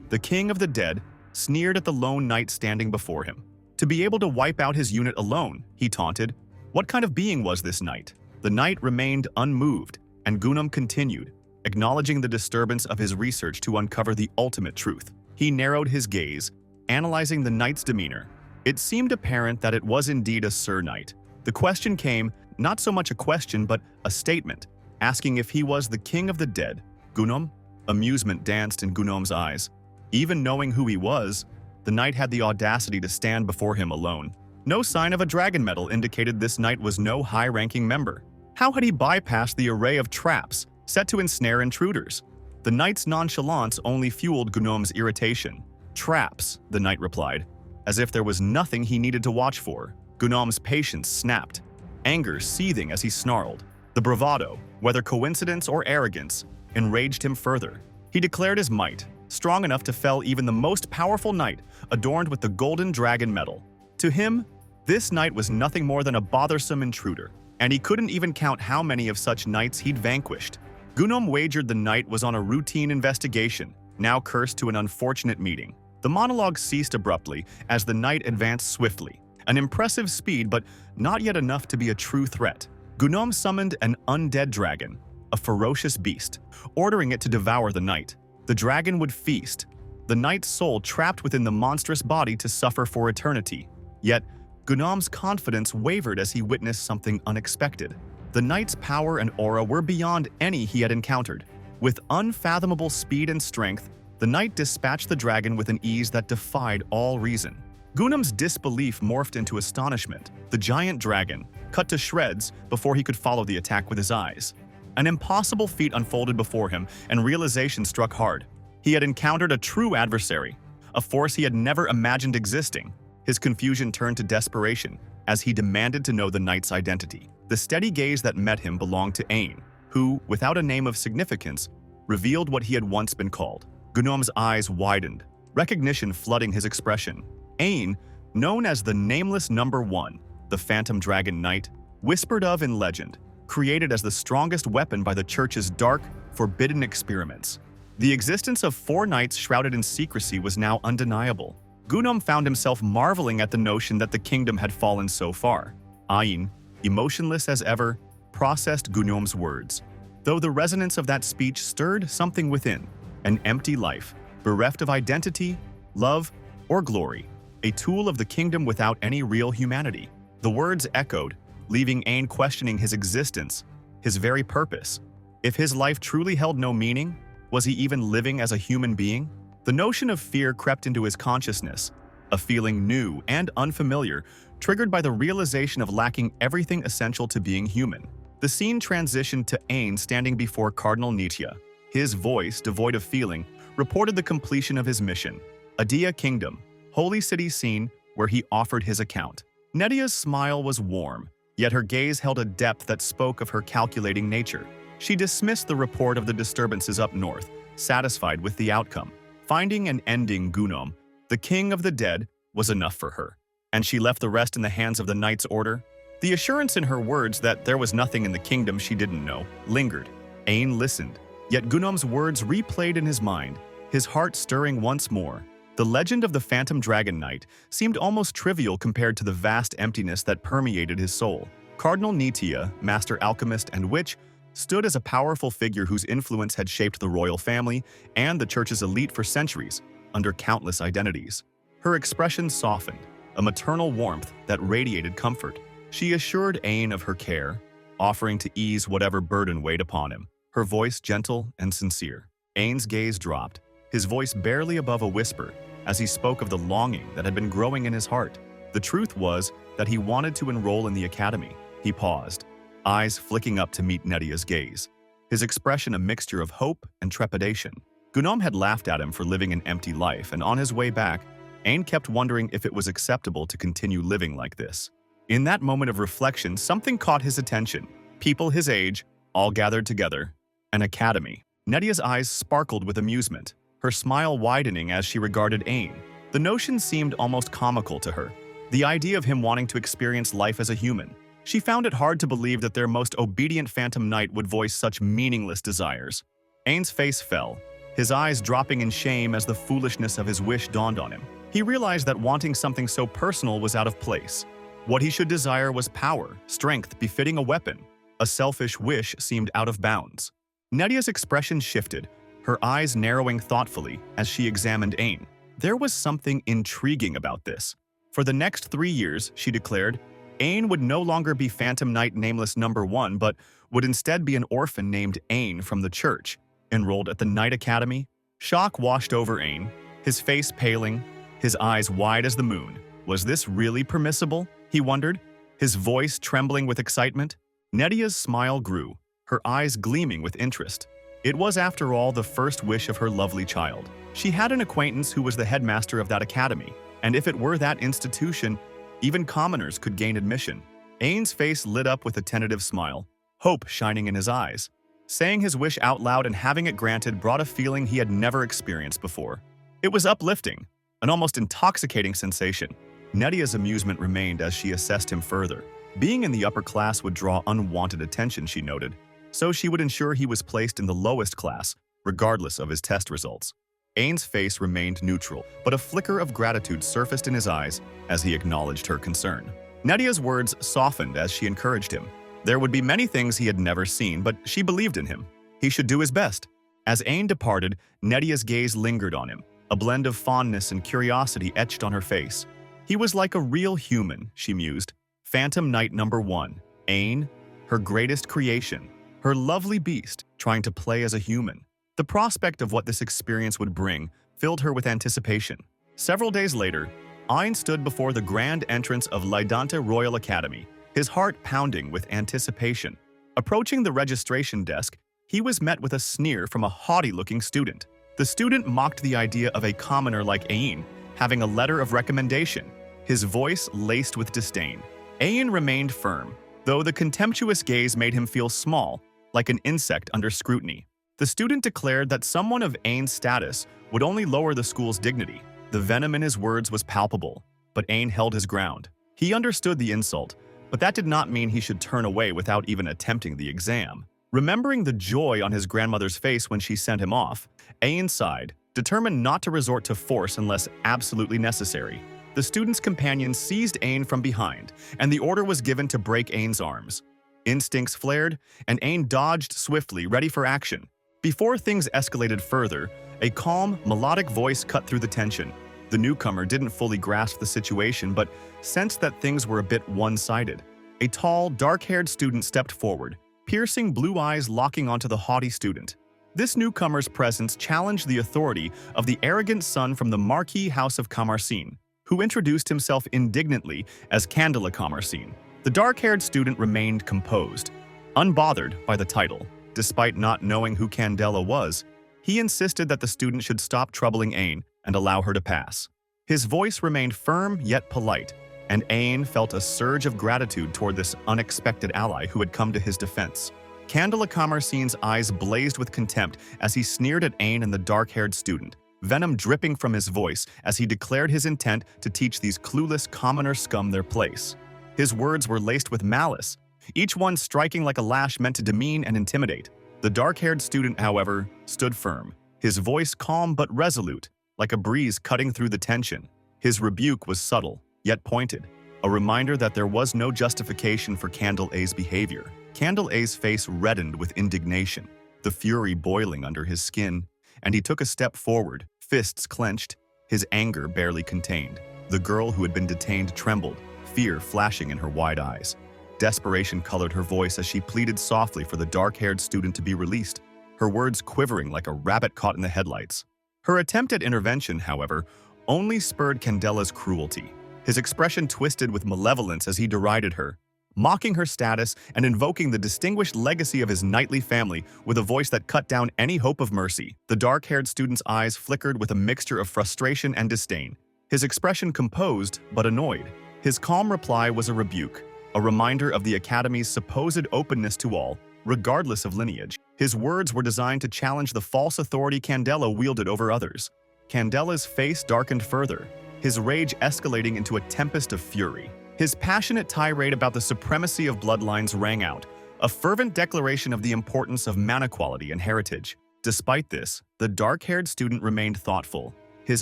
The king of the dead sneered at the lone knight standing before him. To be able to wipe out his unit alone, he taunted. What kind of being was this knight? The knight remained unmoved, and Gunum continued, acknowledging the disturbance of his research to uncover the ultimate truth. He narrowed his gaze, analyzing the knight's demeanor. It seemed apparent that it was indeed a Sir Knight. The question came, not so much a question but a statement, asking if he was the king of the dead. Gunum? Amusement danced in Gunum's eyes. Even knowing who he was, the knight had the audacity to stand before him alone. No sign of a dragon medal indicated this knight was no high-ranking member. How had he bypassed the array of traps set to ensnare intruders? The knight's nonchalance only fueled Gunum's irritation. Traps, the knight replied, as if there was nothing he needed to watch for. Gunum's patience snapped, anger seething as he snarled. The bravado, whether coincidence or arrogance, enraged him further. He declared his might, strong enough to fell even the most powerful knight adorned with the golden dragon medal. To him, this knight was nothing more than a bothersome intruder, and he couldn't even count how many of such knights he'd vanquished. Gunum wagered the knight was on a routine investigation, now cursed to an unfortunate meeting. The monologue ceased abruptly as the knight advanced swiftly, an impressive speed but not yet enough to be a true threat. Gunum summoned an undead dragon, a ferocious beast, ordering it to devour the knight. The dragon would feast, the knight's soul trapped within the monstrous body to suffer for eternity. Yet, Gunum's confidence wavered as he witnessed something unexpected. The knight's power and aura were beyond any he had encountered. With unfathomable speed and strength, the knight dispatched the dragon with an ease that defied all reason. Gunum's disbelief morphed into astonishment. The giant dragon cut to shreds before he could follow the attack with his eyes. An impossible feat unfolded before him, and realization struck hard. He had encountered a true adversary, a force he had never imagined existing. His confusion turned to desperation as he demanded to know the knight's identity. The steady gaze that met him belonged to Ain, who, without a name of significance, revealed what he had once been called. Gunum's eyes widened, recognition flooding his expression. Ain, known as the Nameless Number One, the Phantom Dragon Knight, whispered of in legend, created as the strongest weapon by the Church's dark, forbidden experiments. The existence of 4 knights shrouded in secrecy was now undeniable. Gunum found himself marveling at the notion that the kingdom had fallen so far. Ain, emotionless as ever, processed Gunum's words, though the resonance of that speech stirred something within. An empty life, bereft of identity, love, or glory, a tool of the kingdom without any real humanity. The words echoed, leaving Ain questioning his existence, his very purpose. If his life truly held no meaning, was he even living as a human being? The notion of fear crept into his consciousness, a feeling new and unfamiliar, triggered by the realization of lacking everything essential to being human. The scene transitioned to Ain standing before Cardinal Nitya. His voice, devoid of feeling, reported the completion of his mission, Adia Kingdom, holy city scene where he offered his account. Nedia's smile was warm, yet her gaze held a depth that spoke of her calculating nature. She dismissed the report of the disturbances up north, satisfied with the outcome. Finding and ending Gunum, the king of the dead, was enough for her, and she left the rest in the hands of the Knight's Order. The assurance in her words that there was nothing in the kingdom she didn't know lingered. Ain listened, yet Gunum's words replayed in his mind, his heart stirring once more. The legend of the Phantom Dragon Knight seemed almost trivial compared to the vast emptiness that permeated his soul. Cardinal Nitya, master alchemist and witch, stood as a powerful figure whose influence had shaped the royal family and the church's elite for centuries, under countless identities. Her expression softened, a maternal warmth that radiated comfort. She assured Ain of her care, offering to ease whatever burden weighed upon him, her voice gentle and sincere. Ain's gaze dropped, his voice barely above a whisper, as he spoke of the longing that had been growing in his heart. The truth was that he wanted to enroll in the academy. He paused, eyes flicking up to meet Nedia's gaze, his expression a mixture of hope and trepidation. Gunum had laughed at him for living an empty life, and on his way back, Ain kept wondering if it was acceptable to continue living like this. In that moment of reflection, something caught his attention. People his age, all gathered together. An academy. Nedia's eyes sparkled with amusement, her smile widening as she regarded Ain. The notion seemed almost comical to her, the idea of him wanting to experience life as a human. She found it hard to believe that their most obedient Phantom Knight would voice such meaningless desires. Ain's face fell, his eyes dropping in shame as the foolishness of his wish dawned on him. He realized that wanting something so personal was out of place. What he should desire was power, strength befitting a weapon. A selfish wish seemed out of bounds. Nedia's expression shifted, her eyes narrowing thoughtfully as she examined Ain. There was something intriguing about this. For the next 3 years, she declared, Ain would no longer be Phantom Knight Nameless #1, but would instead be an orphan named Ain from the church, enrolled at the Knight Academy. Shock washed over Ain, his face paling, his eyes wide as the moon. Was this really permissible? He wondered, his voice trembling with excitement. Nedia's smile grew, her eyes gleaming with interest. It was, after all, the first wish of her lovely child. She had an acquaintance who was the headmaster of that academy, and if it were that institution, even commoners could gain admission. Ain's face lit up with a tentative smile, hope shining in his eyes. Saying his wish out loud and having it granted brought a feeling he had never experienced before. It was uplifting, an almost intoxicating sensation. Nedia's amusement remained as she assessed him further. Being in the upper class would draw unwanted attention, she noted, so she would ensure he was placed in the lowest class, regardless of his test results. Ain's face remained neutral, but a flicker of gratitude surfaced in his eyes as he acknowledged her concern. Nedia's words softened as she encouraged him. There would be many things he had never seen, but she believed in him. He should do his best. As Ain departed, Nedia's gaze lingered on him, a blend of fondness and curiosity etched on her face. He was like a real human, she mused. Phantom Knight #1, Ain, her greatest creation, her lovely beast, trying to play as a human. The prospect of what this experience would bring filled her with anticipation. Several days later, Ain stood before the grand entrance of Lydante Royal Academy, his heart pounding with anticipation. Approaching the registration desk, he was met with a sneer from a haughty-looking student. The student mocked the idea of a commoner like Ain having a letter of recommendation, his voice laced with disdain. Ain remained firm, though the contemptuous gaze made him feel small, like an insect under scrutiny. The student declared that someone of Ain's status would only lower the school's dignity. The venom in his words was palpable, but Ain held his ground. He understood the insult, but that did not mean he should turn away without even attempting the exam. Remembering the joy on his grandmother's face when she sent him off, Ain sighed, determined not to resort to force unless absolutely necessary. The student's companion seized Ain from behind, and the order was given to break Ain's arms. Instincts flared, and Ain dodged swiftly, ready for action. Before things escalated further, a calm, melodic voice cut through the tension. The newcomer didn't fully grasp the situation, but sensed that things were a bit one-sided. A tall, dark-haired student stepped forward, piercing blue eyes locking onto the haughty student. This newcomer's presence challenged the authority of the arrogant son from the Marquis House of Camarcine, who introduced himself indignantly as Candela Camarcine. The dark-haired student remained composed, unbothered by the title. Despite not knowing who Candela was, he insisted that the student should stop troubling Ain and allow her to pass. His voice remained firm yet polite, and Ain felt a surge of gratitude toward this unexpected ally who had come to his defense. Candela Camarcine's eyes blazed with contempt as he sneered at Ain and the dark-haired student, venom dripping from his voice as he declared his intent to teach these clueless commoner scum their place. His words were laced with malice, each one striking like a lash meant to demean and intimidate. The dark-haired student, however, stood firm, his voice calm but resolute, like a breeze cutting through the tension. His rebuke was subtle, yet pointed, a reminder that there was no justification for Candela's behavior. Candela's face reddened with indignation, the fury boiling under his skin, and he took a step forward, fists clenched, his anger barely contained. The girl who had been detained trembled, fear flashing in her wide eyes. Desperation colored her voice as she pleaded softly for the dark-haired student to be released, her words quivering like a rabbit caught in the headlights. Her attempt at intervention, however, only spurred Candela's cruelty. His expression twisted with malevolence as he derided her, mocking her status and invoking the distinguished legacy of his knightly family with a voice that cut down any hope of mercy. The dark-haired student's eyes flickered with a mixture of frustration and disdain, his expression composed but annoyed. His calm reply was a rebuke, a reminder of the Academy's supposed openness to all, regardless of lineage. His words were designed to challenge the false authority Candela wielded over others. Candela's face darkened further, his rage escalating into a tempest of fury. His passionate tirade about the supremacy of bloodlines rang out, a fervent declaration of the importance of man equality and heritage. Despite this, the dark-haired student remained thoughtful, his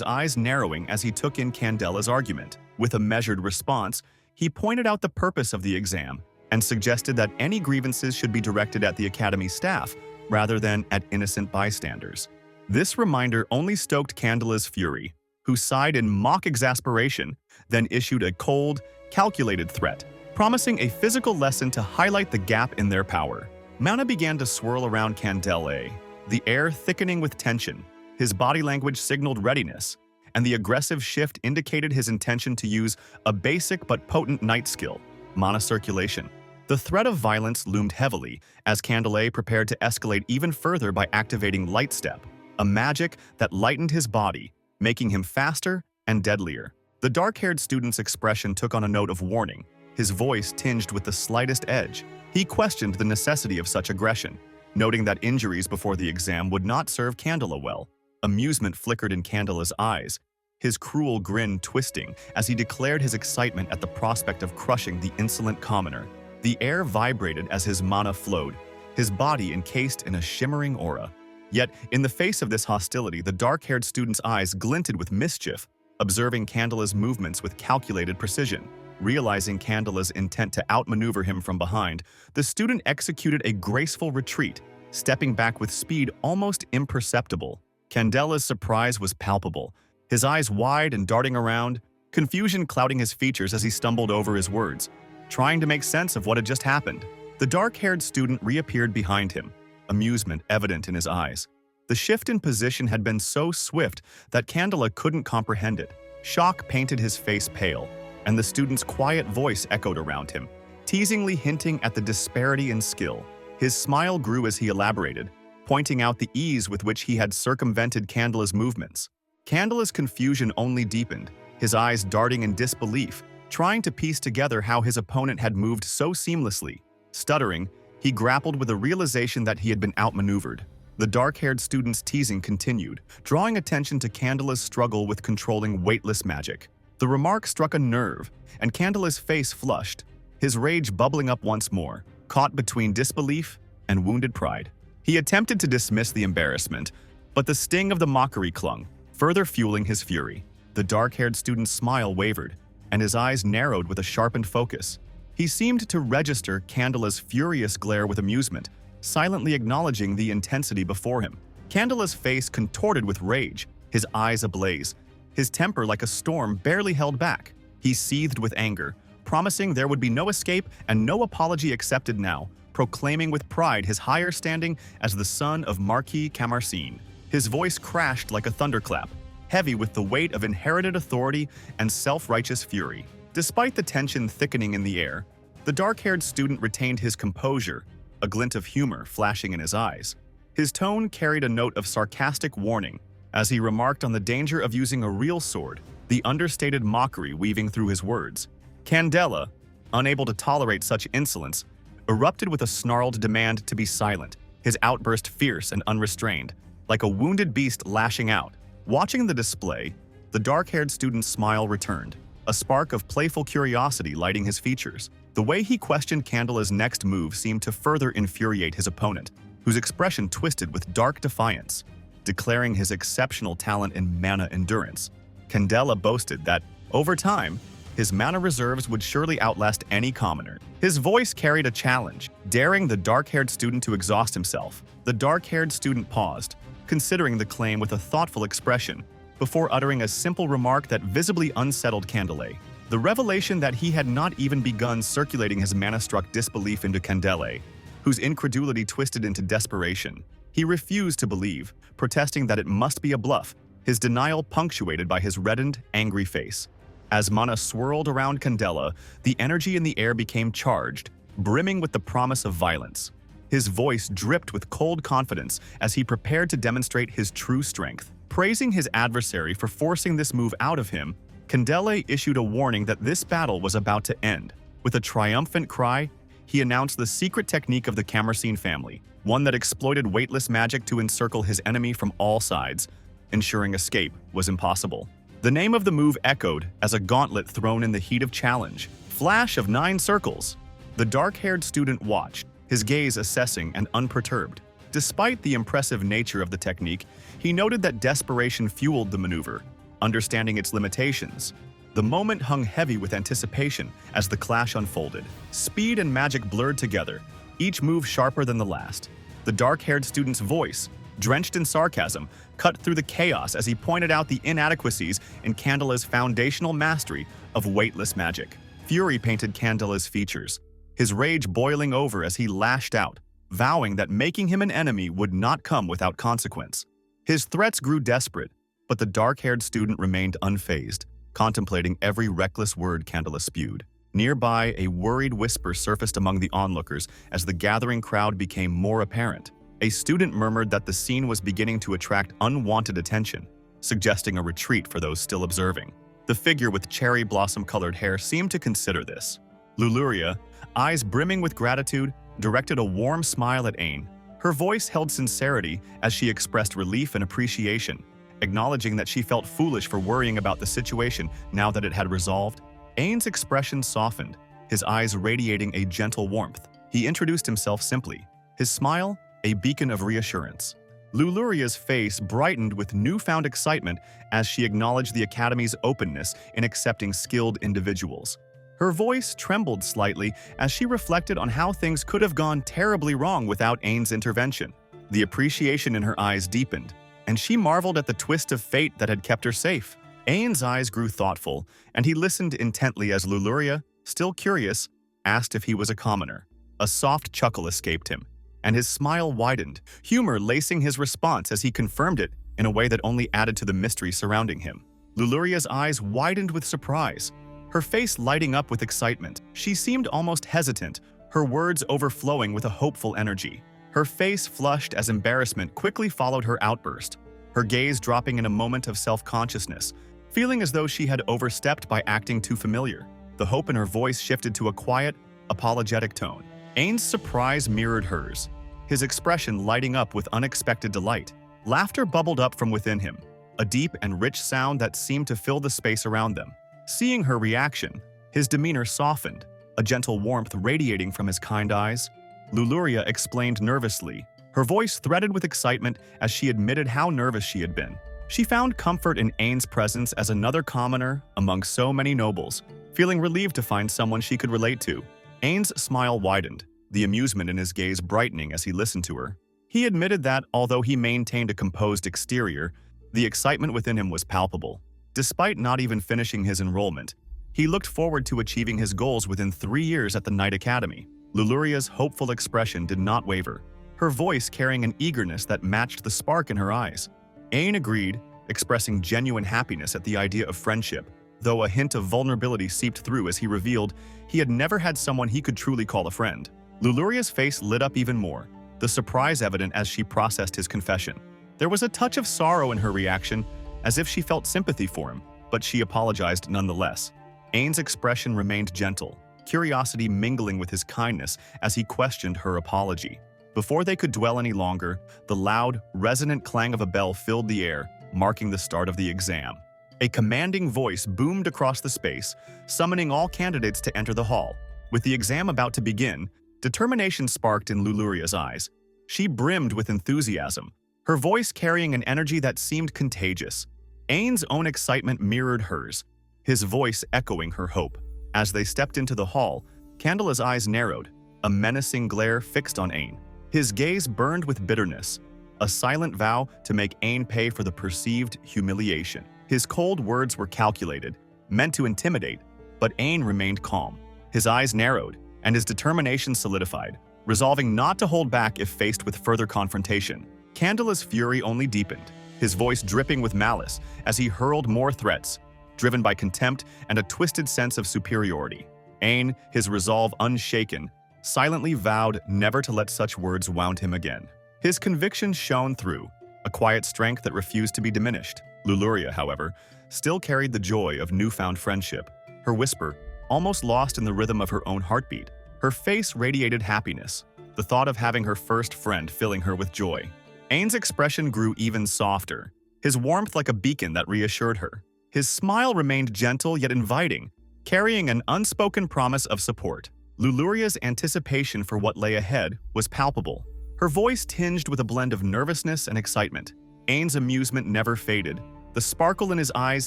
eyes narrowing as he took in Candela's argument. With a measured response, he pointed out the purpose of the exam and suggested that any grievances should be directed at the academy staff rather than at innocent bystanders. This reminder only stoked Candela's fury, who sighed in mock exasperation, then issued a cold, calculated threat, promising a physical lesson to highlight the gap in their power. Mana began to swirl around Candela, the air thickening with tension. His body language signaled readiness, and the aggressive shift indicated his intention to use a basic but potent night skill, mana circulation. The threat of violence loomed heavily as Candela prepared to escalate even further by activating Light Step, a magic that lightened his body, making him faster and deadlier. The dark-haired student's expression took on a note of warning, his voice tinged with the slightest edge. He questioned the necessity of such aggression, noting that injuries before the exam would not serve Candela well. Amusement flickered in Candela's eyes, his cruel grin twisting as he declared his excitement at the prospect of crushing the insolent commoner. The air vibrated as his mana flowed, his body encased in a shimmering aura. Yet, in the face of this hostility, the dark-haired student's eyes glinted with mischief, observing Candela's movements with calculated precision. Realizing Candela's intent to outmaneuver him from behind, the student executed a graceful retreat, stepping back with speed almost imperceptible. Candela's surprise was palpable, his eyes wide and darting around, confusion clouding his features as he stumbled over his words, trying to make sense of what had just happened. The dark-haired student reappeared behind him, amusement evident in his eyes. The shift in position had been so swift that Candela couldn't comprehend it. Shock painted his face pale, and the student's quiet voice echoed around him, teasingly hinting at the disparity in skill. His smile grew as he elaborated, pointing out the ease with which he had circumvented Candela's movements. Candela's confusion only deepened, his eyes darting in disbelief, trying to piece together how his opponent had moved so seamlessly. Stuttering, he grappled with the realization that he had been outmaneuvered. The dark-haired student's teasing continued, drawing attention to Candela's struggle with controlling weightless magic. The remark struck a nerve, and Candela's face flushed, his rage bubbling up once more, caught between disbelief and wounded pride. He attempted to dismiss the embarrassment, but the sting of the mockery clung, further fueling his fury. The dark-haired student's smile wavered, and his eyes narrowed with a sharpened focus. He seemed to register Candela's furious glare with amusement, silently acknowledging the intensity before him. Candela's face contorted with rage, his eyes ablaze, his temper like a storm barely held back. He seethed with anger, promising there would be no escape and no apology accepted now, proclaiming with pride his higher standing as the son of Marquis Camarcine. His voice crashed like a thunderclap, heavy with the weight of inherited authority and self-righteous fury. Despite the tension thickening in the air, the dark-haired student retained his composure, a glint of humor flashing in his eyes. His tone carried a note of sarcastic warning as he remarked on the danger of using a real sword, the understated mockery weaving through his words. Candela, unable to tolerate such insolence, erupted with a snarled demand to be silent, his outburst fierce and unrestrained, like a wounded beast lashing out. Watching the display, the dark-haired student's smile returned, a spark of playful curiosity lighting his features. The way he questioned Candela's next move seemed to further infuriate his opponent, whose expression twisted with dark defiance, declaring his exceptional talent in mana endurance. Candela boasted that, over time, his mana reserves would surely outlast any commoner. His voice carried a challenge, daring the dark-haired student to exhaust himself. The dark-haired student paused, considering the claim with a thoughtful expression, before uttering a simple remark that visibly unsettled Candela. The revelation that he had not even begun circulating his mana struck disbelief into Candela, whose incredulity twisted into desperation. He refused to believe, protesting that it must be a bluff, his denial punctuated by his reddened, angry face. As mana swirled around Candela, the energy in the air became charged, brimming with the promise of violence. His voice dripped with cold confidence as he prepared to demonstrate his true strength. Praising his adversary for forcing this move out of him, Candela issued a warning that this battle was about to end. With a triumphant cry, he announced the secret technique of the Camarcine family, one that exploited weightless magic to encircle his enemy from all sides, ensuring escape was impossible. The name of the move echoed as a gauntlet thrown in the heat of challenge. Flash of 9 circles. The dark-haired student watched, his gaze assessing and unperturbed. Despite the impressive nature of the technique, he noted that desperation fueled the maneuver, understanding its limitations. The moment hung heavy with anticipation as the clash unfolded. Speed and magic blurred together, each move sharper than the last. The dark-haired student's voice, drenched in sarcasm, cut through the chaos as he pointed out the inadequacies in Candela's foundational mastery of weightless magic. Fury painted Candela's features, his rage boiling over as he lashed out, vowing that making him an enemy would not come without consequence. His threats grew desperate, but the dark-haired student remained unfazed, contemplating every reckless word Candela spewed. Nearby, a worried whisper surfaced among the onlookers as the gathering crowd became more apparent. A student murmured that the scene was beginning to attract unwanted attention, suggesting a retreat for those still observing. The figure with cherry blossom-colored hair seemed to consider this. Luluria, eyes brimming with gratitude, directed a warm smile at Ain. Her voice held sincerity as she expressed relief and appreciation, acknowledging that she felt foolish for worrying about the situation now that it had resolved. Ain's expression softened, his eyes radiating a gentle warmth. He introduced himself simply, his smile a beacon of reassurance. Luluria's face brightened with newfound excitement as she acknowledged the Academy's openness in accepting skilled individuals. Her voice trembled slightly as she reflected on how things could have gone terribly wrong without Ain's intervention. The appreciation in her eyes deepened, and she marveled at the twist of fate that had kept her safe. Ain's eyes grew thoughtful, and he listened intently as Luluria, still curious, asked if he was a commoner. A soft chuckle escaped him, and his smile widened, humor lacing his response as he confirmed it in a way that only added to the mystery surrounding him. Luluria's eyes widened with surprise, her face lighting up with excitement. She seemed almost hesitant, her words overflowing with a hopeful energy. Her face flushed as embarrassment quickly followed her outburst, her gaze dropping in a moment of self-consciousness, feeling as though she had overstepped by acting too familiar. The hope in her voice shifted to a quiet, apologetic tone. Ain's surprise mirrored hers, his expression lighting up with unexpected delight. Laughter bubbled up from within him, a deep and rich sound that seemed to fill the space around them. Seeing her reaction, his demeanor softened, a gentle warmth radiating from his kind eyes. Luluria explained nervously, her voice threaded with excitement as she admitted how nervous she had been. She found comfort in Ain's presence as another commoner among so many nobles, feeling relieved to find someone she could relate to. Ain's smile widened, the amusement in his gaze brightening as he listened to her. He admitted that, although he maintained a composed exterior, the excitement within him was palpable. Despite not even finishing his enrollment, he looked forward to achieving his goals within 3 years at the Night Academy. Luluria's hopeful expression did not waver, her voice carrying an eagerness that matched the spark in her eyes. Ain agreed, expressing genuine happiness at the idea of friendship, though a hint of vulnerability seeped through as he revealed he had never had someone he could truly call a friend. Luluria's face lit up even more, the surprise evident as she processed his confession. There was a touch of sorrow in her reaction, as if she felt sympathy for him, but she apologized nonetheless. Ain's expression remained gentle, curiosity mingling with his kindness as he questioned her apology. Before they could dwell any longer, the loud, resonant clang of a bell filled the air, marking the start of the exam. A commanding voice boomed across the space, summoning all candidates to enter the hall. With the exam about to begin, determination sparked in Luluria's eyes. She brimmed with enthusiasm, her voice carrying an energy that seemed contagious. Ain's own excitement mirrored hers, his voice echoing her hope. As they stepped into the hall, Candela's eyes narrowed, a menacing glare fixed on Ain. His gaze burned with bitterness, a silent vow to make Ain pay for the perceived humiliation. His cold words were calculated, meant to intimidate, but Ain remained calm. His eyes narrowed, and his determination solidified, resolving not to hold back if faced with further confrontation. Candela's fury only deepened, his voice dripping with malice as he hurled more threats, driven by contempt and a twisted sense of superiority. Ain, his resolve unshaken, silently vowed never to let such words wound him again. His conviction shone through, a quiet strength that refused to be diminished. Luluria, however, still carried the joy of newfound friendship. Her whisper, almost lost in the rhythm of her own heartbeat. Her face radiated happiness, the thought of having her first friend filling her with joy. Ain's expression grew even softer, his warmth like a beacon that reassured her. His smile remained gentle yet inviting, carrying an unspoken promise of support. Luluria's anticipation for what lay ahead was palpable. her voice tinged with a blend of nervousness and excitement. Ain's amusement never faded, the sparkle in his eyes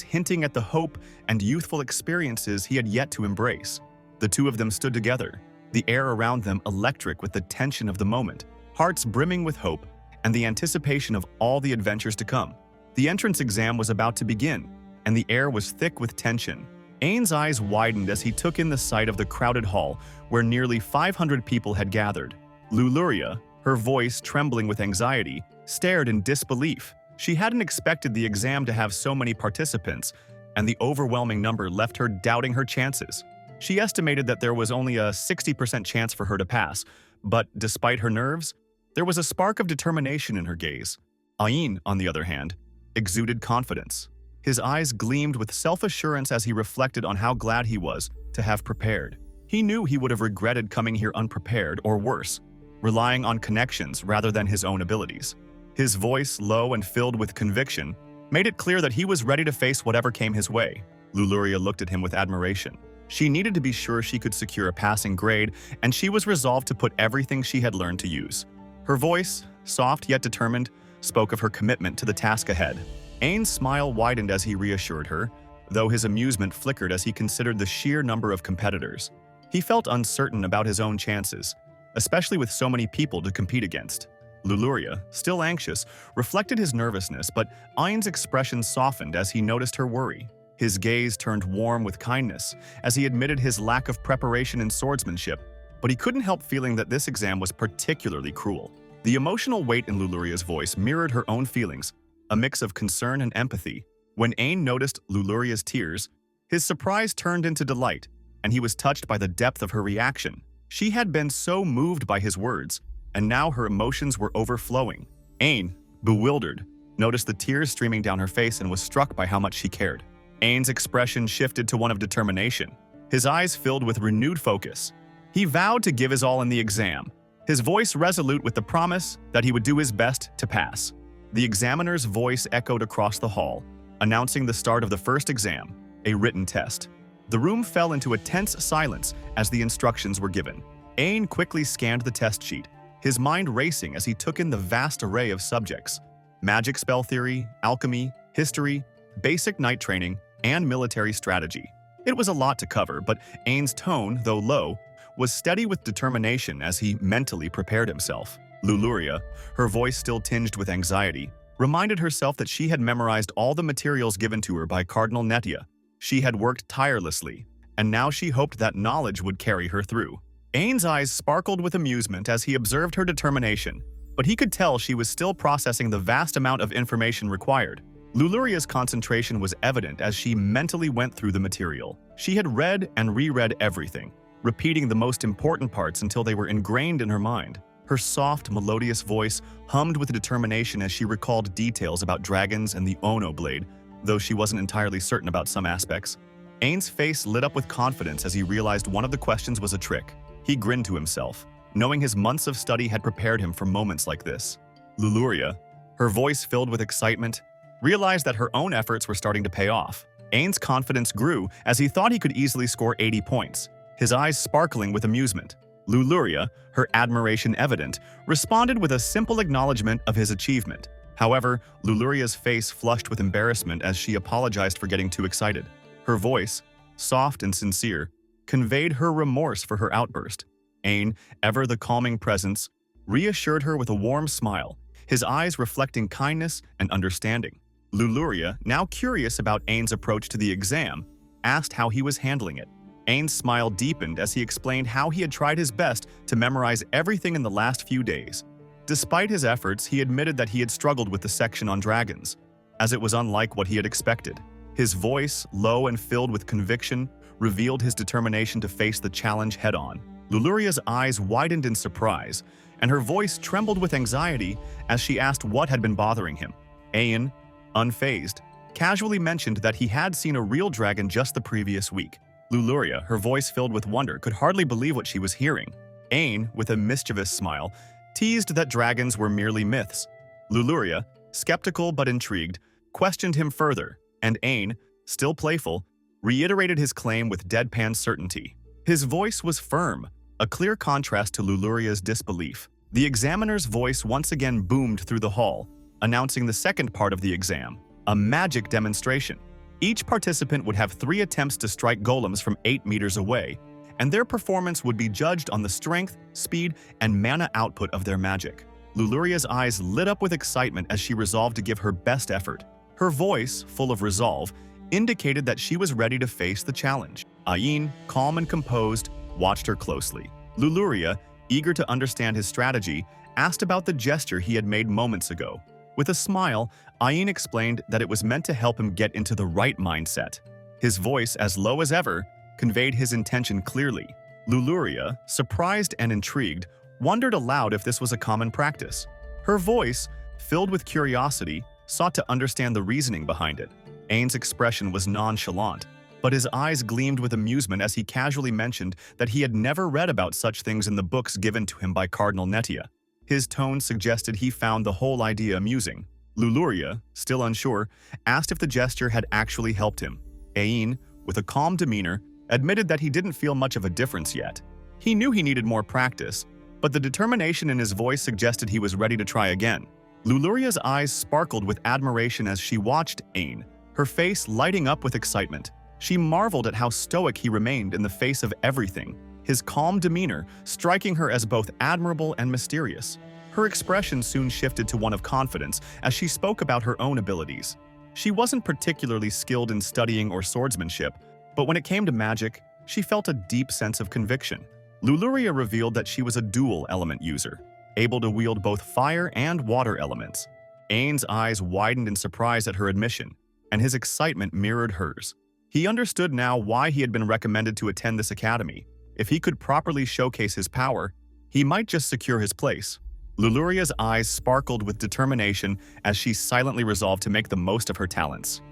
hinting at the hope and youthful experiences he had yet to embrace. The two of them stood together, the air around them electric with the tension of the moment, hearts brimming with hope and the anticipation of all the adventures to come. The entrance exam was about to begin, and the air was thick with tension. Ain's eyes widened as he took in the sight of the crowded hall where nearly 500 people had gathered. Luluria, her voice trembling with anxiety, stared in disbelief. She hadn't expected the exam to have so many participants, and the overwhelming number left her doubting her chances. She estimated that there was only a 60% chance for her to pass, but despite her nerves, there was a spark of determination in her gaze. Ain, on the other hand, exuded confidence. His eyes gleamed with self-assurance as he reflected on how glad he was to have prepared. He knew he would have regretted coming here unprepared or worse, relying on connections rather than his own abilities. His voice, low and filled with conviction, made it clear that he was ready to face whatever came his way. Luluria looked at him with admiration. She needed to be sure she could secure a passing grade, and she was resolved to put everything she had learned to use. Her voice, soft yet determined, spoke of her commitment to the task ahead. Ain's smile widened as he reassured her, though his amusement flickered as he considered the sheer number of competitors. He felt uncertain about his own chances, especially with so many people to compete against. Luluria, still anxious, reflected his nervousness, but Ain's expression softened as he noticed her worry. His gaze turned warm with kindness as he admitted his lack of preparation in swordsmanship, but he couldn't help feeling that this exam was particularly cruel. The emotional weight in Luluria's voice mirrored her own feelings, a mix of concern and empathy. When Ain noticed Luluria's tears, his surprise turned into delight, and he was touched by the depth of her reaction. She had been so moved by his words, and now her emotions were overflowing. Ain, bewildered, noticed the tears streaming down her face and was struck by how much she cared. Ain's expression shifted to one of determination, his eyes filled with renewed focus. He vowed to give his all in the exam, his voice resolute with the promise that he would do his best to pass. The examiner's voice echoed across the hall, announcing the start of the first exam, a written test. The room fell into a tense silence as the instructions were given. Ain quickly scanned the test sheet, his mind racing as he took in the vast array of subjects: magic spell theory, alchemy, history, basic knight training, and military strategy. It was a lot to cover, but Ain's tone, though low, was steady with determination as he mentally prepared himself. Luluria, her voice still tinged with anxiety, reminded herself that she had memorized all the materials given to her by Cardinal Netia. She had worked tirelessly, and now she hoped that knowledge would carry her through. Ain's eyes sparkled with amusement as he observed her determination, but he could tell she was still processing the vast amount of information required. Luluria's concentration was evident as she mentally went through the material. She had read and reread everything, repeating the most important parts until they were ingrained in her mind. Her soft, melodious voice hummed with determination as she recalled details about dragons and the Ono blade, though she wasn't entirely certain about some aspects. Ain's face lit up with confidence as he realized one of the questions was a trick. He grinned to himself, knowing his months of study had prepared him for moments like this. Luluria, her voice filled with excitement, realized that her own efforts were starting to pay off. Ain's confidence grew as he thought he could easily score 80 points, his eyes sparkling with amusement. Luluria, her admiration evident, responded with a simple acknowledgement of his achievement. However, Luluria's face flushed with embarrassment as she apologized for getting too excited. Her voice, soft and sincere, conveyed her remorse for her outburst. Ain, ever the calming presence, reassured her with a warm smile, his eyes reflecting kindness and understanding. Luluria, now curious about Ain's approach to the exam, asked how he was handling it. Ain's smile deepened as he explained how he had tried his best to memorize everything in the last few days. Despite his efforts, he admitted that he had struggled with the section on dragons, as it was unlike what he had expected. His voice, low and filled with conviction, revealed his determination to face the challenge head-on. Luluria's eyes widened in surprise, and her voice trembled with anxiety as she asked what had been bothering him. Ain, unfazed, casually mentioned that he had seen a real dragon just the previous week. Luluria, her voice filled with wonder, could hardly believe what she was hearing. Ain, with a mischievous smile, teased that dragons were merely myths. Luluria, skeptical but intrigued, questioned him further, and Ain, still playful, reiterated his claim with deadpan certainty. His voice was firm, a clear contrast to Luluria's disbelief. The examiner's voice once again boomed through the hall, announcing the second part of the exam, a magic demonstration. Each participant would have 3 attempts to strike golems from 8 meters away, and their performance would be judged on the strength, speed, and mana output of their magic. Luluria's eyes lit up with excitement as she resolved to give her best effort. Her voice, full of resolve, indicated that she was ready to face the challenge. Ayin, calm and composed, watched her closely. Luluria, eager to understand his strategy, asked about the gesture he had made moments ago. With a smile, Ayin explained that it was meant to help him get into the right mindset. His voice, as low as ever, conveyed his intention clearly. Luluria, surprised and intrigued, wondered aloud if this was a common practice. Her voice, filled with curiosity, sought to understand the reasoning behind it. Ain's expression was nonchalant, but his eyes gleamed with amusement as he casually mentioned that he had never read about such things in the books given to him by Cardinal Netia. His tone suggested he found the whole idea amusing. Luluria, still unsure, asked if the gesture had actually helped him. Ain, with a calm demeanor, admitted that he didn't feel much of a difference yet. He knew he needed more practice, but the determination in his voice suggested he was ready to try again. Luluria's eyes sparkled with admiration as she watched Ain, her face lighting up with excitement. She marveled at how stoic he remained in the face of everything, his calm demeanor striking her as both admirable and mysterious. Her expression soon shifted to one of confidence as she spoke about her own abilities. She wasn't particularly skilled in studying or swordsmanship, but when it came to magic, she felt a deep sense of conviction. Luluria revealed that she was a dual element user, able to wield both fire and water elements. Ain's eyes widened in surprise at her admission, and his excitement mirrored hers. He understood now why he had been recommended to attend this academy. If he could properly showcase his power, he might just secure his place. Luluria's eyes sparkled with determination as she silently resolved to make the most of her talents.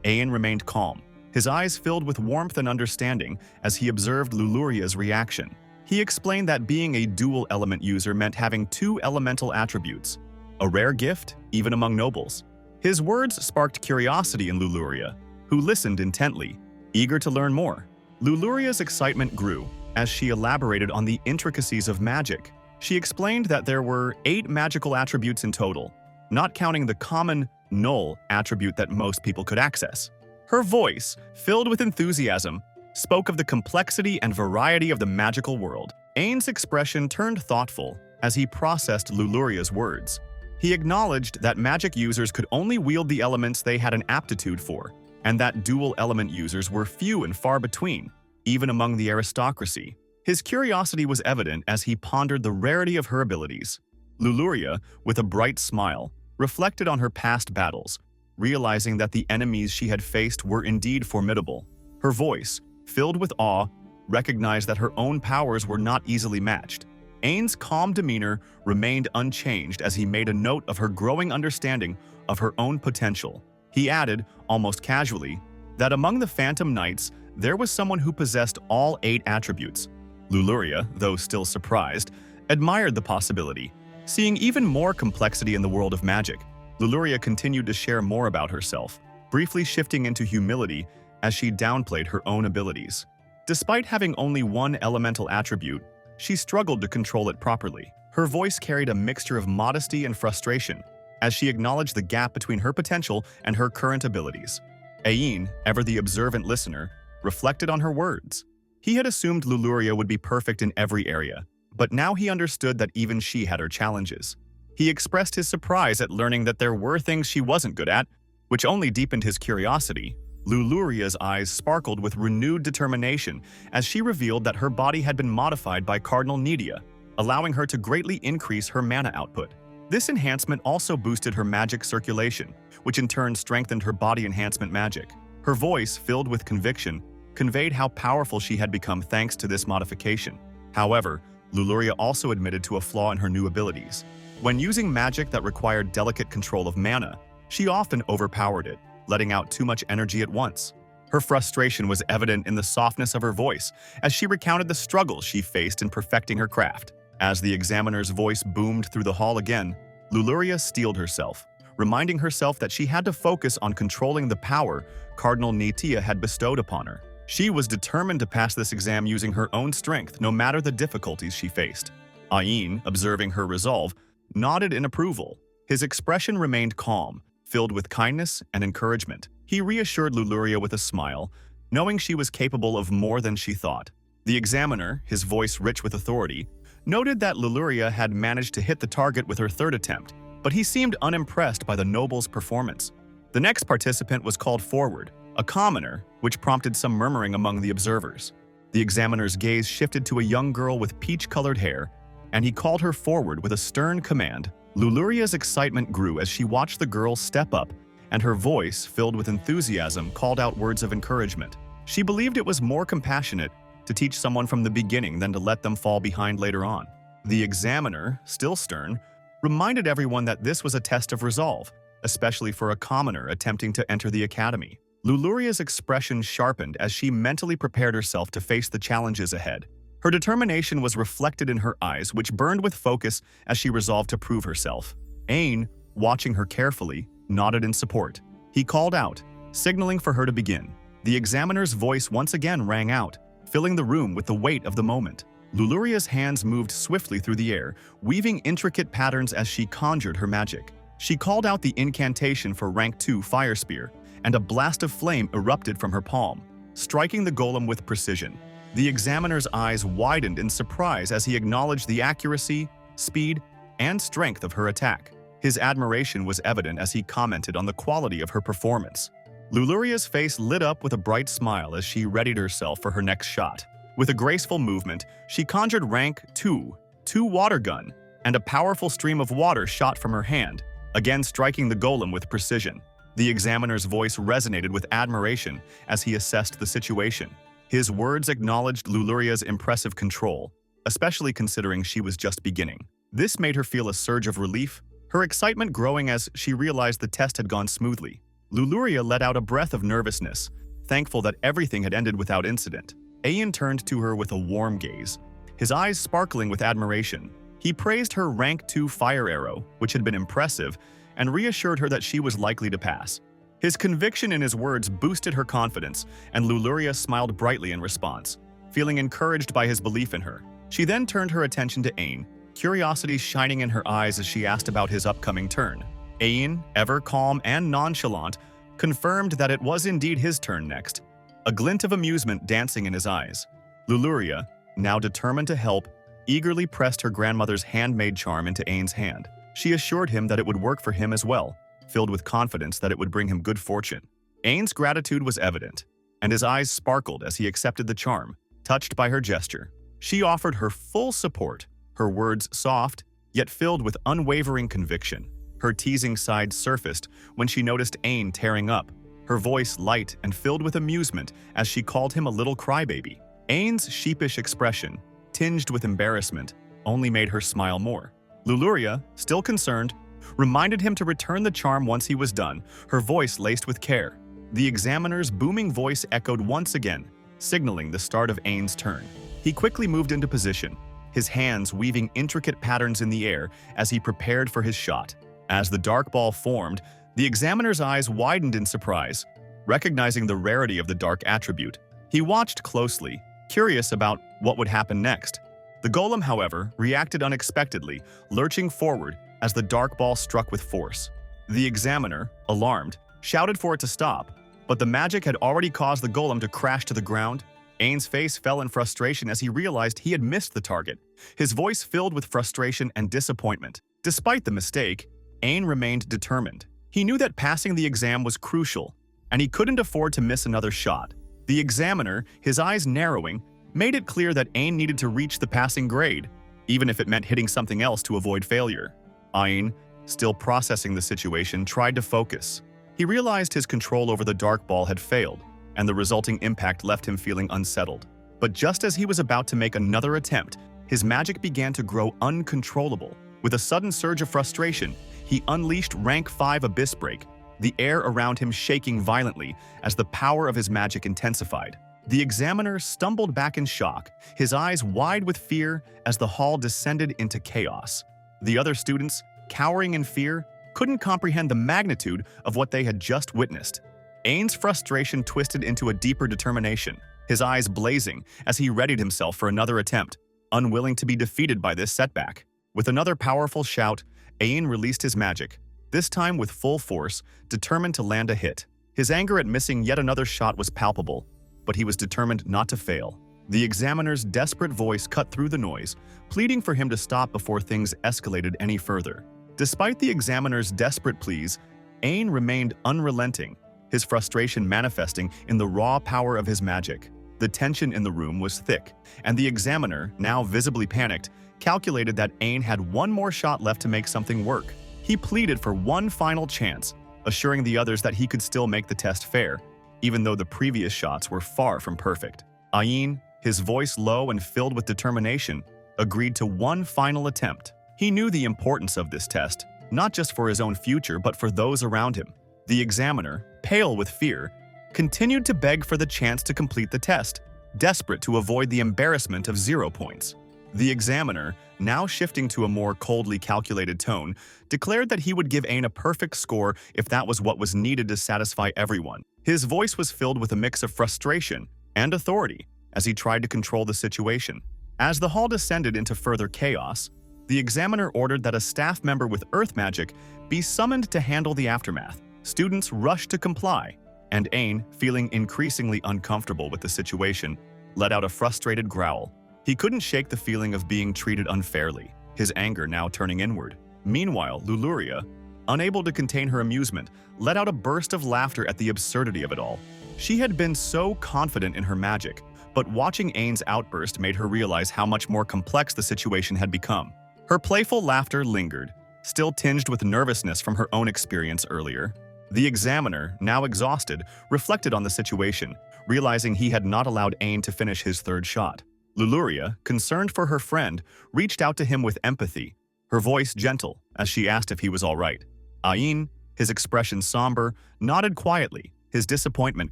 Ain remained calm, his eyes filled with warmth and understanding as he observed Luluria's reaction. He explained that being a dual element user meant having 2 elemental attributes, a rare gift even among nobles. His words sparked curiosity in Luluria, who listened intently, eager to learn more. Luluria's excitement grew as she elaborated on the intricacies of magic. She explained that there were 8 magical attributes in total, not counting the common null attribute that most people could access. Her voice, filled with enthusiasm, spoke of the complexity and variety of the magical world. Ain's expression turned thoughtful as he processed Luluria's words. He acknowledged that magic users could only wield the elements they had an aptitude for, and that dual element users were few and far between, even among the aristocracy. His curiosity was evident as he pondered the rarity of her abilities. Luluria, with a bright smile, reflected on her past battles, realizing that the enemies she had faced were indeed formidable. Her voice, filled with awe, recognized that her own powers were not easily matched. Ain's calm demeanor remained unchanged as he made a note of her growing understanding of her own potential. He added, almost casually, that among the Phantom Knights, there was someone who possessed all 8 attributes. Luluria, though still surprised, admired the possibility. Seeing even more complexity in the world of magic, Luluria continued to share more about herself, briefly shifting into humility as she downplayed her own abilities. Despite having only 1 elemental attribute, she struggled to control it properly. Her voice carried a mixture of modesty and frustration as she acknowledged the gap between her potential and her current abilities. Ain, ever the observant listener, reflected on her words. He had assumed Luluria would be perfect in every area, but now he understood that even she had her challenges. He expressed his surprise at learning that there were things she wasn't good at, which only deepened his curiosity. Luluria's eyes sparkled with renewed determination as she revealed that her body had been modified by Cardinal Netia, allowing her to greatly increase her mana output. This enhancement also boosted her magic circulation, which in turn strengthened her body enhancement magic. Her voice, filled with conviction, conveyed how powerful she had become thanks to this modification. However, Luluria also admitted to a flaw in her new abilities. When using magic that required delicate control of mana, she often overpowered it, letting out too much energy at once. Her frustration was evident in the softness of her voice as she recounted the struggles she faced in perfecting her craft. As the examiner's voice boomed through the hall again, Luluria steeled herself, reminding herself that she had to focus on controlling the power Cardinal Netia had bestowed upon her. She was determined to pass this exam using her own strength, no matter the difficulties she faced. Ain, observing her resolve, nodded in approval. His expression remained calm, filled with kindness and encouragement. He reassured Luluria with a smile, knowing she was capable of more than she thought. The examiner, his voice rich with authority, noted that Luluria had managed to hit the target with her third attempt, but he seemed unimpressed by the noble's performance. The next participant was called forward, a commoner, which prompted some murmuring among the observers. The examiner's gaze shifted to a young girl with peach-colored hair, and he called her forward with a stern command. Luluria's excitement grew as she watched the girl step up, and her voice, filled with enthusiasm, called out words of encouragement. She believed it was more compassionate to teach someone from the beginning than to let them fall behind later on. The examiner, still stern, reminded everyone that this was a test of resolve, especially for a commoner attempting to enter the academy. Luluria's expression sharpened as she mentally prepared herself to face the challenges ahead. Her determination was reflected in her eyes, which burned with focus as she resolved to prove herself. Ain, watching her carefully, nodded in support. He called out, signaling for her to begin. The examiner's voice once again rang out, filling the room with the weight of the moment. Luluria's hands moved swiftly through the air, weaving intricate patterns as she conjured her magic. She called out the incantation for Rank 2 Fire Spear, and a blast of flame erupted from her palm, striking the golem with precision. The examiner's eyes widened in surprise as he acknowledged the accuracy, speed, and strength of her attack. His admiration was evident as he commented on the quality of her performance. Luluria's face lit up with a bright smile as she readied herself for her next shot. With a graceful movement, she conjured Rank 2 Water Gun, and a powerful stream of water shot from her hand, again striking the golem with precision. The examiner's voice resonated with admiration as he assessed the situation. His words acknowledged Luluria's impressive control, especially considering she was just beginning. This made her feel a surge of relief, her excitement growing as she realized the test had gone smoothly. Luluria let out a breath of nervousness, thankful that everything had ended without incident. Ain turned to her with a warm gaze, his eyes sparkling with admiration. He praised her Rank 2 fire arrow, which had been impressive, and reassured her that she was likely to pass. His conviction in his words boosted her confidence, and Luluria smiled brightly in response, feeling encouraged by his belief in her. She then turned her attention to Ain, curiosity shining in her eyes as she asked about his upcoming turn. Ain, ever calm and nonchalant, confirmed that it was indeed his turn next, a glint of amusement dancing in his eyes. Luluria, now determined to help, eagerly pressed her grandmother's handmade charm into Ain's hand. She assured him that it would work for him as well, filled with confidence that it would bring him good fortune. Ain's gratitude was evident, and his eyes sparkled as he accepted the charm, touched by her gesture. She offered her full support, her words soft, yet filled with unwavering conviction. Her teasing side surfaced when she noticed Ain tearing up, her voice light and filled with amusement as she called him a little crybaby. Ain's sheepish expression, tinged with embarrassment, only made her smile more. Luluria, still concerned, reminded him to return the charm once he was done, her voice laced with care. The examiner's booming voice echoed once again, signaling the start of Ain's turn. He quickly moved into position, his hands weaving intricate patterns in the air as he prepared for his shot. As the dark ball formed, the examiner's eyes widened in surprise, recognizing the rarity of the dark attribute. He watched closely, curious about what would happen next. The golem, however, reacted unexpectedly, lurching forward as the dark ball struck with force. The examiner, alarmed, shouted for it to stop, but the magic had already caused the golem to crash to the ground. Ain's face fell in frustration as he realized he had missed the target, his voice filled with frustration and disappointment. Despite the mistake, Ain remained determined. He knew that passing the exam was crucial, and he couldn't afford to miss another shot. The examiner, his eyes narrowing, made it clear that Ain needed to reach the passing grade, even if it meant hitting something else to avoid failure. Ain, still processing the situation, tried to focus. He realized his control over the dark ball had failed, and the resulting impact left him feeling unsettled. But just as he was about to make another attempt, his magic began to grow uncontrollable. With a sudden surge of frustration, he unleashed Rank 5 Abyss Break, the air around him shaking violently as the power of his magic intensified. The examiner stumbled back in shock, his eyes wide with fear as the hall descended into chaos. The other students, cowering in fear, couldn't comprehend the magnitude of what they had just witnessed. Ain's frustration twisted into a deeper determination, his eyes blazing as he readied himself for another attempt. unwilling to be defeated by this setback. With another powerful shout, Ain released his magic, this time with full force, determined to land a hit. His anger at missing yet another shot was palpable, but he was determined not to fail. The examiner's desperate voice cut through the noise, pleading for him to stop before things escalated any further. Despite the examiner's desperate pleas, Ain remained unrelenting, his frustration manifesting in the raw power of his magic. The tension in the room was thick, and the examiner, now visibly panicked, calculated that Ain had one more shot left to make something work. He pleaded for one final chance, assuring the others that he could still make the test fair, even though the previous shots were far from perfect. Ain, his voice low and filled with determination, agreed to one final attempt. He knew the importance of this test, not just for his own future but for those around him. The examiner, pale with fear, continued to beg for the chance to complete the test, desperate to avoid the embarrassment of 0 points. The examiner, now shifting to a more coldly calculated tone, declared that he would give Ain a perfect score if that was what was needed to satisfy everyone. His voice was filled with a mix of frustration and authority as he tried to control the situation. As the hall descended into further chaos, the examiner ordered that a staff member with earth magic be summoned to handle the aftermath. Students rushed to comply, and Ain, feeling increasingly uncomfortable with the situation, let out a frustrated growl. He couldn't shake the feeling of being treated unfairly, his anger now turning inward. Meanwhile, Luluria, unable to contain her amusement, let out a burst of laughter at the absurdity of it all. She had been so confident in her magic, but watching Ain's outburst made her realize how much more complex the situation had become. Her playful laughter lingered, still tinged with nervousness from her own experience earlier. The examiner, now exhausted, reflected on the situation, realizing he had not allowed Ain to finish his third shot. Luluria, concerned for her friend, reached out to him with empathy, her voice gentle as she asked if he was all right. Ain, his expression somber, nodded quietly, his disappointment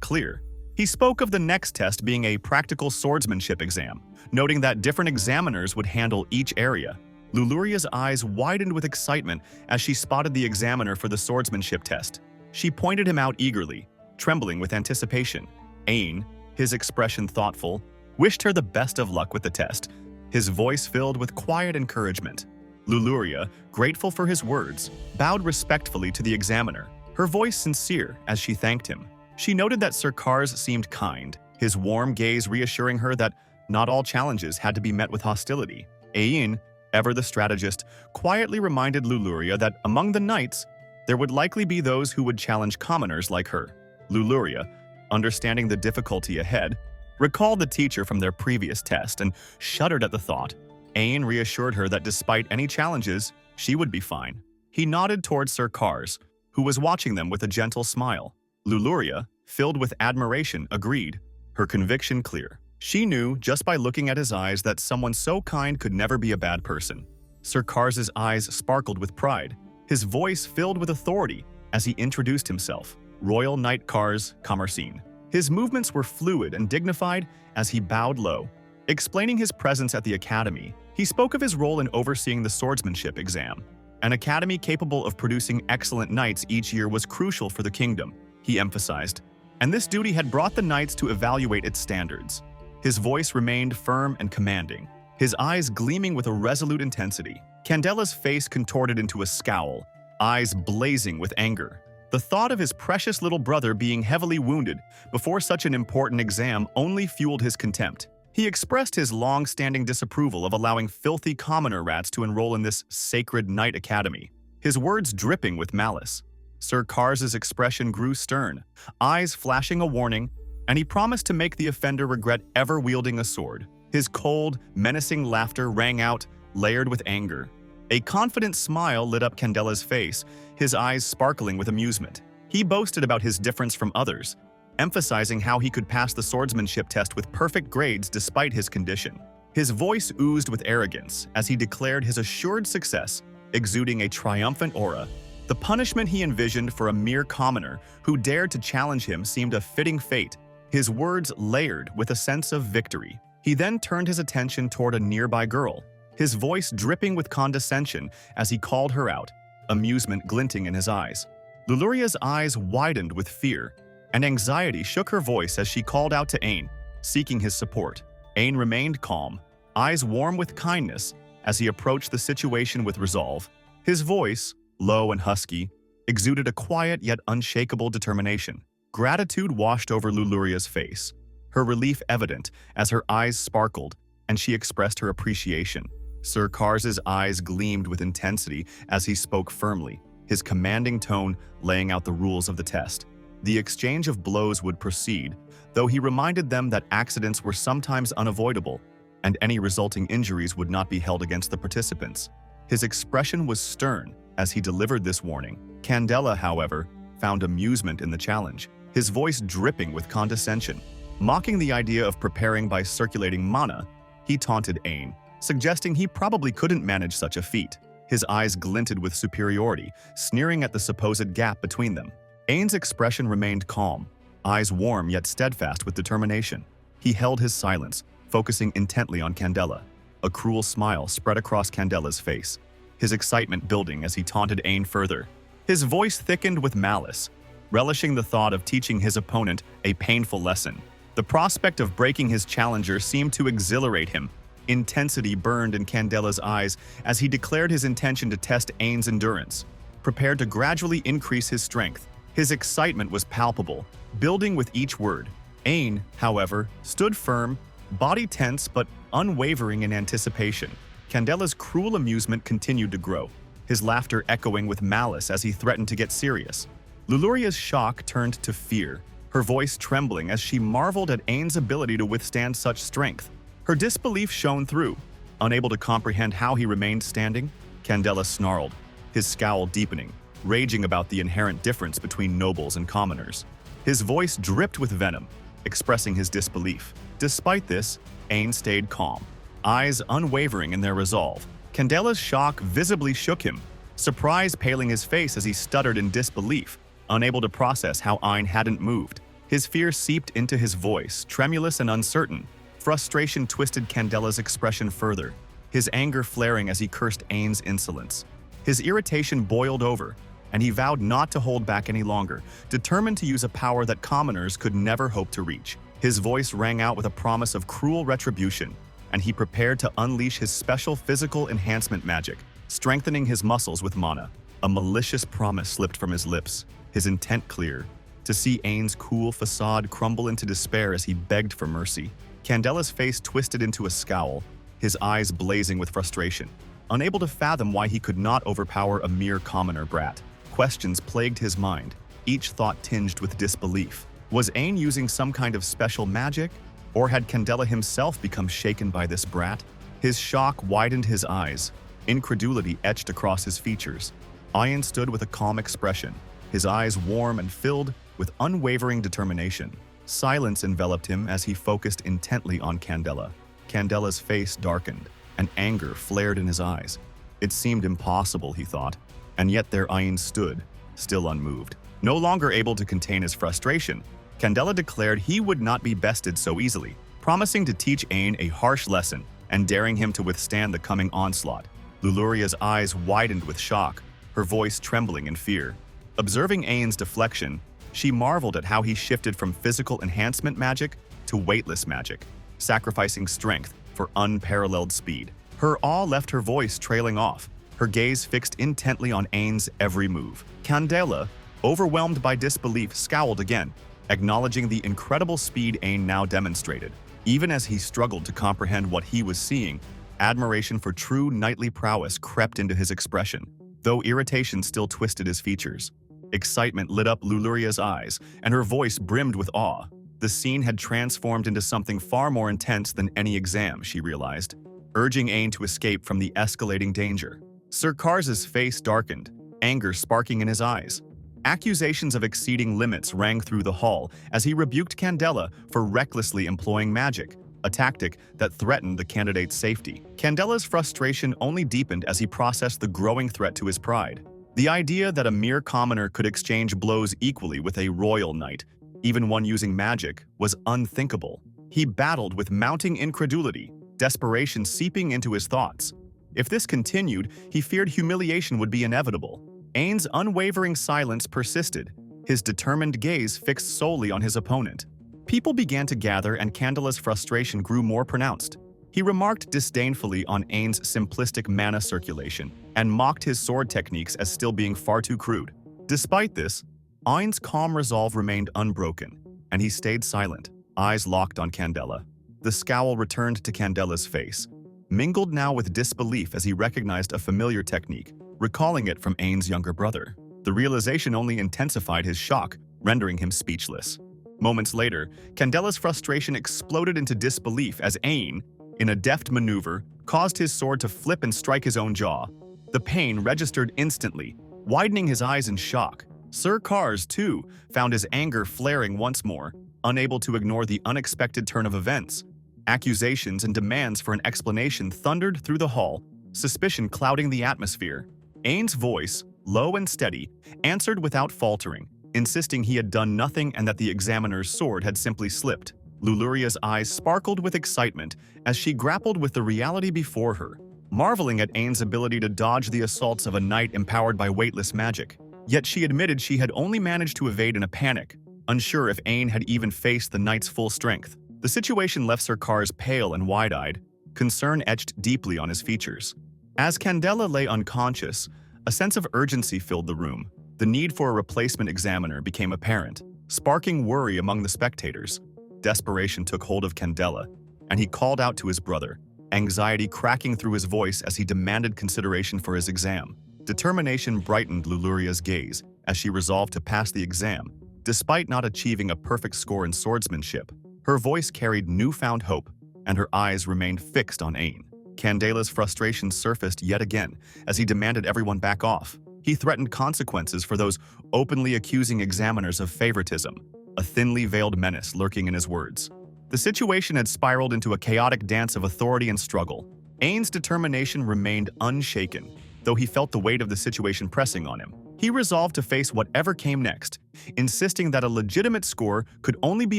clear. He spoke of the next test being a practical swordsmanship exam, noting that different examiners would handle each area. Luluria's eyes widened with excitement as she spotted the examiner for the swordsmanship test. She pointed him out eagerly, trembling with anticipation. Ain, his expression thoughtful, wished her the best of luck with the test, his voice filled with quiet encouragement. Luluria, grateful for his words, bowed respectfully to the examiner, her voice sincere as she thanked him. She noted that Sir Kars seemed kind, his warm gaze reassuring her that not all challenges had to be met with hostility. Ain, ever the strategist, quietly reminded Luluria that among the knights, there would likely be those who would challenge commoners like her. Luluria, understanding the difficulty ahead, recalled the teacher from their previous test and shuddered at the thought. Ain reassured her that despite any challenges, she would be fine. He nodded toward Sir Kars, who was watching them with a gentle smile. Luluria, filled with admiration, agreed, her conviction clear. She knew, just by looking at his eyes, that someone so kind could never be a bad person. Sir Kars's eyes sparkled with pride, his voice filled with authority as he introduced himself. Royal Knight Kars Commercine. His movements were fluid and dignified as he bowed low. Explaining his presence at the academy, he spoke of his role in overseeing the swordsmanship exam. An academy capable of producing excellent knights each year was crucial for the kingdom, he emphasized, and this duty had brought the knights to evaluate its standards. His voice remained firm and commanding, his eyes gleaming with a resolute intensity. Candela's face contorted into a scowl, eyes blazing with anger. The thought of his precious little brother being heavily wounded before such an important exam only fueled his contempt. He expressed his long-standing disapproval of allowing filthy commoner rats to enroll in this sacred knight academy, his words dripping with malice. Sir Kars's expression grew stern, eyes flashing a warning, and he promised to make the offender regret ever wielding a sword. His cold, menacing laughter rang out, layered with anger. A confident smile lit up Candela's face, his eyes sparkling with amusement. He boasted about his difference from others, emphasizing how he could pass the swordsmanship test with perfect grades despite his condition. His voice oozed with arrogance as he declared his assured success, exuding a triumphant aura. The punishment he envisioned for a mere commoner who dared to challenge him seemed a fitting fate, his words layered with a sense of victory. He then turned his attention toward a nearby girl, his voice dripping with condescension as he called her out, amusement glinting in his eyes. Luluria's eyes widened with fear, and anxiety shook her voice as she called out to Ain, seeking his support. Ain remained calm, eyes warm with kindness as he approached the situation with resolve. His voice, low and husky, exuded a quiet yet unshakable determination. Gratitude washed over Luluria's face, her relief evident as her eyes sparkled and she expressed her appreciation. Sir Kars's eyes gleamed with intensity as he spoke firmly, his commanding tone laying out the rules of the test. The exchange of blows would proceed, though he reminded them that accidents were sometimes unavoidable and any resulting injuries would not be held against the participants. His expression was stern as he delivered this warning. Candela, however, found amusement in the challenge, his voice dripping with condescension. Mocking the idea of preparing by circulating mana, he taunted Ain, suggesting he probably couldn't manage such a feat. His eyes glinted with superiority, sneering at the supposed gap between them. Ain's expression remained calm, eyes warm yet steadfast with determination. He held his silence, focusing intently on Candela. A cruel smile spread across Candela's face, his excitement building as he taunted Ain further. His voice thickened with malice, relishing the thought of teaching his opponent a painful lesson. The prospect of breaking his challenger seemed to exhilarate him. Intensity burned in Candela's eyes as he declared his intention to test Ain's endurance, prepared to gradually increase his strength. His excitement was palpable, building with each word. Ain, however, stood firm, body tense but unwavering in anticipation. Candela's cruel amusement continued to grow, his laughter echoing with malice as he threatened to get serious. Luluria's shock turned to fear, her voice trembling as she marveled at Ain's ability to withstand such strength. Her disbelief shone through. Unable to comprehend how he remained standing, Candela snarled, his scowl deepening, raging about the inherent difference between nobles and commoners. His voice dripped with venom, expressing his disbelief. Despite this, Ain stayed calm, eyes unwavering in their resolve. Candela's shock visibly shook him, surprise paling his face as he stuttered in disbelief, unable to process how Ain hadn't moved. His fear seeped into his voice, tremulous and uncertain. Frustration twisted Candela's expression further, his anger flaring as he cursed Ain's insolence. His irritation boiled over, and he vowed not to hold back any longer, determined to use a power that commoners could never hope to reach. His voice rang out with a promise of cruel retribution, and he prepared to unleash his special physical enhancement magic, strengthening his muscles with mana. A malicious promise slipped from his lips, his intent clear, to see Ain's cool facade crumble into despair as he begged for mercy. Candela's face twisted into a scowl, his eyes blazing with frustration. Unable to fathom why he could not overpower a mere commoner brat, questions plagued his mind, each thought tinged with disbelief. Was Ain using some kind of special magic, or had Candela himself become shaken by this brat? His shock widened his eyes, incredulity etched across his features. Ain stood with a calm expression, his eyes warm and filled with unwavering determination. Silence enveloped him as he focused intently on Candela. Candela's face darkened, and anger flared in his eyes. It seemed impossible, he thought, and yet there Ain stood, still unmoved. No longer able to contain his frustration, Candela declared he would not be bested so easily, promising to teach Ain a harsh lesson and daring him to withstand the coming onslaught. Luluria's eyes widened with shock, her voice trembling in fear. Observing Ain's deflection, she marveled at how he shifted from physical enhancement magic to weightless magic, sacrificing strength for unparalleled speed. Her awe left her voice trailing off, her gaze fixed intently on Ain's every move. Candela, overwhelmed by disbelief, scowled again, acknowledging the incredible speed Ain now demonstrated. Even as he struggled to comprehend what he was seeing, admiration for true knightly prowess crept into his expression, though irritation still twisted his features. Excitement lit up Luluria's eyes, and her voice brimmed with awe. The scene had transformed into something far more intense than any exam, she realized, urging Ain to escape from the escalating danger. Sir Kars's face darkened, anger sparking in his eyes. Accusations of exceeding limits rang through the hall as he rebuked Candela for recklessly employing magic, a tactic that threatened the candidate's safety. Candela's frustration only deepened as he processed the growing threat to his pride. The idea that a mere commoner could exchange blows equally with a royal knight, even one using magic, was unthinkable. He battled with mounting incredulity, desperation seeping into his thoughts. If this continued, he feared humiliation would be inevitable. Ain's unwavering silence persisted, his determined gaze fixed solely on his opponent. People began to gather and Candela's frustration grew more pronounced. He remarked disdainfully on Ain's simplistic mana circulation and mocked his sword techniques as still being far too crude. Despite this, Ain's calm resolve remained unbroken, and he stayed silent, eyes locked on Candela. The scowl returned to Candela's face, mingled now with disbelief as he recognized a familiar technique, recalling it from Ain's younger brother. The realization only intensified his shock, rendering him speechless. Moments later, Candela's frustration exploded into disbelief as Ain, in a deft maneuver, caused his sword to flip and strike his own jaw. The pain registered instantly, widening his eyes in shock. Sir Kars, too, found his anger flaring once more, unable to ignore the unexpected turn of events. Accusations and demands for an explanation thundered through the hall, suspicion clouding the atmosphere. Ain's voice, low and steady, answered without faltering, insisting he had done nothing and that the examiner's sword had simply slipped. Luluria's eyes sparkled with excitement as she grappled with the reality before her, marveling at Ain's ability to dodge the assaults of a knight empowered by weightless magic. Yet she admitted she had only managed to evade in a panic, unsure if Ain had even faced the knight's full strength. The situation left Sir Kars pale and wide-eyed, concern etched deeply on his features. As Candela lay unconscious, a sense of urgency filled the room. The need for a replacement examiner became apparent, sparking worry among the spectators. Desperation took hold of Candela, and he called out to his brother, anxiety cracking through his voice as he demanded consideration for his exam. Determination brightened Luluria's gaze as she resolved to pass the exam, despite not achieving a perfect score in swordsmanship. Her voice carried newfound hope, and her eyes remained fixed on Ain. Candela's frustration surfaced yet again as he demanded everyone back off. He threatened consequences for those openly accusing examiners of favoritism, a thinly veiled menace lurking in his words. The situation had spiraled into a chaotic dance of authority and struggle. Ain's determination remained unshaken, though he felt the weight of the situation pressing on him. He resolved to face whatever came next, insisting that a legitimate score could only be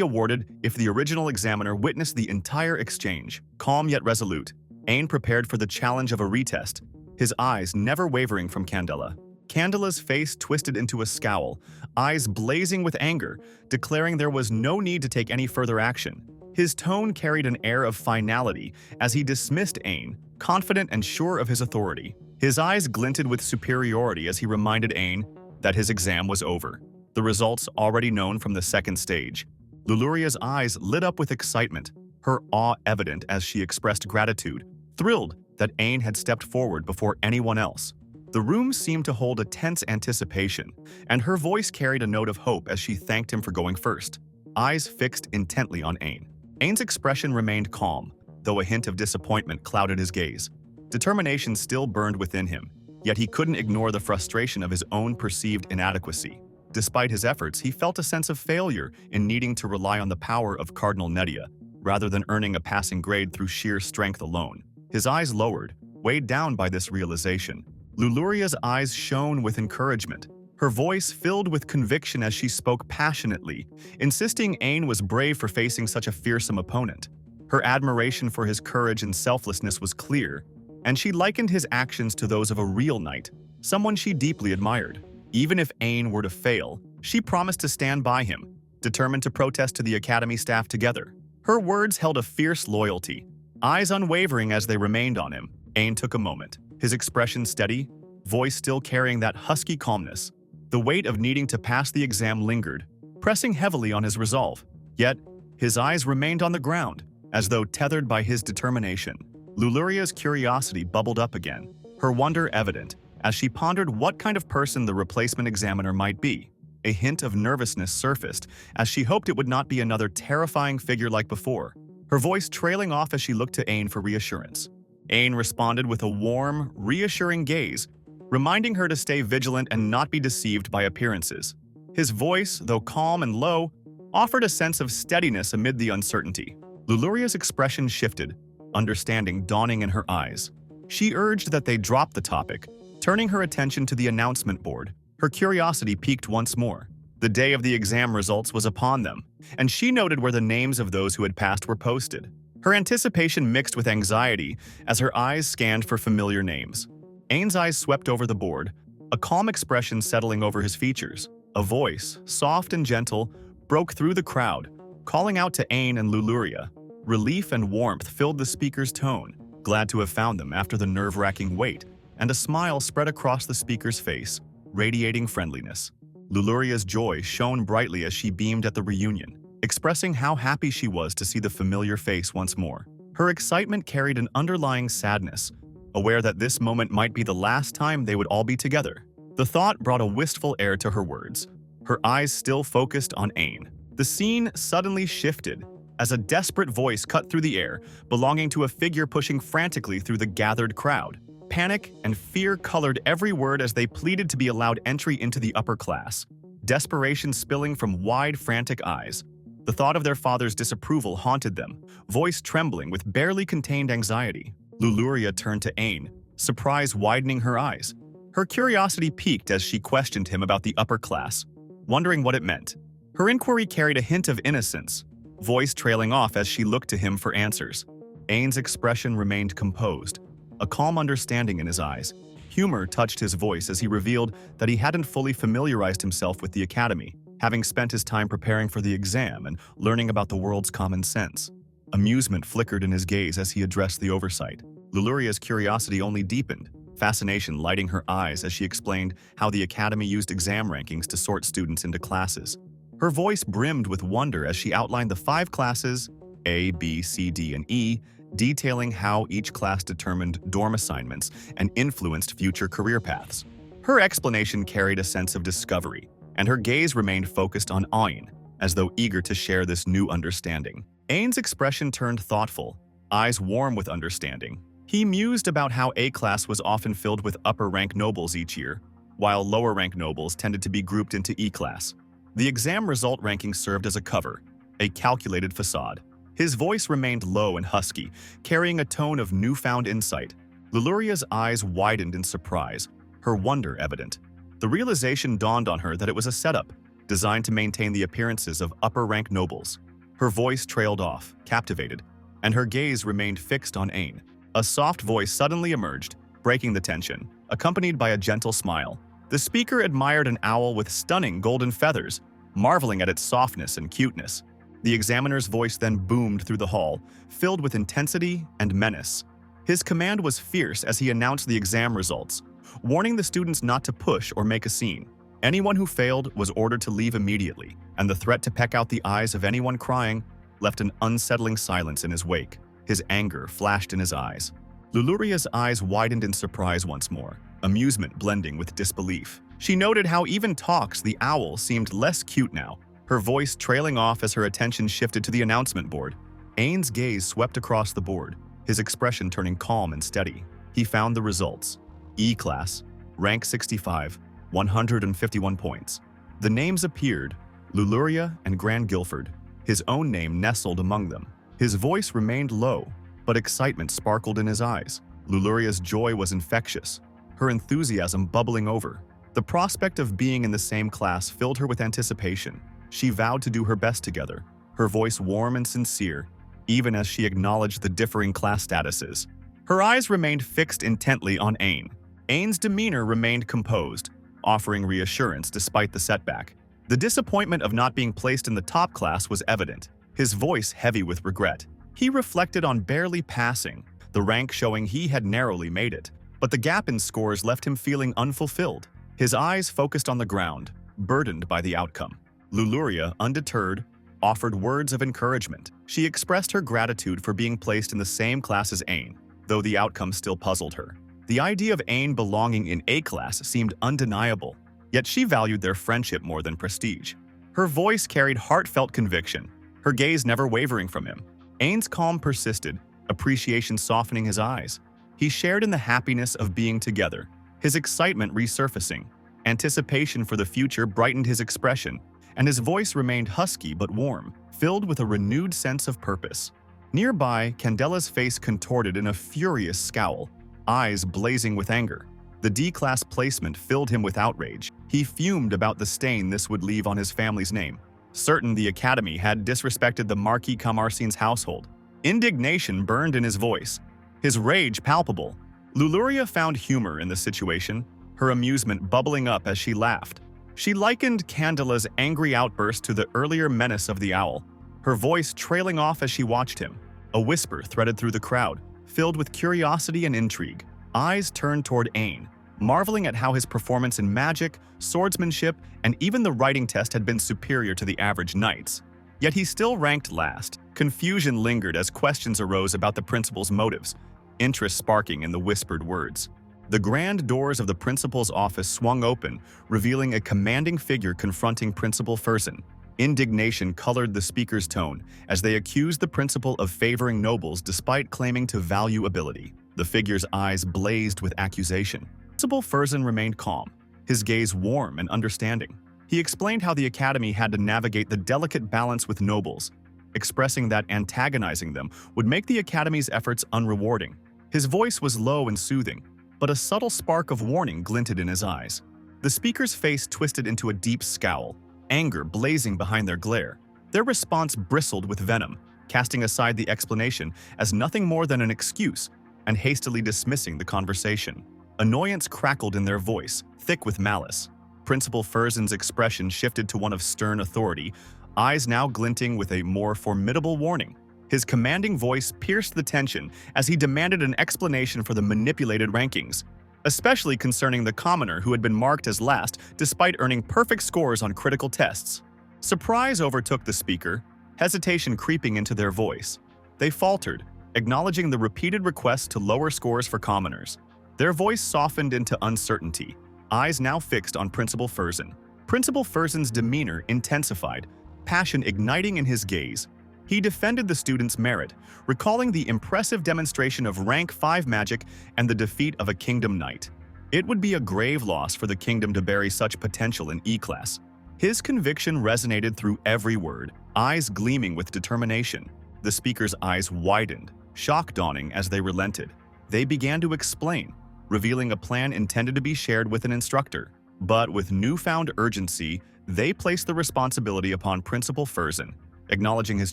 awarded if the original examiner witnessed the entire exchange. Calm yet resolute, Ain prepared for the challenge of a retest, his eyes never wavering from Candela. Candela's face twisted into a scowl, eyes blazing with anger, declaring there was no need to take any further action. His tone carried an air of finality as he dismissed Ain, confident and sure of his authority. His eyes glinted with superiority as he reminded Ain that his exam was over, the results already known from the second stage. Luluria's eyes lit up with excitement, her awe evident as she expressed gratitude, thrilled that Ain had stepped forward before anyone else. The room seemed to hold a tense anticipation, and her voice carried a note of hope as she thanked him for going first, eyes fixed intently on Ain. Ain's expression remained calm, though a hint of disappointment clouded his gaze. Determination still burned within him, yet he couldn't ignore the frustration of his own perceived inadequacy. Despite his efforts, he felt a sense of failure in needing to rely on the power of Cardinal Nedia, rather than earning a passing grade through sheer strength alone. His eyes lowered, weighed down by this realization. Luluria's eyes shone with encouragement, her voice filled with conviction as she spoke passionately, insisting Ain was brave for facing such a fearsome opponent. Her admiration for his courage and selflessness was clear, and she likened his actions to those of a real knight, someone she deeply admired. Even if Ain were to fail, she promised to stand by him, determined to protest to the academy staff together. Her words held a fierce loyalty, eyes unwavering as they remained on him. Ain took a moment, his expression steady, voice still carrying that husky calmness. The weight of needing to pass the exam lingered, pressing heavily on his resolve. Yet, his eyes remained on the ground, as though tethered by his determination. Luluria's curiosity bubbled up again, her wonder evident, as she pondered what kind of person the replacement examiner might be. A hint of nervousness surfaced, as she hoped it would not be another terrifying figure like before, her voice trailing off as she looked to Ain for reassurance. Ain responded with a warm, reassuring gaze, reminding her to stay vigilant and not be deceived by appearances. His voice, though calm and low, offered a sense of steadiness amid the uncertainty. Luluria's expression shifted, understanding dawning in her eyes. She urged that they drop the topic, turning her attention to the announcement board. Her curiosity piqued once more. The day of the exam results was upon them, and she noted where the names of those who had passed were posted. Her anticipation mixed with anxiety as her eyes scanned for familiar names. Ain's eyes swept over the board, a calm expression settling over his features. A voice, soft and gentle, broke through the crowd, calling out to Ain and Luluria. Relief and warmth filled the speaker's tone, glad to have found them after the nerve-wracking wait, and a smile spread across the speaker's face, radiating friendliness. Luluria's joy shone brightly as she beamed at the reunion, expressing how happy she was to see the familiar face once more. Her excitement carried an underlying sadness, aware that this moment might be the last time they would all be together. The thought brought a wistful air to her words, her eyes still focused on Ain. The scene suddenly shifted as a desperate voice cut through the air, belonging to a figure pushing frantically through the gathered crowd. Panic and fear colored every word as they pleaded to be allowed entry into the upper class, desperation spilling from wide, frantic eyes. The thought of their father's disapproval haunted them, voice trembling with barely contained anxiety. Luluria turned to Ain, surprise widening her eyes. Her curiosity piqued as she questioned him about the upper class, wondering what it meant. Her inquiry carried a hint of innocence, voice trailing off as she looked to him for answers. Ain's expression remained composed, a calm understanding in his eyes. Humor touched his voice as he revealed that he hadn't fully familiarized himself with the academy, having spent his time preparing for the exam and learning about the world's common sense. Amusement flickered in his gaze as he addressed the oversight. Luluria's curiosity only deepened, fascination lighting her eyes as she explained how the academy used exam rankings to sort students into classes. Her voice brimmed with wonder as she outlined the 5 classes, A, B, C, D, and E, detailing how each class determined dorm assignments and influenced future career paths. Her explanation carried a sense of discovery, and her gaze remained focused on Ain, as though eager to share this new understanding. Ain's expression turned thoughtful, eyes warm with understanding. He mused about how A-class was often filled with upper-rank nobles each year, while lower-rank nobles tended to be grouped into E-class. The exam result ranking served as a cover, a calculated facade. His voice remained low and husky, carrying a tone of newfound insight. Luluria's eyes widened in surprise, her wonder evident. The realization dawned on her that it was a setup, designed to maintain the appearances of upper-rank nobles. Her voice trailed off, captivated, and her gaze remained fixed on Ain. A soft voice suddenly emerged, breaking the tension, accompanied by a gentle smile. The speaker admired an owl with stunning golden feathers, marveling at its softness and cuteness. The examiner's voice then boomed through the hall, filled with intensity and menace. His command was fierce as he announced the exam results, warning the students not to push or make a scene. Anyone who failed was ordered to leave immediately, and the threat to peck out the eyes of anyone crying left an unsettling silence in his wake. His anger flashed in his eyes. Luluria's eyes widened in surprise once more, amusement blending with disbelief. She noted how even Tox, the owl, seemed less cute now, her voice trailing off as her attention shifted to the announcement board. Ain's gaze swept across the board, his expression turning calm and steady. He found the results. E-class, rank 65, 151 points. The names appeared, Luluria and Grand Guilford, his own name nestled among them. His voice remained low, but excitement sparkled in his eyes. Luluria's joy was infectious, her enthusiasm bubbling over. The prospect of being in the same class filled her with anticipation. She vowed to do her best together, her voice warm and sincere, even as she acknowledged the differing class statuses. Her eyes remained fixed intently on Ain. Ain's demeanor remained composed, offering reassurance despite the setback. The disappointment of not being placed in the top class was evident, his voice heavy with regret. He reflected on barely passing, the rank showing he had narrowly made it, but the gap in scores left him feeling unfulfilled. His eyes focused on the ground, burdened by the outcome. Luluria, undeterred, offered words of encouragement. She expressed her gratitude for being placed in the same class as Ain, though the outcome still puzzled her. The idea of Ain belonging in A-class seemed undeniable, yet she valued their friendship more than prestige. Her voice carried heartfelt conviction, her gaze never wavering from him. Ain's calm persisted, appreciation softening his eyes. He shared in the happiness of being together, his excitement resurfacing. Anticipation for the future brightened his expression, and his voice remained husky but warm, filled with a renewed sense of purpose. Nearby, Candela's face contorted in a furious scowl, eyes blazing with anger. The D-class placement filled him with outrage. He fumed about the stain this would leave on his family's name. Certain the academy had disrespected the Marquis Camarcine's household. Indignation burned in his voice, his rage palpable. Luluria found humor in the situation, her amusement bubbling up as she laughed. She likened Candela's angry outburst to the earlier menace of the owl, her voice trailing off as she watched him. A whisper threaded through the crowd, filled with curiosity and intrigue. Eyes turned toward Ain, marveling at how his performance in magic, swordsmanship, and even the writing test had been superior to the average knights. Yet he still ranked last. Confusion lingered as questions arose about the principal's motives, interest sparking in the whispered words. The grand doors of the principal's office swung open, revealing a commanding figure confronting Principal Furzin. Indignation colored the speaker's tone as they accused the principal of favoring nobles despite claiming to value ability. The figure's eyes blazed with accusation. Principal Furzin remained calm, his gaze warm and understanding. He explained how the academy had to navigate the delicate balance with nobles, expressing that antagonizing them would make the academy's efforts unrewarding. His voice was low and soothing, but a subtle spark of warning glinted in his eyes. The speaker's face twisted into a deep scowl, anger blazing behind their glare. Their response bristled with venom, casting aside the explanation as nothing more than an excuse and hastily dismissing the conversation. Annoyance crackled in their voice, thick with malice. Principal Furzin's expression shifted to one of stern authority, eyes now glinting with a more formidable warning. His commanding voice pierced the tension as he demanded an explanation for the manipulated rankings, especially concerning the commoner who had been marked as last despite earning perfect scores on critical tests. Surprise overtook the speaker, hesitation creeping into their voice. They faltered, acknowledging the repeated requests to lower scores for commoners. Their voice softened into uncertainty, eyes now fixed on Principal Furzin. Principal Furzin's demeanor intensified, passion igniting in his gaze. He defended the students' merit, recalling the impressive demonstration of rank 5 magic and the defeat of a kingdom knight. It would be a grave loss for the kingdom to bury such potential in E-class. His conviction resonated through every word, eyes gleaming with determination. The speaker's eyes widened, shock dawning as they relented. They began to explain, revealing a plan intended to be shared with an instructor. But with newfound urgency, they placed the responsibility upon Principal Furzin, acknowledging his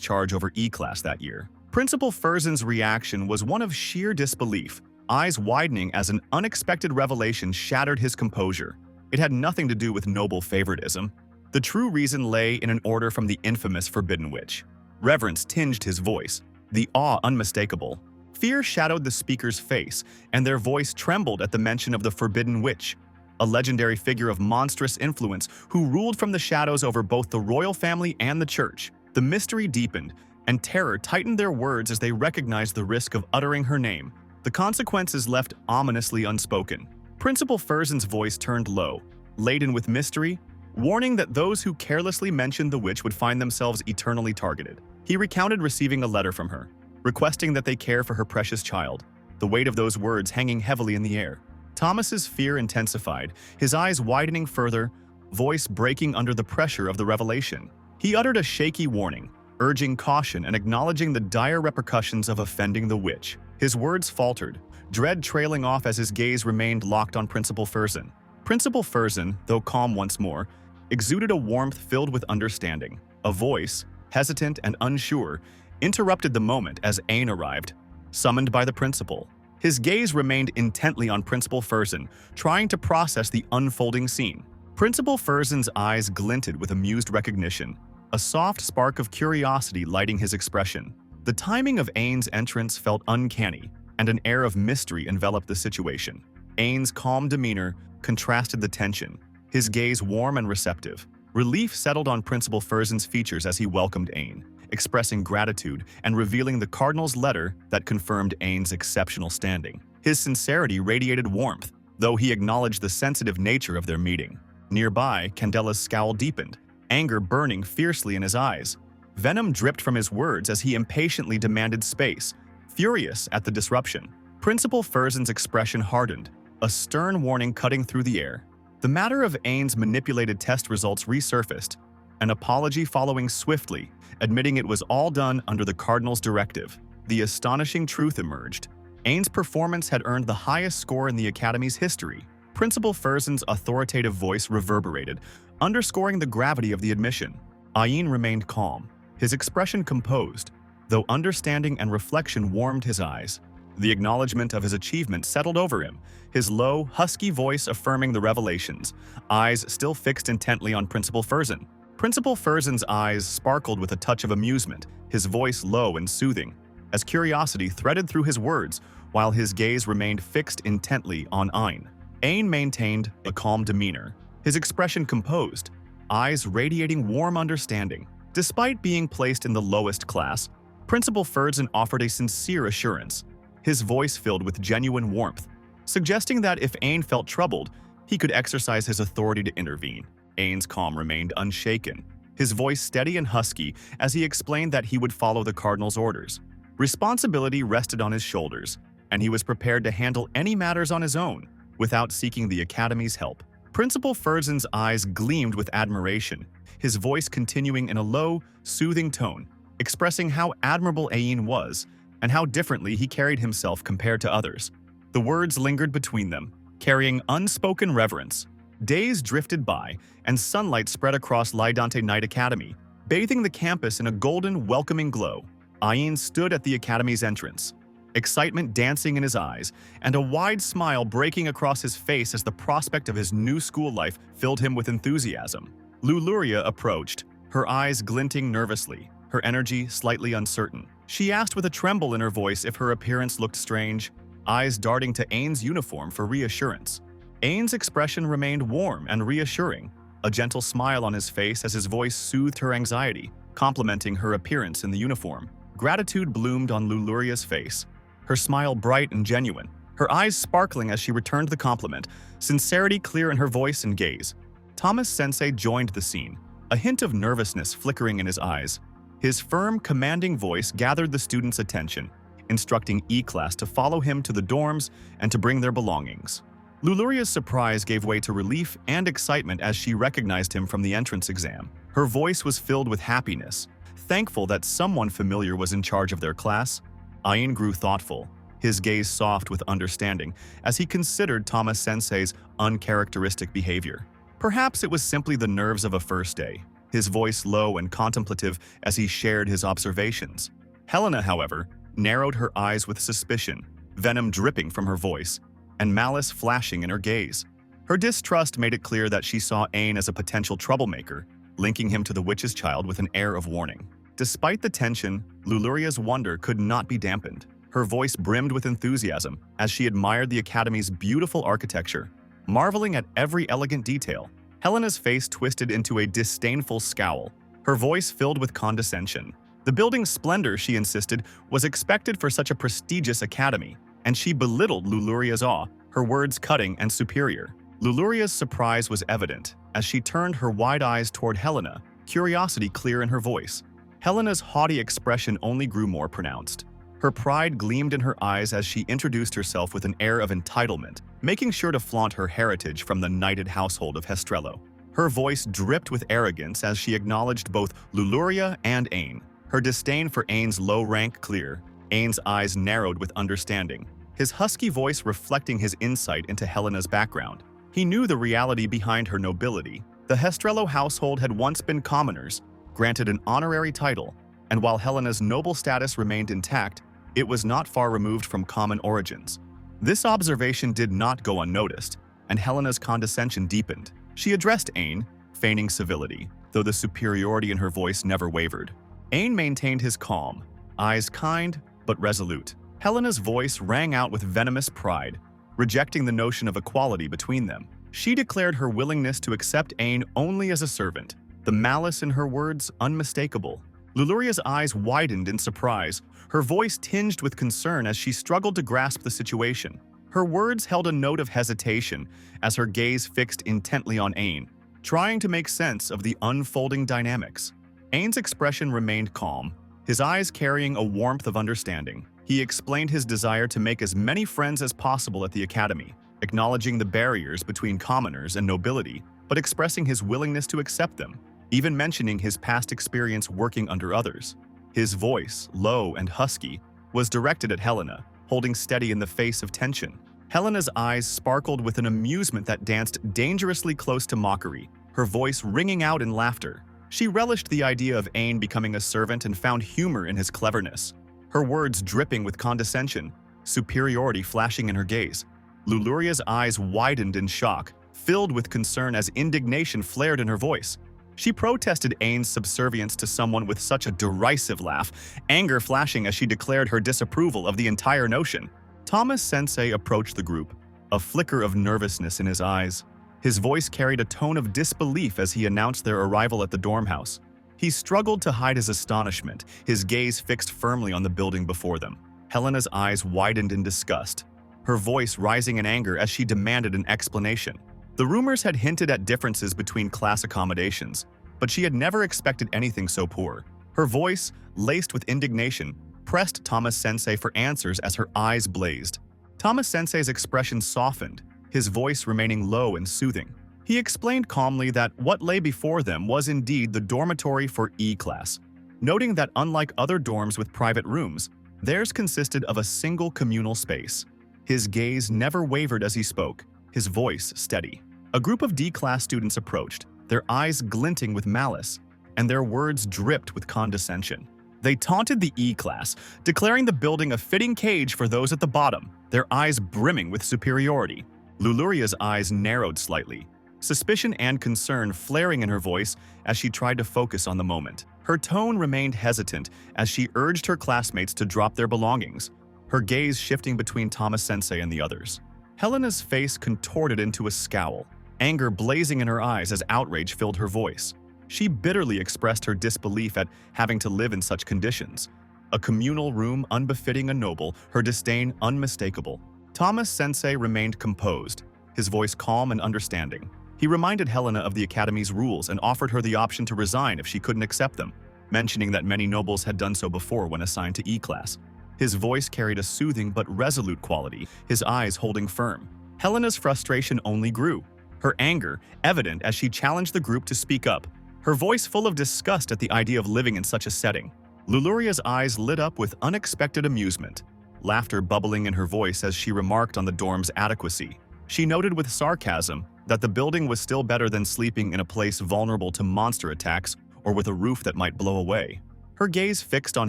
charge over E-class that year. Principal Furzin's reaction was one of sheer disbelief, eyes widening as an unexpected revelation shattered his composure. It had nothing to do with noble favoritism. The true reason lay in an order from the infamous Forbidden Witch. Reverence tinged his voice, the awe unmistakable. Fear shadowed the speaker's face, and their voice trembled at the mention of the Forbidden Witch, a legendary figure of monstrous influence who ruled from the shadows over both the royal family and the church. The mystery deepened, and terror tightened their words as they recognized the risk of uttering her name. The consequences left ominously unspoken. Principal Furzin's voice turned low, laden with mystery, warning that those who carelessly mentioned the witch would find themselves eternally targeted. He recounted receiving a letter from her, requesting that they care for her precious child, the weight of those words hanging heavily in the air. Thomas's fear intensified, his eyes widening further, voice breaking under the pressure of the revelation. He uttered a shaky warning, urging caution and acknowledging the dire repercussions of offending the witch. His words faltered, dread trailing off as his gaze remained locked on Principal Furzin. Principal Furzin, though calm once more, exuded a warmth filled with understanding. A voice, hesitant and unsure, interrupted the moment as Ain arrived, summoned by the principal. His gaze remained intently on Principal Furzin, trying to process the unfolding scene. Principal Furzin's eyes glinted with amused recognition, a soft spark of curiosity lighting his expression. The timing of Ain's entrance felt uncanny, and an air of mystery enveloped the situation. Ain's calm demeanor contrasted the tension, his gaze warm and receptive. Relief settled on Principal Furzin's features as he welcomed Ain, expressing gratitude and revealing the cardinal's letter that confirmed Ain's exceptional standing. His sincerity radiated warmth, though he acknowledged the sensitive nature of their meeting. Nearby, Candela's scowl deepened, anger burning fiercely in his eyes. Venom dripped from his words as he impatiently demanded space, furious at the disruption. Principal Furzin's expression hardened, a stern warning cutting through the air. The matter of Ain's manipulated test results resurfaced, an apology following swiftly, admitting it was all done under the cardinal's directive. The astonishing truth emerged. Ain's performance had earned the highest score in the academy's history. Principal Furzin's authoritative voice reverberated, underscoring the gravity of the admission. Ain remained calm, his expression composed, though understanding and reflection warmed his eyes. The acknowledgement of his achievement settled over him, his low, husky voice affirming the revelations, eyes still fixed intently on Principal Furzin. Principal Furzin's eyes sparkled with a touch of amusement, his voice low and soothing. as curiosity threaded through his words while his gaze remained fixed intently on Ain. Ain maintained a calm demeanor, his expression composed, eyes radiating warm understanding. Despite being placed in the lowest class, Principal Ferdzan offered a sincere assurance, his voice filled with genuine warmth, suggesting that if Ain felt troubled, he could exercise his authority to intervene. Ain's calm remained unshaken, his voice steady and husky as he explained that he would follow the Cardinal's orders. Responsibility rested on his shoulders, and he was prepared to handle any matters on his own without seeking the Academy's help. Principal Ferdzan's eyes gleamed with admiration, his voice continuing in a low, soothing tone, expressing how admirable Ain was and how differently he carried himself compared to others. The words lingered between them, carrying unspoken reverence. Days drifted by, and sunlight spread across Lydante Night Academy, bathing the campus in a golden, welcoming glow. Ain stood at the Academy's entrance, excitement dancing in his eyes, and a wide smile breaking across his face as the prospect of his new school life filled him with enthusiasm. Luluria approached, her eyes glinting nervously, her energy slightly uncertain. She asked with a tremble in her voice if her appearance looked strange, eyes darting to Ain's uniform for reassurance. Ain's expression remained warm and reassuring, a gentle smile on his face as his voice soothed her anxiety, complimenting her appearance in the uniform. Gratitude bloomed on Luluria's face, her smile bright and genuine, her eyes sparkling as she returned the compliment, sincerity clear in her voice and gaze. Thomas Sensei joined the scene, a hint of nervousness flickering in his eyes. His firm, commanding voice gathered the students' attention, instructing E-Class to follow him to the dorms and to bring their belongings. Luluria's surprise gave way to relief and excitement as she recognized him from the entrance exam. Her voice was filled with happiness, thankful that someone familiar was in charge of their class. Ain grew thoughtful, his gaze soft with understanding as he considered Thomas Sensei's uncharacteristic behavior. Perhaps it was simply the nerves of a first day, his voice low and contemplative as he shared his observations. Helena, however, narrowed her eyes with suspicion, venom dripping from her voice, and malice flashing in her gaze. Her distrust made it clear that she saw Ain as a potential troublemaker, linking him to the witch's child with an air of warning. Despite the tension, Luluria's wonder could not be dampened. Her voice brimmed with enthusiasm as she admired the Academy's beautiful architecture, marveling at every elegant detail. Helena's face twisted into a disdainful scowl, her voice filled with condescension. The building's splendor, she insisted, was expected for such a prestigious academy, and she belittled Luluria's awe, her words cutting and superior. Luluria's surprise was evident as she turned her wide eyes toward Helena, curiosity clear in her voice. Helena's haughty expression only grew more pronounced. Her pride gleamed in her eyes as she introduced herself with an air of entitlement, making sure to flaunt her heritage from the knighted household of Hestrello. Her voice dripped with arrogance as she acknowledged both Luluria and Ain. Her disdain for Ain's low rank clear, Ain's eyes narrowed with understanding, his husky voice reflecting his insight into Helena's background. He knew the reality behind her nobility. The Hestrello household had once been commoners, granted an honorary title, and while Helena's noble status remained intact, it was not far removed from common origins. This observation did not go unnoticed, and Helena's condescension deepened. She addressed Ain, feigning civility, though the superiority in her voice never wavered. Ain maintained his calm, eyes kind but resolute. Helena's voice rang out with venomous pride, rejecting the notion of equality between them. She declared her willingness to accept Ain only as a servant, the malice in her words unmistakable. Luluria's eyes widened in surprise, her voice tinged with concern as she struggled to grasp the situation. Her words held a note of hesitation as her gaze fixed intently on Ain, trying to make sense of the unfolding dynamics. Ain's expression remained calm, his eyes carrying a warmth of understanding. He explained his desire to make as many friends as possible at the academy, acknowledging the barriers between commoners and nobility, but expressing his willingness to accept them, even mentioning his past experience working under others. His voice, low and husky, was directed at Helena, holding steady in the face of tension. Helena's eyes sparkled with an amusement that danced dangerously close to mockery, her voice ringing out in laughter. She relished the idea of Ain becoming a servant and found humor in his cleverness, her words dripping with condescension, superiority flashing in her gaze. Luluria's eyes widened in shock, filled with concern as indignation flared in her voice. She protested Ain's subservience to someone with such a derisive laugh, anger flashing as she declared her disapproval of the entire notion. Thomas Sensei approached the group, a flicker of nervousness in his eyes. His voice carried a tone of disbelief as he announced their arrival at the dorm house. He struggled to hide his astonishment, his gaze fixed firmly on the building before them. Helena's eyes widened in disgust, her voice rising in anger as she demanded an explanation. The rumors had hinted at differences between class accommodations, but she had never expected anything so poor. Her voice, laced with indignation, pressed Thomas Sensei for answers as her eyes blazed. Thomas Sensei's expression softened, his voice remaining low and soothing. He explained calmly that what lay before them was indeed the dormitory for E-class, noting that unlike other dorms with private rooms, theirs consisted of a single communal space. His gaze never wavered as he spoke, his voice steady. A group of D-class students approached, their eyes glinting with malice, and their words dripped with condescension. They taunted the E-class, declaring the building a fitting cage for those at the bottom, their eyes brimming with superiority. Luluria's eyes narrowed slightly, suspicion and concern flaring in her voice as she tried to focus on the moment. Her tone remained hesitant as she urged her classmates to drop their belongings, her gaze shifting between Thomas Sensei and the others. Helena's face contorted into a scowl, anger blazing in her eyes as outrage filled her voice. She bitterly expressed her disbelief at having to live in such conditions. A communal room unbefitting a noble, her disdain unmistakable. Thomas Sensei remained composed, his voice calm and understanding. He reminded Helena of the Academy's rules and offered her the option to resign if she couldn't accept them, mentioning that many nobles had done so before when assigned to E-class. His voice carried a soothing but resolute quality, his eyes holding firm. Helena's frustration only grew, her anger evident as she challenged the group to speak up, her voice full of disgust at the idea of living in such a setting. Luluria's eyes lit up with unexpected amusement, laughter bubbling in her voice as she remarked on the dorm's adequacy. She noted with sarcasm that the building was still better than sleeping in a place vulnerable to monster attacks or with a roof that might blow away. Her gaze fixed on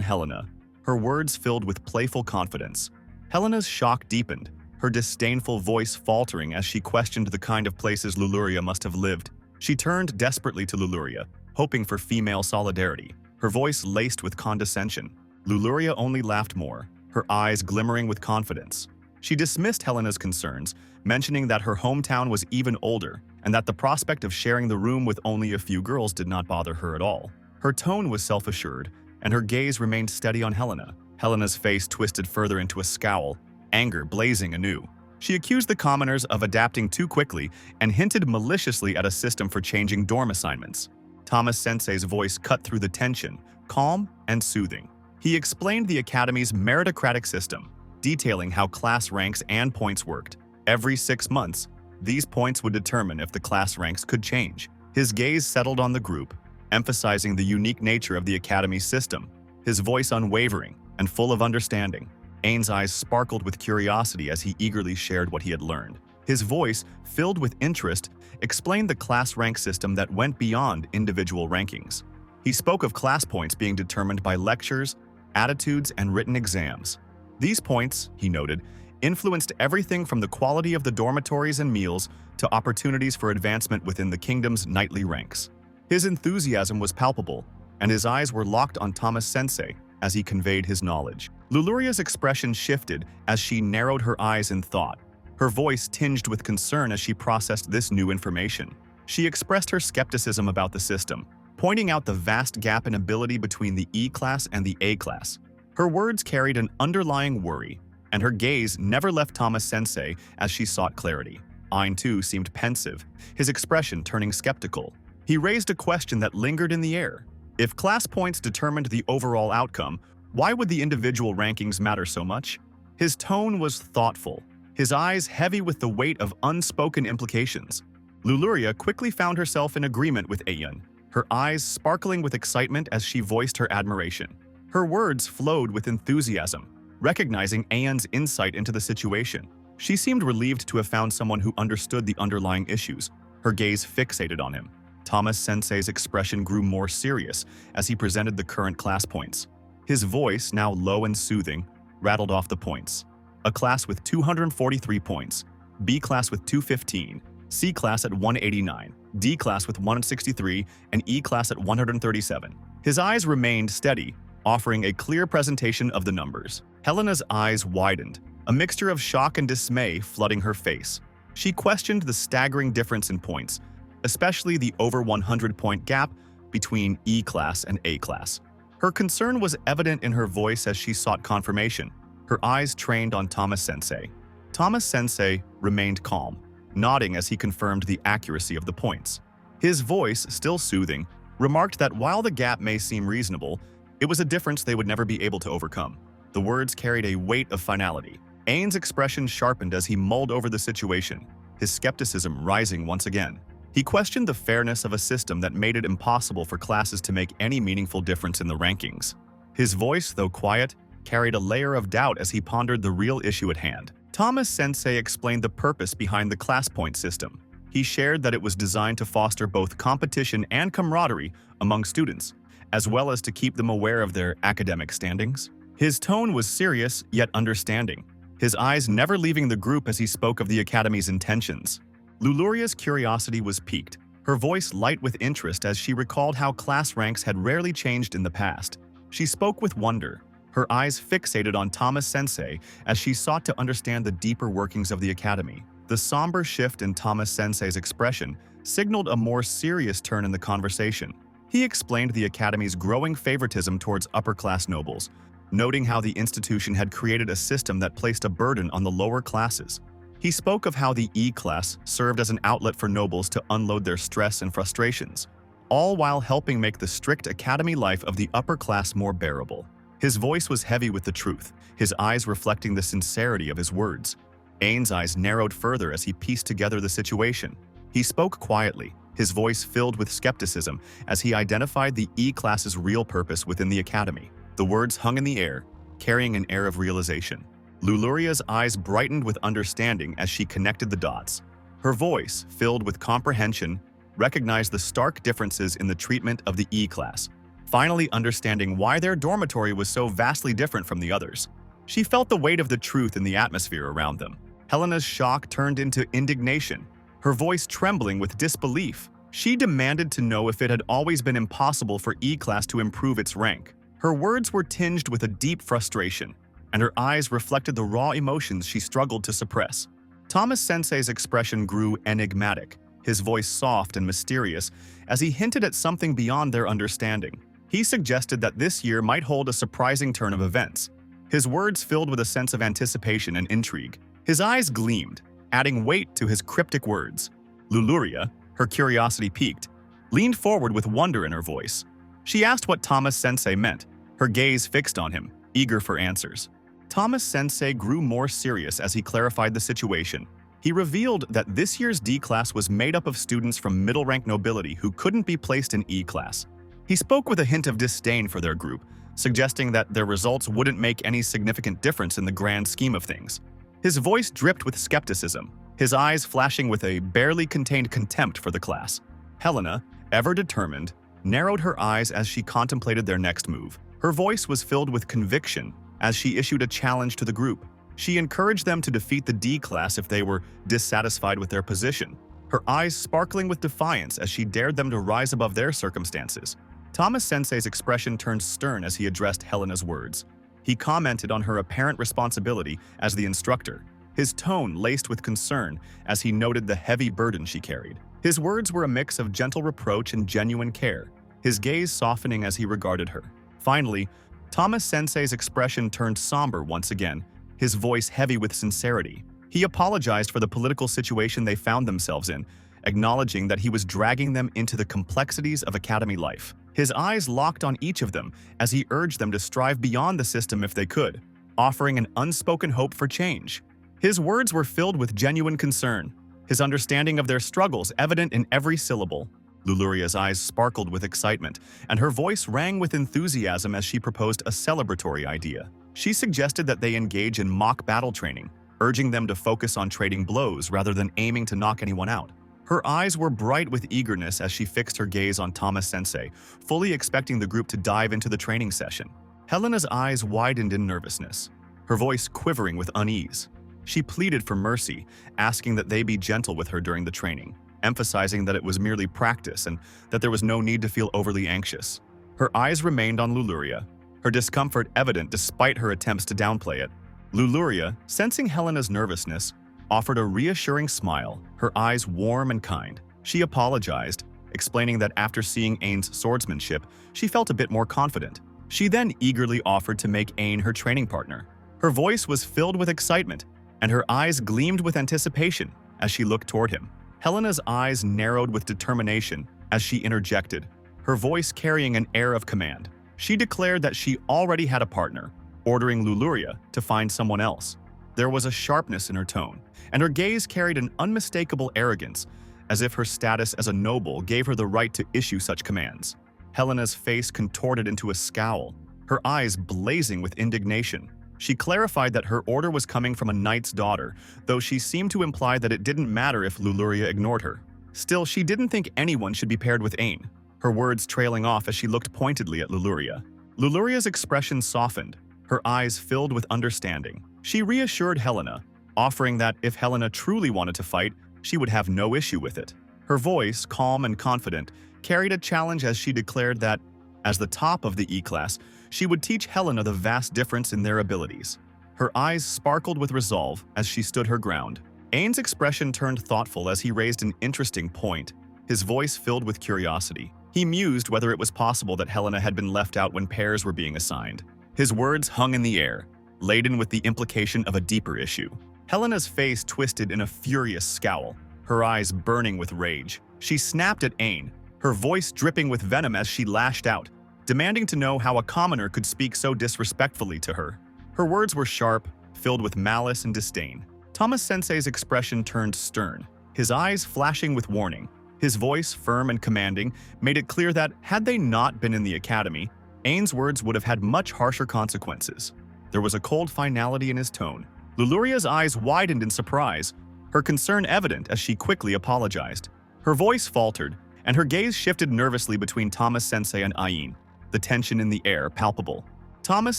Helena, her words filled with playful confidence. Helena's shock deepened, her disdainful voice faltering as she questioned the kind of places Luluria must have lived. She turned desperately to Luluria, hoping for female solidarity, her voice laced with condescension. Luluria only laughed more, her eyes glimmering with confidence. She dismissed Helena's concerns, mentioning that her hometown was even older and that the prospect of sharing the room with only a few girls did not bother her at all. Her tone was self-assured, and her gaze remained steady on Helena. Helena's face twisted further into a scowl, anger blazing anew. She accused the commoners of adapting too quickly and hinted maliciously at a system for changing dorm assignments. Thomas Sensei's voice cut through the tension, calm and soothing. He explained the Academy's meritocratic system, detailing how class ranks and points worked. Every 6 months, these points would determine if the class ranks could change. His gaze settled on the group, emphasizing the unique nature of the Academy's system, his voice unwavering and full of understanding. Ain's eyes sparkled with curiosity as he eagerly shared what he had learned. His voice, filled with interest, explained the class rank system that went beyond individual rankings. He spoke of class points being determined by lectures, attitudes, and written exams. These points, he noted, influenced everything from the quality of the dormitories and meals to opportunities for advancement within the kingdom's knightly ranks. His enthusiasm was palpable, and his eyes were locked on Thomas Sensei as he conveyed his knowledge. Luluria's expression shifted as she narrowed her eyes in thought, her voice tinged with concern as she processed this new information. She expressed her skepticism about the system, pointing out the vast gap in ability between the E-class and the A-class. Her words carried an underlying worry, and her gaze never left Thomas Sensei as she sought clarity. Ain too seemed pensive, his expression turning skeptical. He raised a question that lingered in the air. If class points determined the overall outcome, why would the individual rankings matter so much? His tone was thoughtful, his eyes heavy with the weight of unspoken implications. Luluria quickly found herself in agreement with Ayan, her eyes sparkling with excitement as she voiced her admiration. Her words flowed with enthusiasm, recognizing Ayan's insight into the situation. She seemed relieved to have found someone who understood the underlying issues, her gaze fixated on him. Thomas Sensei's expression grew more serious as he presented the current class points. His voice, now low and soothing, rattled off the points. A class with 243 points, B class with 215, C class at 189, D class with 163, and E class at 137. His eyes remained steady, offering a clear presentation of the numbers. Helena's eyes widened, a mixture of shock and dismay flooding her face. She questioned the staggering difference in points, especially the over 100-point gap between E class and A class. Her concern was evident in her voice as she sought confirmation, her eyes trained on Thomas Sensei. Thomas Sensei remained calm, nodding as he confirmed the accuracy of the points. His voice, still soothing, remarked that while the gap may seem reasonable, it was a difference they would never be able to overcome. The words carried a weight of finality. Ain's expression sharpened as he mulled over the situation, his skepticism rising once again. He questioned the fairness of a system that made it impossible for classes to make any meaningful difference in the rankings. His voice, though quiet, carried a layer of doubt as he pondered the real issue at hand. Thomas Sensei explained the purpose behind the class point system. He shared that it was designed to foster both competition and camaraderie among students, as well as to keep them aware of their academic standings. His tone was serious yet understanding, his eyes never leaving the group as he spoke of the Academy's intentions. Luluria's curiosity was piqued, her voice light with interest as she recalled how class ranks had rarely changed in the past. She spoke with wonder, her eyes fixated on Thomas Sensei as she sought to understand the deeper workings of the Academy. The somber shift in Thomas Sensei's expression signaled a more serious turn in the conversation. He explained the Academy's growing favoritism towards upper-class nobles, noting how the institution had created a system that placed a burden on the lower classes. He spoke of how the E-class served as an outlet for nobles to unload their stress and frustrations, all while helping make the strict academy life of the upper class more bearable. His voice was heavy with the truth, his eyes reflecting the sincerity of his words. Ain's eyes narrowed further as he pieced together the situation. He spoke quietly, his voice filled with skepticism as he identified the E-class's real purpose within the academy. The words hung in the air, carrying an air of realization. Luluria's eyes brightened with understanding as she connected the dots. Her voice, filled with comprehension, recognized the stark differences in the treatment of the E-class, finally understanding why their dormitory was so vastly different from the others. She felt the weight of the truth in the atmosphere around them. Helena's shock turned into indignation, her voice trembling with disbelief. She demanded to know if it had always been impossible for E-class to improve its rank. Her words were tinged with a deep frustration, and her eyes reflected the raw emotions she struggled to suppress. Thomas Sensei's expression grew enigmatic, his voice soft and mysterious, as he hinted at something beyond their understanding. He suggested that this year might hold a surprising turn of events, his words filled with a sense of anticipation and intrigue. His eyes gleamed, adding weight to his cryptic words. Luluria, her curiosity piqued, leaned forward with wonder in her voice. She asked what Thomas Sensei meant, her gaze fixed on him, eager for answers. Thomas Sensei grew more serious as he clarified the situation. He revealed that this year's D class was made up of students from middle-rank nobility who couldn't be placed in E class. He spoke with a hint of disdain for their group, suggesting that their results wouldn't make any significant difference in the grand scheme of things. His voice dripped with skepticism, his eyes flashing with a barely contained contempt for the class. Helena, ever determined, narrowed her eyes as she contemplated their next move. Her voice was filled with conviction as she issued a challenge to the group. She encouraged them to defeat the D class if they were dissatisfied with their position, her eyes sparkling with defiance as she dared them to rise above their circumstances. Thomas Sensei's expression turned stern as he addressed Helena's words. He commented on her apparent responsibility as the instructor, his tone laced with concern as he noted the heavy burden she carried. His words were a mix of gentle reproach and genuine care, his gaze softening as he regarded her. Finally, Thomas Sensei's expression turned somber once again, his voice heavy with sincerity. He apologized for the political situation they found themselves in, acknowledging that he was dragging them into the complexities of academy life. His eyes locked on each of them as he urged them to strive beyond the system if they could, offering an unspoken hope for change. His words were filled with genuine concern, his understanding of their struggles evident in every syllable. Luluria's eyes sparkled with excitement, and her voice rang with enthusiasm as she proposed a celebratory idea. She suggested that they engage in mock battle training, urging them to focus on trading blows rather than aiming to knock anyone out. Her eyes were bright with eagerness as she fixed her gaze on Thomas Sensei, fully expecting the group to dive into the training session. Helena's eyes widened in nervousness, her voice quivering with unease. She pleaded for mercy, asking that they be gentle with her during the training, emphasizing that it was merely practice and that there was no need to feel overly anxious. Her eyes remained on Luluria, her discomfort evident despite her attempts to downplay it. Luluria, sensing Helena's nervousness, offered a reassuring smile, her eyes warm and kind. She apologized, explaining that after seeing Ain's swordsmanship, she felt a bit more confident. She then eagerly offered to make Ain her training partner. Her voice was filled with excitement, and her eyes gleamed with anticipation as she looked toward him. Helena's eyes narrowed with determination as she interjected, her voice carrying an air of command. She declared that she already had a partner, ordering Luluria to find someone else. There was a sharpness in her tone, and her gaze carried an unmistakable arrogance, as if her status as a noble gave her the right to issue such commands. Helena's face contorted into a scowl, her eyes blazing with indignation. She clarified that her order was coming from a knight's daughter, though she seemed to imply that it didn't matter if Luluria ignored her. Still, she didn't think anyone should be paired with Ain, her words trailing off as she looked pointedly at Luluria. Luluria's expression softened, her eyes filled with understanding. She reassured Helena, offering that if Helena truly wanted to fight, she would have no issue with it. Her voice, calm and confident, carried a challenge as she declared that, as the top of the E-class, she would teach Helena the vast difference in their abilities. Her eyes sparkled with resolve as she stood her ground. Ain's expression turned thoughtful as he raised an interesting point, his voice filled with curiosity. He mused whether it was possible that Helena had been left out when pairs were being assigned. His words hung in the air, laden with the implication of a deeper issue. Helena's face twisted in a furious scowl, her eyes burning with rage. She snapped at Ain, her voice dripping with venom as she lashed out, demanding to know how a commoner could speak so disrespectfully to her. Her words were sharp, filled with malice and disdain. Thomas Sensei's expression turned stern, his eyes flashing with warning. His voice, firm and commanding, made it clear that, had they not been in the academy, Ain's words would have had much harsher consequences. There was a cold finality in his tone. Luluria's eyes widened in surprise, her concern evident as she quickly apologized. Her voice faltered, and her gaze shifted nervously between Thomas Sensei and Ain, the tension in the air palpable. Thomas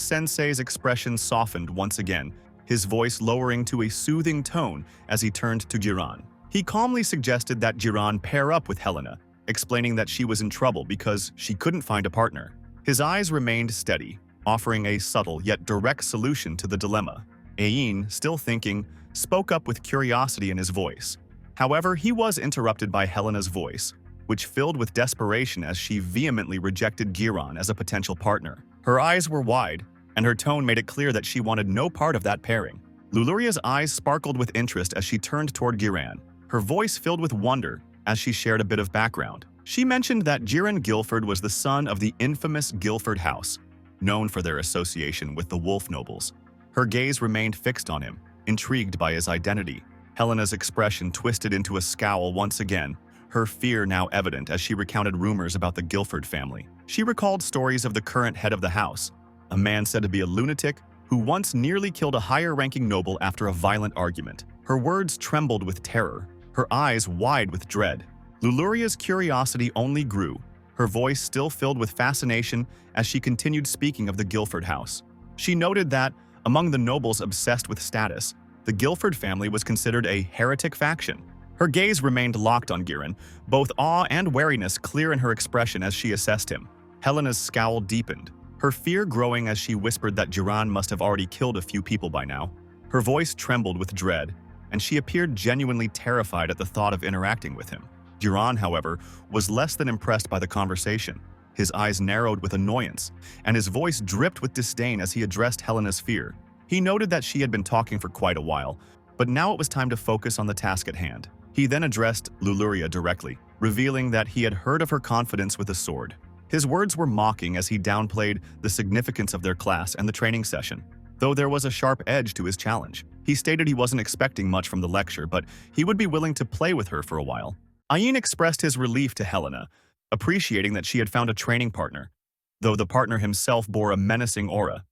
Sensei's expression softened once again, his voice lowering to a soothing tone as he turned to Jiran. He calmly suggested that Jiran pair up with Helena, explaining that she was in trouble because she couldn't find a partner. His eyes remained steady, offering a subtle yet direct solution to the dilemma. Ain, still thinking, spoke up with curiosity in his voice. However, he was interrupted by Helena's voice, which filled with desperation as she vehemently rejected Giran as a potential partner. Her eyes were wide, and her tone made it clear that she wanted no part of that pairing. Luluria's eyes sparkled with interest as she turned toward Giran, her voice filled with wonder as she shared a bit of background. She mentioned that Jiran Guilford was the son of the infamous Guilford house, known for their association with the wolf nobles. Her gaze remained fixed on him, intrigued by his identity. Helena's expression twisted into a scowl once again, her fear now evident as she recounted rumors about the Guilford family. She recalled stories of the current head of the house, a man said to be a lunatic who once nearly killed a higher-ranking noble after a violent argument. Her words trembled with terror, her eyes wide with dread. Luluria's curiosity only grew, her voice still filled with fascination as she continued speaking of the Guilford house. She noted that, among the nobles obsessed with status, the Guilford family was considered a heretic faction. Her gaze remained locked on Giran, both awe and wariness clear in her expression as she assessed him. Helena's scowl deepened, her fear growing as she whispered that Jiran must have already killed a few people by now. Her voice trembled with dread, and she appeared genuinely terrified at the thought of interacting with him. Jiran, however, was less than impressed by the conversation. His eyes narrowed with annoyance, and his voice dripped with disdain as he addressed Helena's fear. He noted that she had been talking for quite a while, but now it was time to focus on the task at hand. He then addressed Luluria directly, revealing that he had heard of her confidence with a sword. His words were mocking as he downplayed the significance of their class and the training session. Though there was a sharp edge to his challenge, he stated he wasn't expecting much from the lecture, but he would be willing to play with her for a while. Ain expressed his relief to Helena, appreciating that she had found a training partner, though the partner himself bore a menacing aura.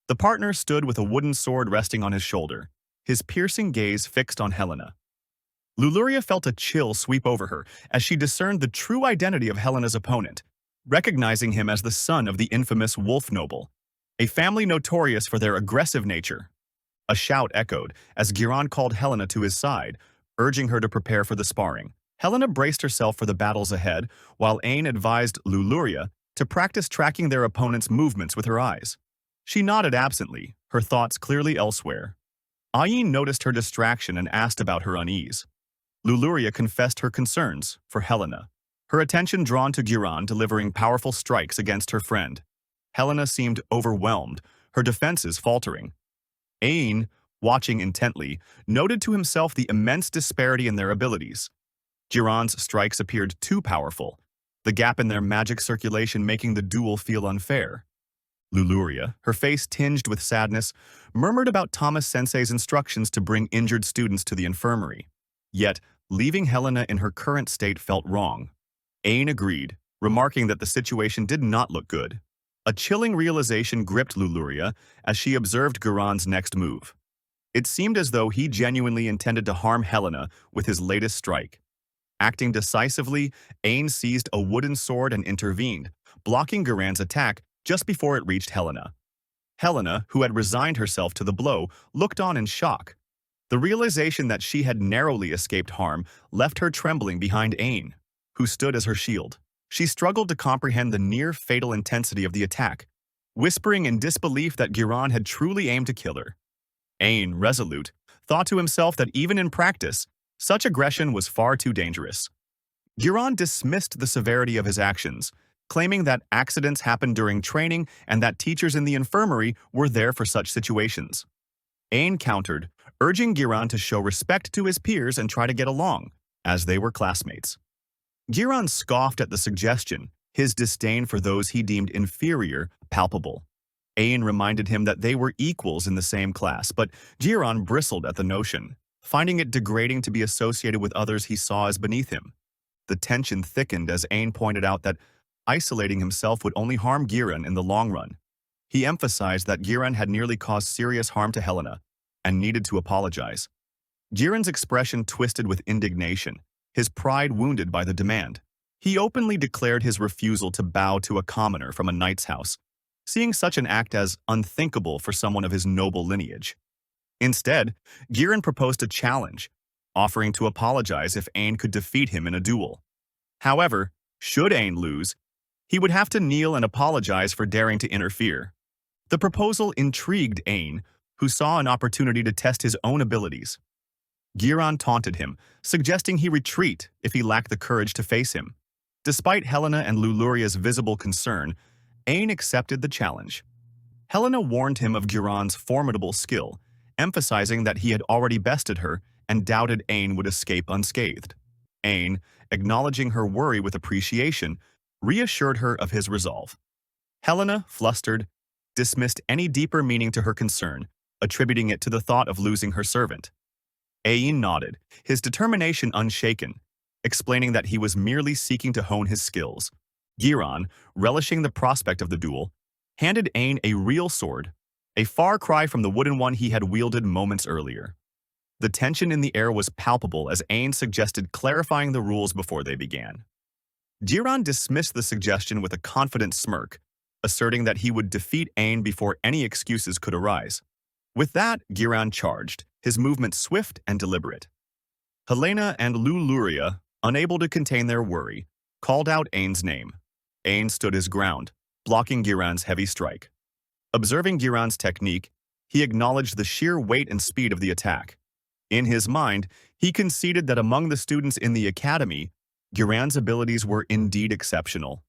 The partner stood with a wooden sword resting on his shoulder, his piercing gaze fixed on Helena. Luluria felt a chill sweep over her as she discerned the true identity of Helena's opponent, recognizing him as the son of the infamous wolf noble, a family notorious for their aggressive nature. A shout echoed as Giron called Helena to his side, urging her to prepare for the sparring. Helena braced herself for the battles ahead, while Ain advised Luluria to practice tracking their opponent's movements with her eyes. She nodded absently, her thoughts clearly elsewhere. Ayin noticed her distraction and asked about her unease. Luluria confessed her concerns for Helena, her attention drawn to Giron delivering powerful strikes against her friend. Helena seemed overwhelmed, her defenses faltering. Ain, watching intently, noted to himself the immense disparity in their abilities. Giron's strikes appeared too powerful, the gap in their magic circulation making the duel feel unfair. Luluria, her face tinged with sadness, murmured about Thomas Sensei's instructions to bring injured students to the infirmary. Yet, leaving Helena in her current state felt wrong. Ain agreed, remarking that the situation did not look good. A chilling realization gripped Luluria as she observed Giron's next move. It seemed as though he genuinely intended to harm Helena with his latest strike. Acting decisively, Ain seized a wooden sword and intervened, blocking Giron's attack just before it reached Helena. Helena, who had resigned herself to the blow, looked on in shock. The realization that she had narrowly escaped harm left her trembling behind Ain, who stood as her shield. She struggled to comprehend the near-fatal intensity of the attack, whispering in disbelief that Giron had truly aimed to kill her. Ain, resolute, thought to himself that even in practice, such aggression was far too dangerous. Giron dismissed the severity of his actions, claiming that accidents happened during training and that teachers in the infirmary were there for such situations. Ain countered, urging Giron to show respect to his peers and try to get along, as they were classmates. Giron scoffed at the suggestion, his disdain for those he deemed inferior palpable. Ain reminded him that they were equals in the same class, but Giron bristled at the notion, finding it degrading to be associated with others he saw as beneath him. The tension thickened as Ain pointed out that isolating himself would only harm Giron in the long run. He emphasized that Giron had nearly caused serious harm to Helena and needed to apologize. Giron's expression twisted with indignation, his pride wounded by the demand. He openly declared his refusal to bow to a commoner from a knight's house, seeing such an act as unthinkable for someone of his noble lineage. Instead, Giron proposed a challenge, offering to apologize if Ain could defeat him in a duel. However, should Ain lose, he would have to kneel and apologize for daring to interfere. The proposal intrigued Ain, who saw an opportunity to test his own abilities. Giron taunted him, suggesting he retreat if he lacked the courage to face him. Despite Helena and Luluria's visible concern, Ain accepted the challenge. Helena warned him of Giron's formidable skill, emphasizing that he had already bested her and doubted Ain would escape unscathed. Ain, acknowledging her worry with appreciation, reassured her of his resolve. Helena, flustered, dismissed any deeper meaning to her concern, attributing it to the thought of losing her servant. Ain nodded, his determination unshaken, explaining that he was merely seeking to hone his skills. Giron, relishing the prospect of the duel, handed Ain a real sword, a far cry from the wooden one he had wielded moments earlier. The tension in the air was palpable as Ain suggested clarifying the rules before they began. Giron dismissed the suggestion with a confident smirk, asserting that he would defeat Ain before any excuses could arise. With that, Giron charged, his movement swift and deliberate. Helena and Luluria, unable to contain their worry, called out Ain's name. Ain stood his ground, blocking Giron's heavy strike. Observing Giron's technique, he acknowledged the sheer weight and speed of the attack. In his mind, he conceded that among the students in the academy, Giron's abilities were indeed exceptional.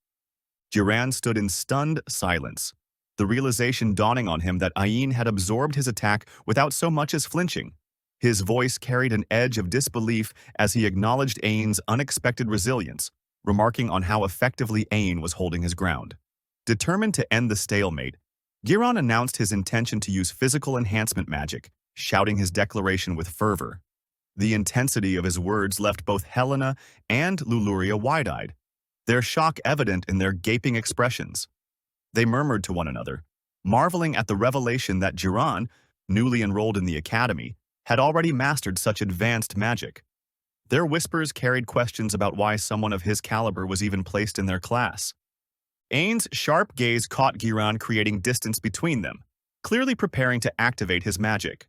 Giron stood in stunned silence, the realization dawning on him that Ayin had absorbed his attack without so much as flinching. His voice carried an edge of disbelief as he acknowledged Ain's unexpected resilience, remarking on how effectively Ain was holding his ground. Determined to end the stalemate, Giron announced his intention to use physical enhancement magic, shouting his declaration with fervor. The intensity of his words left both Helena and Luluria wide-eyed, their shock evident in their gaping expressions. They murmured to one another, marveling at the revelation that Giron, newly enrolled in the academy, had already mastered such advanced magic. Their whispers carried questions about why someone of his caliber was even placed in their class. Ain's sharp gaze caught Giron, creating distance between them, clearly preparing to activate his magic.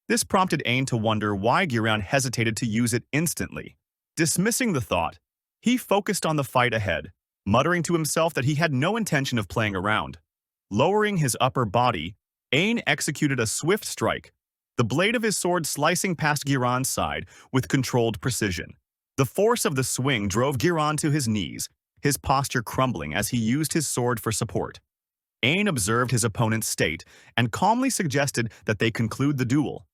This prompted Ain to wonder why Giran hesitated to use it instantly. Dismissing the thought, he focused on the fight ahead, muttering to himself that he had no intention of playing around. Lowering his upper body, Ain executed a swift strike, the blade of his sword slicing past Giran's side with controlled precision. The force of the swing drove Giran to his knees, his posture crumbling as he used his sword for support. Ain observed his opponent's state and calmly suggested that they conclude the duel.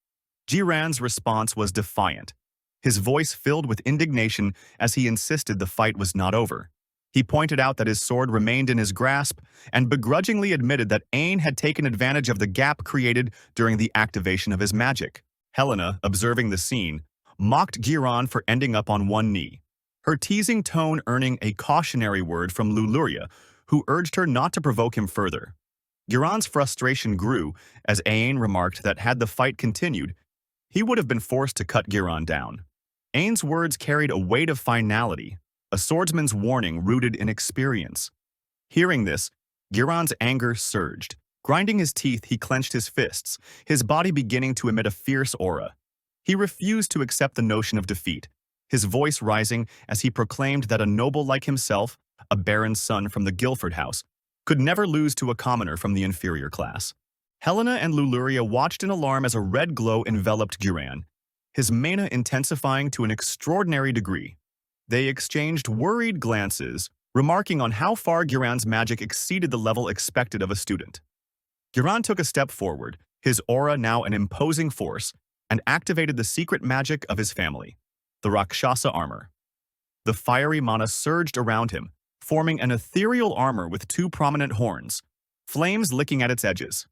Giran's response was defiant, his voice filled with indignation as he insisted the fight was not over. He pointed out that his sword remained in his grasp and begrudgingly admitted that Ain had taken advantage of the gap created during the activation of his magic. Helena, observing the scene, mocked Giran for ending up on one knee, her teasing tone earning a cautionary word from Luluria, who urged her not to provoke him further. Giran's frustration grew as Ain remarked that had the fight continued, he would have been forced to cut Giran down. Ain's words carried a weight of finality, a swordsman's warning rooted in experience. Hearing this, Giran's anger surged. Grinding his teeth, he clenched his fists, his body beginning to emit a fierce aura. He refused to accept the notion of defeat, his voice rising as he proclaimed that a noble like himself, a baron's son from the Guilford house, could never lose to a commoner from the inferior class. Helena and Luluria watched in alarm as a red glow enveloped Giran, his mana intensifying to an extraordinary degree. They exchanged worried glances, remarking on how far Giran's magic exceeded the level expected of a student. Giran took a step forward, his aura now an imposing force, and activated the secret magic of his family, the Rakshasa armor. The fiery mana surged around him, forming an ethereal armor with two prominent horns, flames licking at its edges.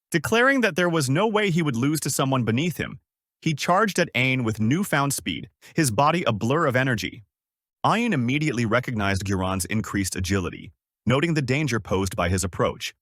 Declaring that there was no way he would lose to someone beneath him, he charged at Ain with newfound speed, his body a blur of energy. Ain immediately recognized Giran's increased agility, noting the danger posed by his approach.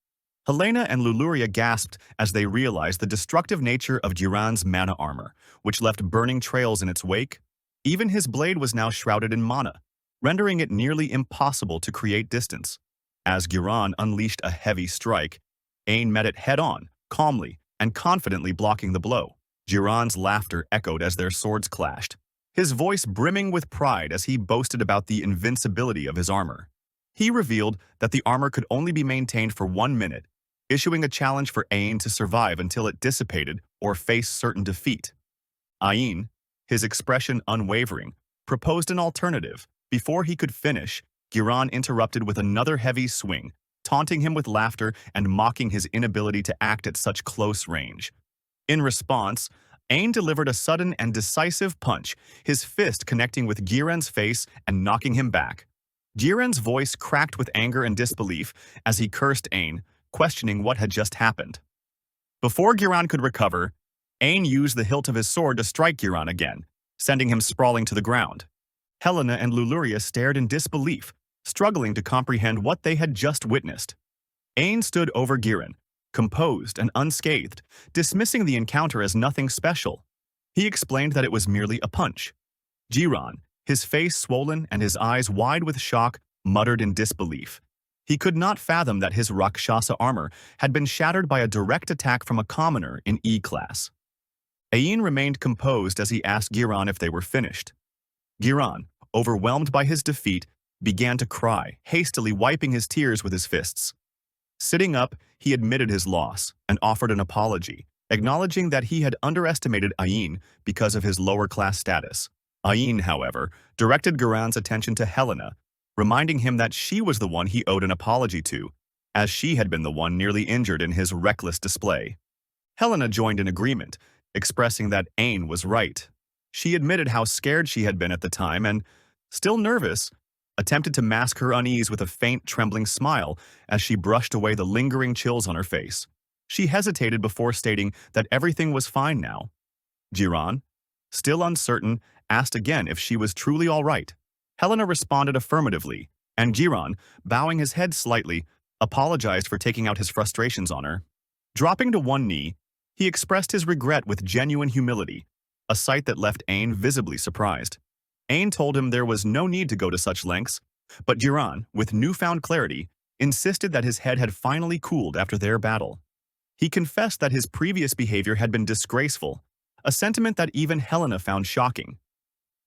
Helena and Luluria gasped as they realized the destructive nature of Giran's mana armor, which left burning trails in its wake. Even his blade was now shrouded in mana, rendering it nearly impossible to create distance. As Giran unleashed a heavy strike, Ain met it head-on, calmly and confidently blocking the blow. Giran's laughter echoed as their swords clashed, his voice brimming with pride as he boasted about the invincibility of his armor. He revealed that the armor could only be maintained for 1 minute, issuing a challenge for Ain to survive until it dissipated or face certain defeat. Ain, his expression unwavering, proposed an alternative. Before he could finish, Giran interrupted with another heavy swing, taunting him with laughter and mocking his inability to act at such close range. In response, Ain delivered a sudden and decisive punch, his fist connecting with Giran's face and knocking him back. Giran's voice cracked with anger and disbelief as he cursed Ain, questioning what had just happened. Before Giran could recover, Ain used the hilt of his sword to strike Giran again, sending him sprawling to the ground. Helena and Luluria stared in disbelief, struggling to comprehend what they had just witnessed. Ain stood over Giran, composed and unscathed, dismissing the encounter as nothing special. He explained that it was merely a punch. Giran, his face swollen and his eyes wide with shock, muttered in disbelief. He could not fathom that his Rakshasa armor had been shattered by a direct attack from a commoner in E-class. Ain remained composed as he asked Giran if they were finished. Giran, overwhelmed by his defeat, began to cry, hastily wiping his tears with his fists. Sitting up, he admitted his loss and offered an apology, acknowledging that he had underestimated Ain because of his lower-class status. Ain, however, directed Giran's attention to Helena, reminding him that she was the one he owed an apology to, as she had been the one nearly injured in his reckless display. Helena joined in agreement, expressing that Ain was right. She admitted how scared she had been at the time and, still nervous, attempted to mask her unease with a faint, trembling smile as she brushed away the lingering chills on her face. She hesitated before stating that everything was fine now. Giran, still uncertain, asked again if she was truly all right. Helena responded affirmatively, and Giran, bowing his head slightly, apologized for taking out his frustrations on her. Dropping to one knee, he expressed his regret with genuine humility, a sight that left Ain visibly surprised. Ain told him there was no need to go to such lengths, but Giran, with newfound clarity, insisted that his head had finally cooled after their battle. He confessed that his previous behavior had been disgraceful, a sentiment that even Helena found shocking.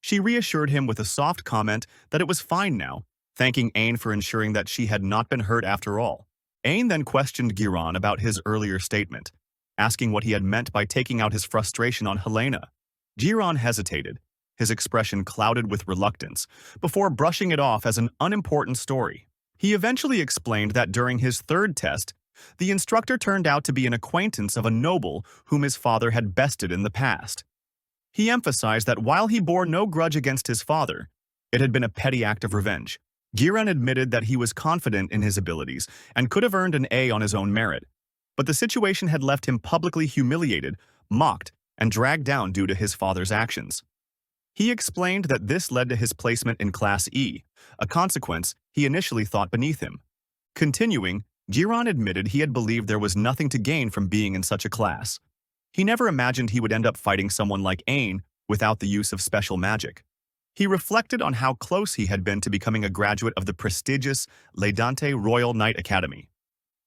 She reassured him with a soft comment that it was fine now, thanking Ain for ensuring that she had not been hurt after all. Ain then questioned Giran about his earlier statement, asking what he had meant by taking out his frustration on Helena. Giran hesitated, his expression clouded with reluctance, before brushing it off as an unimportant story. He eventually explained that during his third test, the instructor turned out to be an acquaintance of a noble whom his father had bested in the past. He emphasized that while he bore no grudge against his father, it had been a petty act of revenge. Giran admitted that he was confident in his abilities and could have earned an A on his own merit, but the situation had left him publicly humiliated, mocked, and dragged down due to his father's actions. He explained that this led to his placement in Class E, a consequence he initially thought beneath him. Continuing, Giran admitted he had believed there was nothing to gain from being in such a class. He never imagined he would end up fighting someone like Ain without the use of special magic. He reflected on how close he had been to becoming a graduate of the prestigious Le Dante Royal Knight Academy.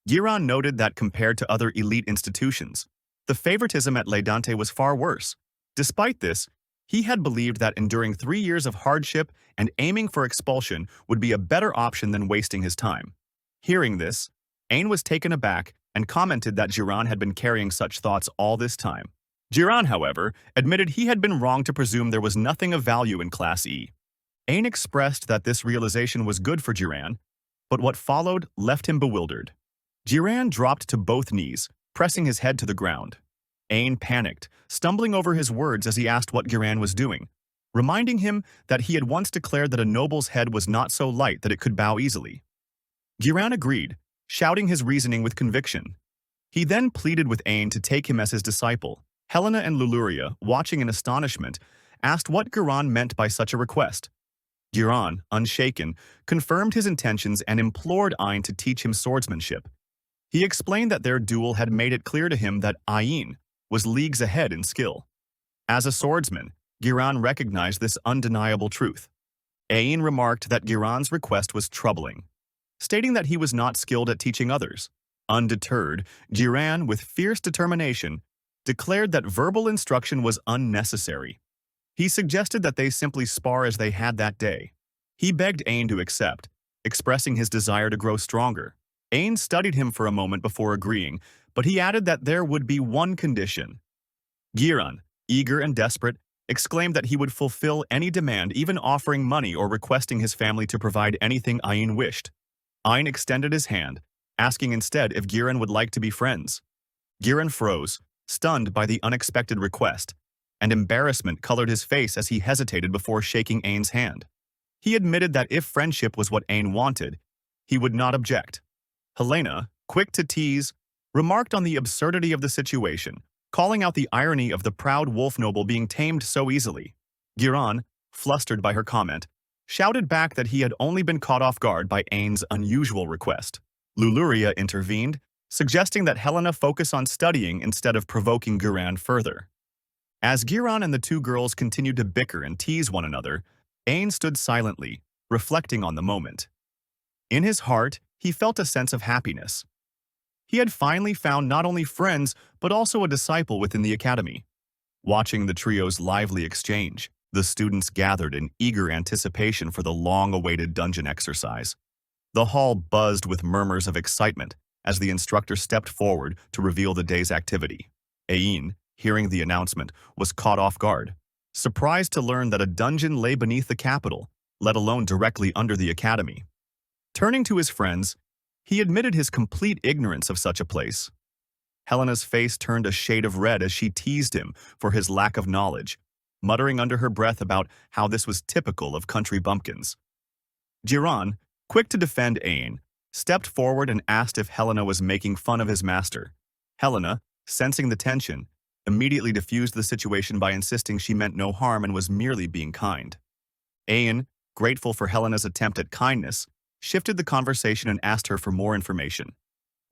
Giran noted that compared to other elite institutions, the favoritism at Le Dante was far worse. Despite this, he had believed that enduring 3 years of hardship and aiming for expulsion would be a better option than wasting his time. Hearing this, Ain was taken aback and commented that Giran had been carrying such thoughts all this time. Giran, however, admitted he had been wrong to presume there was nothing of value in Class E. Ain expressed that this realization was good for Giran, but what followed left him bewildered. Giran dropped to both knees, pressing his head to the ground. Ain panicked, stumbling over his words as he asked what Giran was doing, reminding him that he had once declared that a noble's head was not so light that it could bow easily. Giran agreed, shouting his reasoning with conviction. He then pleaded with Ain to take him as his disciple. Helena and Luluria, watching in astonishment, asked what Giran meant by such a request. Giran, unshaken, confirmed his intentions and implored Ain to teach him swordsmanship. He explained that their duel had made it clear to him that Ain was leagues ahead in skill. As a swordsman, Giran recognized this undeniable truth. Ain remarked that Giran's request was troubling, stating that he was not skilled at teaching others. Undeterred, Giran, with fierce determination, declared that verbal instruction was unnecessary. He suggested that they simply spar as they had that day. He begged Ain to accept, expressing his desire to grow stronger. Ain studied him for a moment before agreeing, but he added that there would be one condition. Giran, eager and desperate, exclaimed that he would fulfill any demand, even offering money or requesting his family to provide anything Ain wished. Ain extended his hand, asking instead if Giran would like to be friends. Giran froze, stunned by the unexpected request, and embarrassment colored his face as he hesitated before shaking Ain's hand. He admitted that if friendship was what Ain wanted, he would not object. Helena, quick to tease, remarked on the absurdity of the situation, calling out the irony of the proud wolf noble being tamed so easily. Giran, flustered by her comment, shouted back that he had only been caught off guard by Ain's unusual request. Luluria intervened, suggesting that Helena focus on studying instead of provoking Giran further. As Giran and the two girls continued to bicker and tease one another, Ain stood silently, reflecting on the moment. In his heart, he felt a sense of happiness. He had finally found not only friends, but also a disciple within the academy. Watching the trio's lively exchange, the students gathered in eager anticipation for the long-awaited dungeon exercise. The hall buzzed with murmurs of excitement as the instructor stepped forward to reveal the day's activity. Ain, hearing the announcement, was caught off guard, surprised to learn that a dungeon lay beneath the capital, let alone directly under the academy. Turning to his friends, he admitted his complete ignorance of such a place. Helena's face turned a shade of red as she teased him for his lack of knowledge, muttering under her breath about how this was typical of country bumpkins. Giran, quick to defend Ain, stepped forward and asked if Helena was making fun of his master. Helena, sensing the tension, immediately diffused the situation by insisting she meant no harm and was merely being kind. Ain, grateful for Helena's attempt at kindness, shifted the conversation and asked her for more information.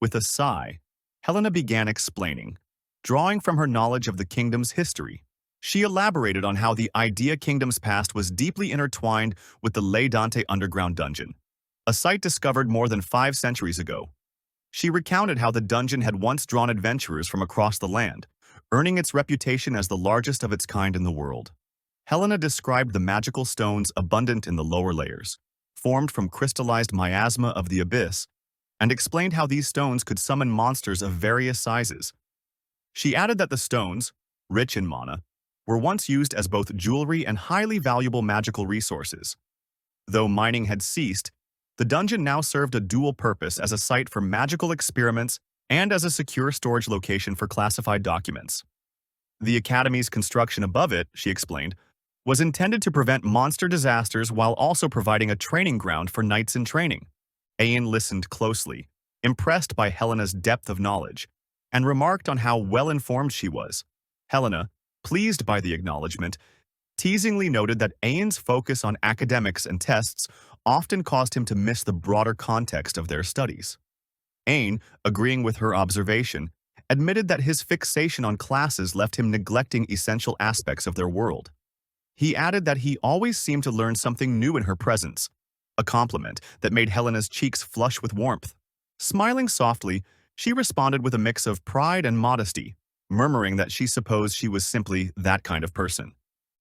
With a sigh, Helena began explaining, drawing from her knowledge of the kingdom's history. She elaborated on how the Idea Kingdom's past was deeply intertwined with the Le Dante underground dungeon, a site discovered more than 5 centuries ago. She recounted how the dungeon had once drawn adventurers from across the land, earning its reputation as the largest of its kind in the world. Helena described the magical stones abundant in the lower layers, formed from crystallized miasma of the abyss, and explained how these stones could summon monsters of various sizes. She added that the stones, rich in mana, were once used as both jewelry and highly valuable magical resources. Though mining had ceased, the dungeon now served a dual purpose as a site for magical experiments and as a secure storage location for classified documents. The Academy's construction above it, she explained, was intended to prevent monster disasters while also providing a training ground for knights in training. Ayn listened closely, impressed by Helena's depth of knowledge, and remarked on how well-informed she was. Helena, pleased by the acknowledgement, teasingly noted that Ayn's focus on academics and tests often caused him to miss the broader context of their studies. Ayn, agreeing with her observation, admitted that his fixation on classes left him neglecting essential aspects of their world. He added that he always seemed to learn something new in her presence, a compliment that made Helena's cheeks flush with warmth. Smiling softly, she responded with a mix of pride and modesty, murmuring that she supposed she was simply that kind of person.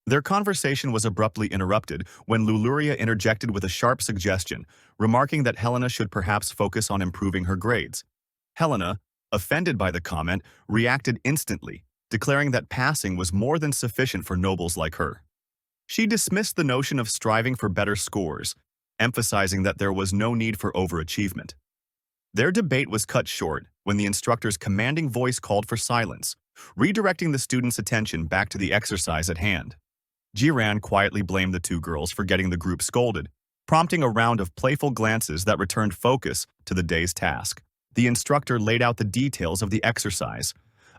Their conversation was abruptly interrupted when Luluria interjected with a sharp suggestion, remarking that Helena should perhaps focus on improving her grades. Helena, offended by the comment, reacted instantly, declaring that passing was more than sufficient for nobles like her. She dismissed the notion of striving for better scores, emphasizing that there was no need for overachievement. Their debate was cut short when the instructor's commanding voice called for silence, redirecting the students' attention back to the exercise at hand. Jiran quietly blamed the two girls for getting the group scolded, prompting a round of playful glances that returned focus to the day's task. The instructor laid out the details of the exercise,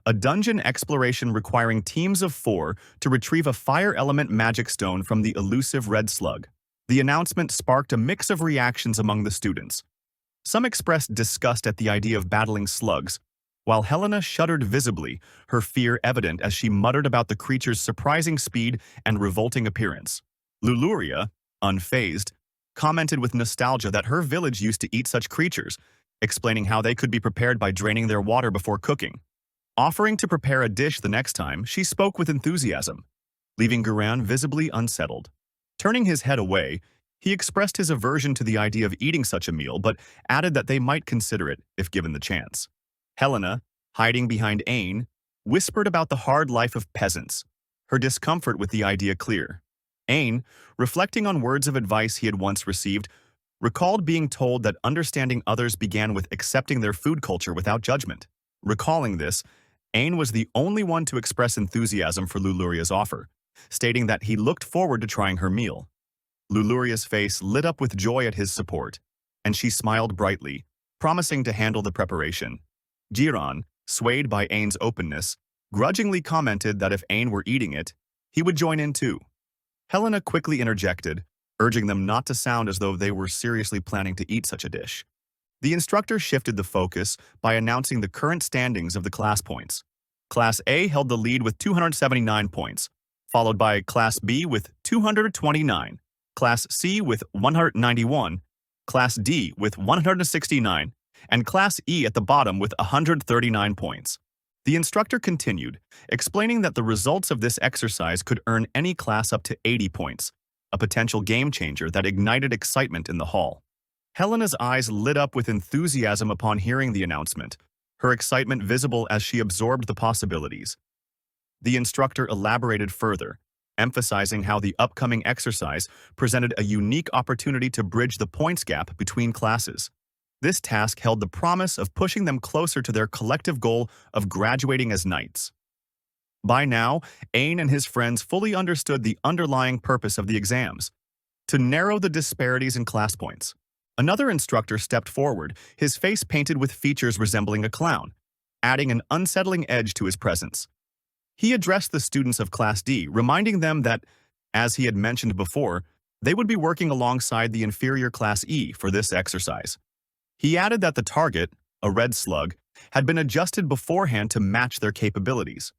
a dungeon exploration requiring teams of 4 to retrieve a fire element magic stone from the elusive red slug. The announcement sparked a mix of reactions among the students. Some expressed disgust at the idea of battling slugs, while Helena shuddered visibly, her fear evident as she muttered about the creature's surprising speed and revolting appearance. Luluria, unfazed, commented with nostalgia that her village used to eat such creatures, explaining how they could be prepared by draining their water before cooking. Offering to prepare a dish the next time, she spoke with enthusiasm, leaving Guran visibly unsettled. Turning his head away, he expressed his aversion to the idea of eating such a meal, but added that they might consider it if given the chance. Helena, hiding behind Ayn, whispered about the hard life of peasants, her discomfort with the idea clear. Ayn, reflecting on words of advice he had once received, recalled being told that understanding others began with accepting their food culture without judgment. Recalling this, Ayn was the only one to express enthusiasm for Luluria's offer, stating that he looked forward to trying her meal. Luluria's face lit up with joy at his support, and she smiled brightly, promising to handle the preparation. Jiran, swayed by Ayn's openness, grudgingly commented that if Ayn were eating it, he would join in too. Helena quickly interjected, urging them not to sound as though they were seriously planning to eat such a dish. The instructor shifted the focus by announcing the current standings of the class points. Class A held the lead with 279 points, followed by Class B with 229, Class C with 191, Class D with 169, and Class E at the bottom with 139 points. The instructor continued, explaining that the results of this exercise could earn any class up to 80 points, a potential game-changer that ignited excitement in the hall. Helena's eyes lit up with enthusiasm upon hearing the announcement, her excitement visible as she absorbed the possibilities. The instructor elaborated further, emphasizing how the upcoming exercise presented a unique opportunity to bridge the points gap between classes. This task held the promise of pushing them closer to their collective goal of graduating as knights. By now, Ayn and his friends fully understood the underlying purpose of the exams, to narrow the disparities in class points. Another instructor stepped forward, his face painted with features resembling a clown, adding an unsettling edge to his presence. He addressed the students of Class D, reminding them that, as he had mentioned before, they would be working alongside the inferior Class E for this exercise. He added that the target, a red slug, had been adjusted beforehand to match their capabilities.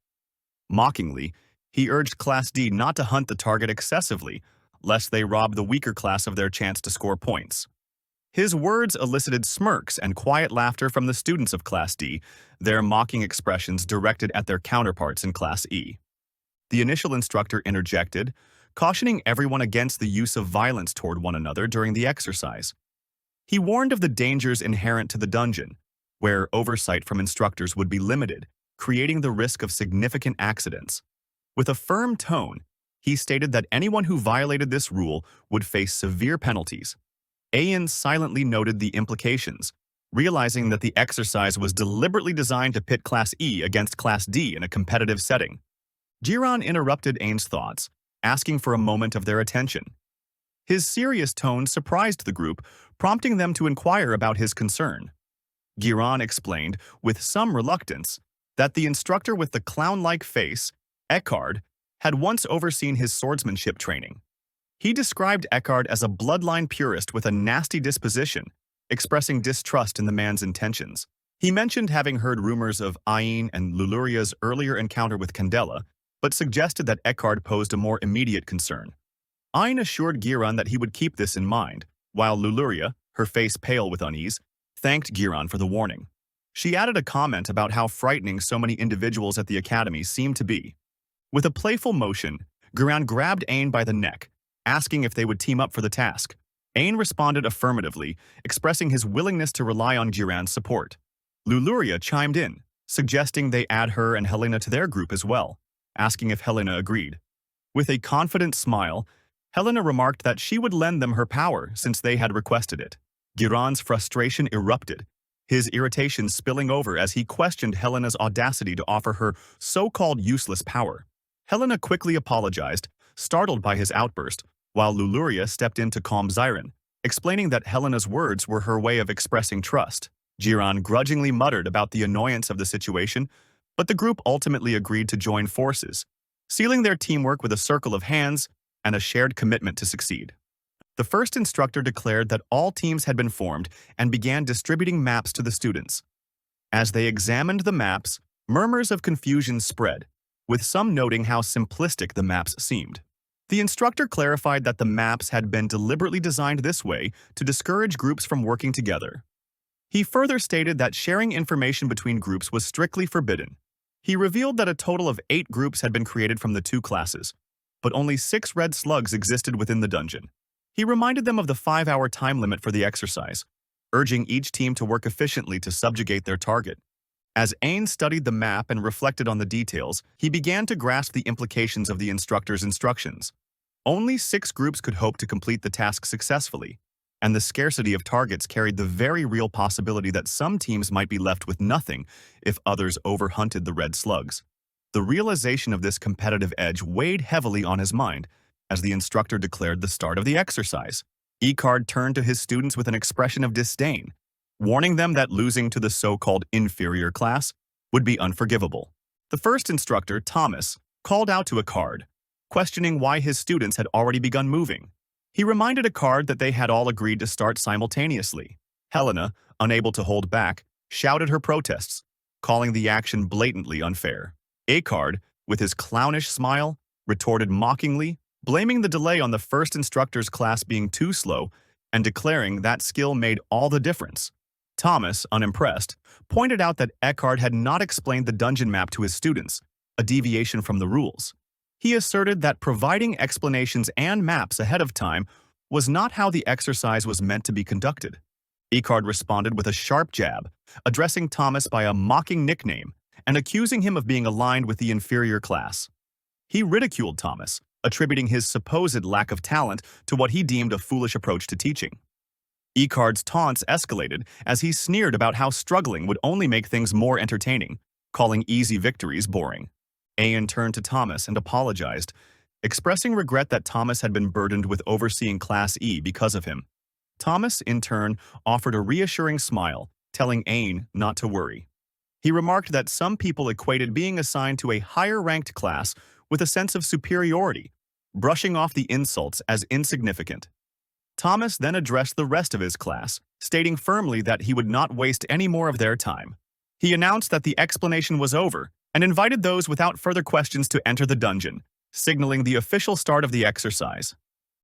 Mockingly, he urged Class D not to hunt the target excessively, lest they rob the weaker class of their chance to score points. His words elicited smirks and quiet laughter from the students of Class D, their mocking expressions directed at their counterparts in Class E. The initial instructor interjected, cautioning everyone against the use of violence toward one another during the exercise. He warned of the dangers inherent to the dungeon, where oversight from instructors would be limited, creating the risk of significant accidents. With a firm tone, he stated that anyone who violated this rule would face severe penalties. Ayan silently noted the implications, realizing that the exercise was deliberately designed to pit Class E against Class D in a competitive setting. Jiran interrupted Ayan's thoughts, asking for a moment of their attention. His serious tone surprised the group, prompting them to inquire about his concern. Giran explained, with some reluctance, that the instructor with the clown-like face, Eckhard, had once overseen his swordsmanship training. He described Eckhard as a bloodline purist with a nasty disposition, expressing distrust in the man's intentions. He mentioned having heard rumors of Ayin and Luluria's earlier encounter with Candela, but suggested that Eckhard posed a more immediate concern. Ayin assured Giran that he would keep this in mind, while Luluria, her face pale with unease, thanked Giran for the warning. She added a comment about how frightening so many individuals at the academy seemed to be. With a playful motion, Giran grabbed Ayin by the neck, asking if they would team up for the task. Ayin responded affirmatively, expressing his willingness to rely on Giran's support. Luluria chimed in, suggesting they add her and Helena to their group as well, asking if Helena agreed. With a confident smile, Helena remarked that she would lend them her power since they had requested it. Giran's frustration erupted, his irritation spilling over as he questioned Helena's audacity to offer her so-called useless power. Helena quickly apologized, startled by his outburst, while Luluria stepped in to calm Zyron, explaining that Helena's words were her way of expressing trust. Giran grudgingly muttered about the annoyance of the situation, but the group ultimately agreed to join forces, sealing their teamwork with a circle of hands and a shared commitment to succeed. The first instructor declared that all teams had been formed and began distributing maps to the students. As they examined the maps, murmurs of confusion spread, with some noting how simplistic the maps seemed. The instructor clarified that the maps had been deliberately designed this way to discourage groups from working together. He further stated that sharing information between groups was strictly forbidden. He revealed that a total of 8 groups had been created from the 2 classes, but only 6 red slugs existed within the dungeon. He reminded them of the 5-hour time limit for the exercise, urging each team to work efficiently to subjugate their target. As Ayn studied the map and reflected on the details, he began to grasp the implications of the instructor's instructions. Only 6 groups could hope to complete the task successfully, and the scarcity of targets carried the very real possibility that some teams might be left with nothing if others overhunted the red slugs. The realization of this competitive edge weighed heavily on his mind as the instructor declared the start of the exercise. Eckhard turned to his students with an expression of disdain, warning them that losing to the so-called inferior class would be unforgivable. The first instructor, Thomas, called out to Eckhard, questioning why his students had already begun moving. He reminded Eckhard that they had all agreed to start simultaneously. Helena, unable to hold back, shouted her protests, calling the action blatantly unfair. Eckhard, with his clownish smile, retorted mockingly, blaming the delay on the first instructor's class being too slow and declaring that skill made all the difference. Thomas, unimpressed, pointed out that Eckhard had not explained the dungeon map to his students, a deviation from the rules. He asserted that providing explanations and maps ahead of time was not how the exercise was meant to be conducted. Eckhard responded with a sharp jab, addressing Thomas by a mocking nickname and accusing him of being aligned with the inferior class. He ridiculed Thomas, attributing his supposed lack of talent to what he deemed a foolish approach to teaching. Eckhard's taunts escalated as he sneered about how struggling would only make things more entertaining, calling easy victories boring. Ayan turned to Thomas and apologized, expressing regret that Thomas had been burdened with overseeing Class E because of him. Thomas, in turn, offered a reassuring smile, telling Ayan not to worry. He remarked that some people equated being assigned to a higher-ranked class with a sense of superiority, brushing off the insults as insignificant. Thomas then addressed the rest of his class, stating firmly that he would not waste any more of their time. He announced that the explanation was over and invited those without further questions to enter the dungeon, signaling the official start of the exercise.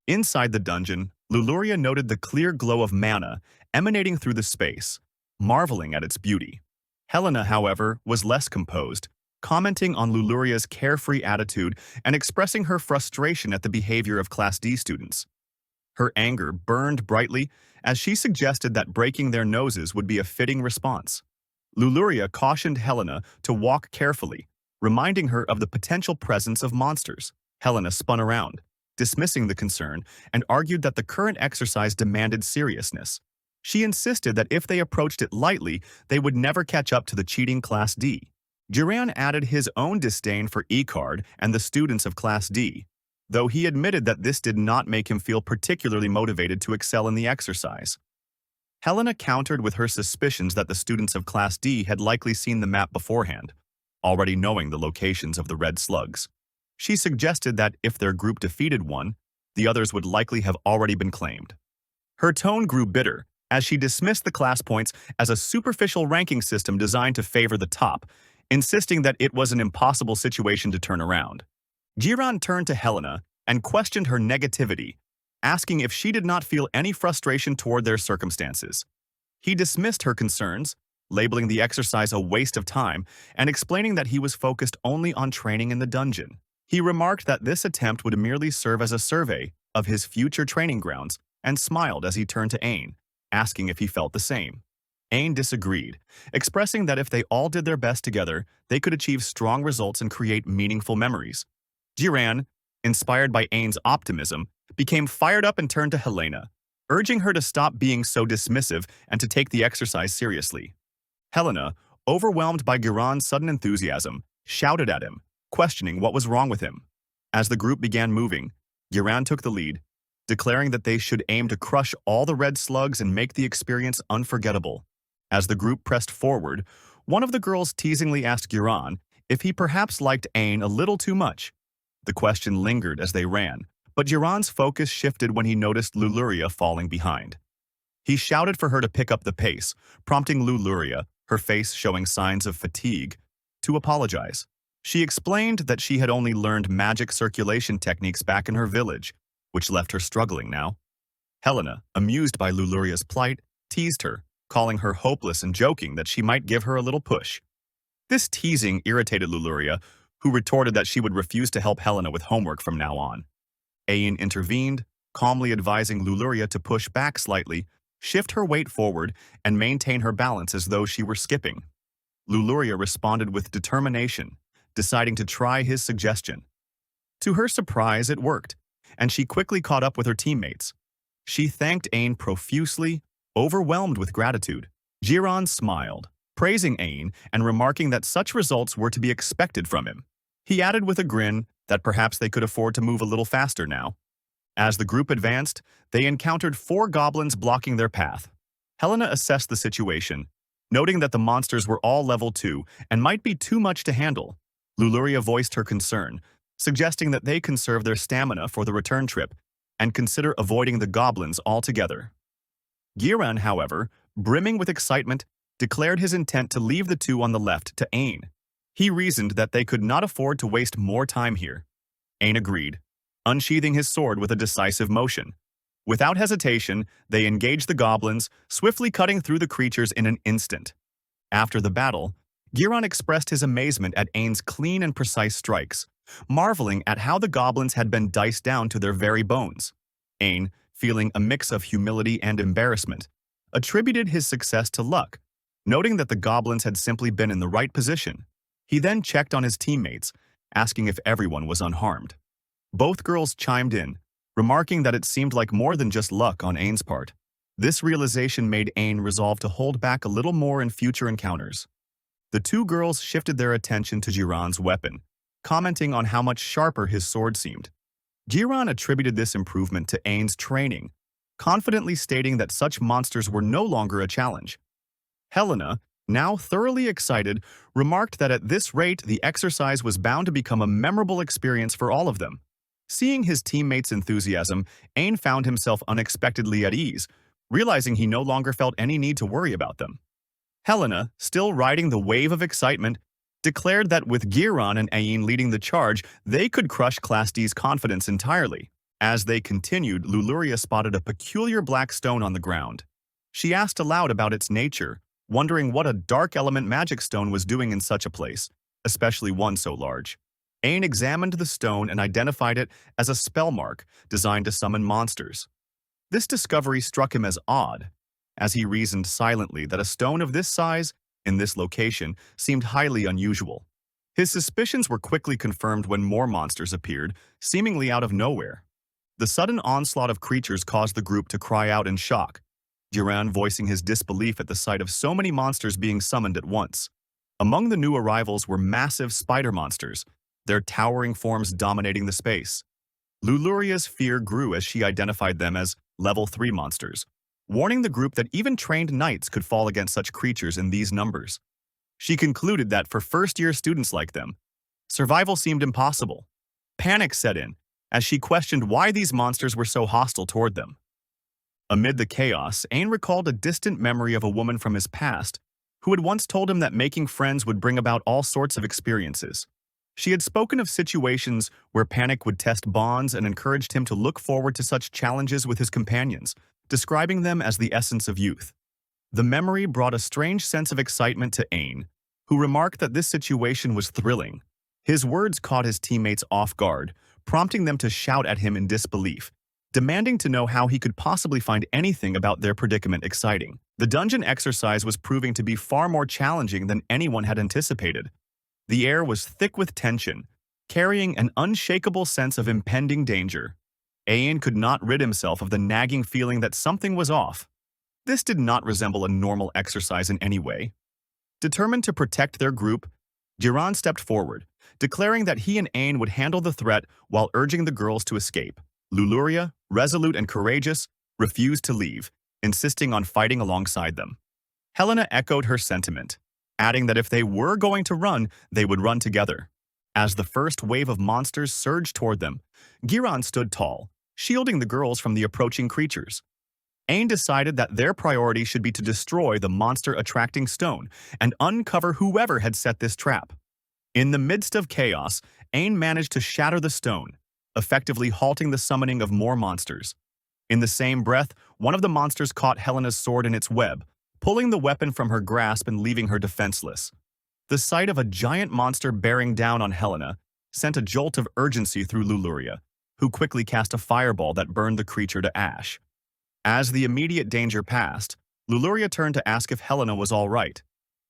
Inside the dungeon, Luluria noted the clear glow of mana emanating through the space, marveling at its beauty. Helena, however, was less composed, commenting on Luluria's carefree attitude and expressing her frustration at the behavior of Class D students. Her anger burned brightly as she suggested that breaking their noses would be a fitting response. Luluria cautioned Helena to walk carefully, reminding her of the potential presence of monsters. Helena spun around, dismissing the concern, and argued that the current exercise demanded seriousness. She insisted that if they approached it lightly, they would never catch up to the cheating Class D. Jiran added his own disdain for E-Card and the students of Class D, though he admitted that this did not make him feel particularly motivated to excel in the exercise. Helena countered with her suspicions that the students of Class D had likely seen the map beforehand, already knowing the locations of the red slugs. She suggested that if their group defeated one, the others would likely have already been claimed. Her tone grew bitter as she dismissed the class points as a superficial ranking system designed to favor the top, insisting that it was an impossible situation to turn around. Jiran turned to Helena and questioned her negativity, asking if she did not feel any frustration toward their circumstances. He dismissed her concerns, labeling the exercise a waste of time and explaining that he was focused only on training in the dungeon. He remarked that this attempt would merely serve as a survey of his future training grounds and smiled as he turned to Ain, asking if he felt the same. Ain disagreed, expressing that if they all did their best together, they could achieve strong results and create meaningful memories. Jiran, inspired by Ain's optimism, became fired up and turned to Helena, urging her to stop being so dismissive and to take the exercise seriously. Helena, overwhelmed by Jiran's sudden enthusiasm, shouted at him, questioning what was wrong with him. As the group began moving, Jiran took the lead, declaring that they should aim to crush all the red slugs and make the experience unforgettable. As the group pressed forward, one of the girls teasingly asked Jiran if he perhaps liked Ain a little too much. The question lingered as they ran, but Jiran's focus shifted when he noticed Luluria falling behind. He shouted for her to pick up the pace, prompting Luluria, her face showing signs of fatigue, to apologize. She explained that she had only learned magic circulation techniques back in her village, which left her struggling now. Helena, amused by Luluria's plight, teased her, calling her hopeless and joking that she might give her a little push. This teasing irritated Luluria, who retorted that she would refuse to help Helena with homework from now on. Ain intervened, calmly advising Luluria to push back slightly, shift her weight forward, and maintain her balance as though she were skipping. Luluria responded with determination, deciding to try his suggestion. To her surprise, it worked, and she quickly caught up with her teammates. She thanked Ain profusely, overwhelmed with gratitude. Jiran smiled, praising Ain and remarking that such results were to be expected from him. He added with a grin that perhaps they could afford to move a little faster now. As the group advanced, they encountered 4 goblins blocking their path. Helena assessed the situation, noting that the monsters were all level 2 and might be too much to handle. Luluria voiced her concern, suggesting that they conserve their stamina for the return trip and consider avoiding the goblins altogether. Jiran, however, brimming with excitement, declared his intent to leave the 2 on the left to Ain. He reasoned that they could not afford to waste more time here. Ain agreed, unsheathing his sword with a decisive motion. Without hesitation, they engaged the goblins, swiftly cutting through the creatures in an instant. After the battle, Jiran expressed his amazement at Ain's clean and precise strikes, marveling at how the goblins had been diced down to their very bones. Ain, feeling a mix of humility and embarrassment, attributed his success to luck, noting that the goblins had simply been in the right position. He then checked on his teammates, asking if everyone was unharmed. Both girls chimed in, remarking that it seemed like more than just luck on Ain's part. This realization made Ain resolve to hold back a little more in future encounters. The 2 girls shifted their attention to Jiran's weapon, commenting on how much sharper his sword seemed. Jiran attributed this improvement to Ain's training, confidently stating that such monsters were no longer a challenge. Helena, now thoroughly excited, remarked that at this rate the exercise was bound to become a memorable experience for all of them. Seeing his teammates' enthusiasm, Ain found himself unexpectedly at ease, realizing he no longer felt any need to worry about them. Helena, still riding the wave of excitement, declared that with Jiran and Ain leading the charge, they could crush Class D's confidence entirely. As they continued, Luluria spotted a peculiar black stone on the ground. She asked aloud about its nature, wondering what a dark element magic stone was doing in such a place, especially one so large. Ain examined the stone and identified it as a spell mark designed to summon monsters. This discovery struck him as odd, as he reasoned silently that a stone of this size, in this location, seemed highly unusual. His suspicions were quickly confirmed when more monsters appeared, seemingly out of nowhere. The sudden onslaught of creatures caused the group to cry out in shock, Duran voicing his disbelief at the sight of so many monsters being summoned at once. Among the new arrivals were massive spider monsters, their towering forms dominating the space. Luluria's fear grew as she identified them as Level 3 monsters, warning the group that even trained knights could fall against such creatures in these numbers. She concluded that for first-year students like them, survival seemed impossible. Panic set in, as she questioned why these monsters were so hostile toward them. Amid the chaos, Ain recalled a distant memory of a woman from his past who had once told him that making friends would bring about all sorts of experiences. She had spoken of situations where panic would test bonds and encouraged him to look forward to such challenges with his companions, describing them as the essence of youth. The memory brought a strange sense of excitement to Ain, who remarked that this situation was thrilling. His words caught his teammates off guard, prompting them to shout at him in disbelief, demanding to know how he could possibly find anything about their predicament exciting. The dungeon exercise was proving to be far more challenging than anyone had anticipated. The air was thick with tension, carrying an unshakable sense of impending danger. Ain could not rid himself of the nagging feeling that something was off. This did not resemble a normal exercise in any way. Determined to protect their group, Jiran stepped forward, declaring that he and Ain would handle the threat while urging the girls to escape. Luluria, resolute and courageous, refused to leave, insisting on fighting alongside them. Helena echoed her sentiment, adding that if they were going to run, they would run together. As the first wave of monsters surged toward them, Giran stood tall, shielding the girls from the approaching creatures. Ain decided that their priority should be to destroy the monster-attracting stone and uncover whoever had set this trap. In the midst of chaos, Ain managed to shatter the stone, effectively halting the summoning of more monsters. In the same breath, one of the monsters caught Helena's sword in its web, pulling the weapon from her grasp and leaving her defenseless. The sight of a giant monster bearing down on Helena sent a jolt of urgency through Luluria, who quickly cast a fireball that burned the creature to ash. As the immediate danger passed, Luluria turned to ask if Helena was all right.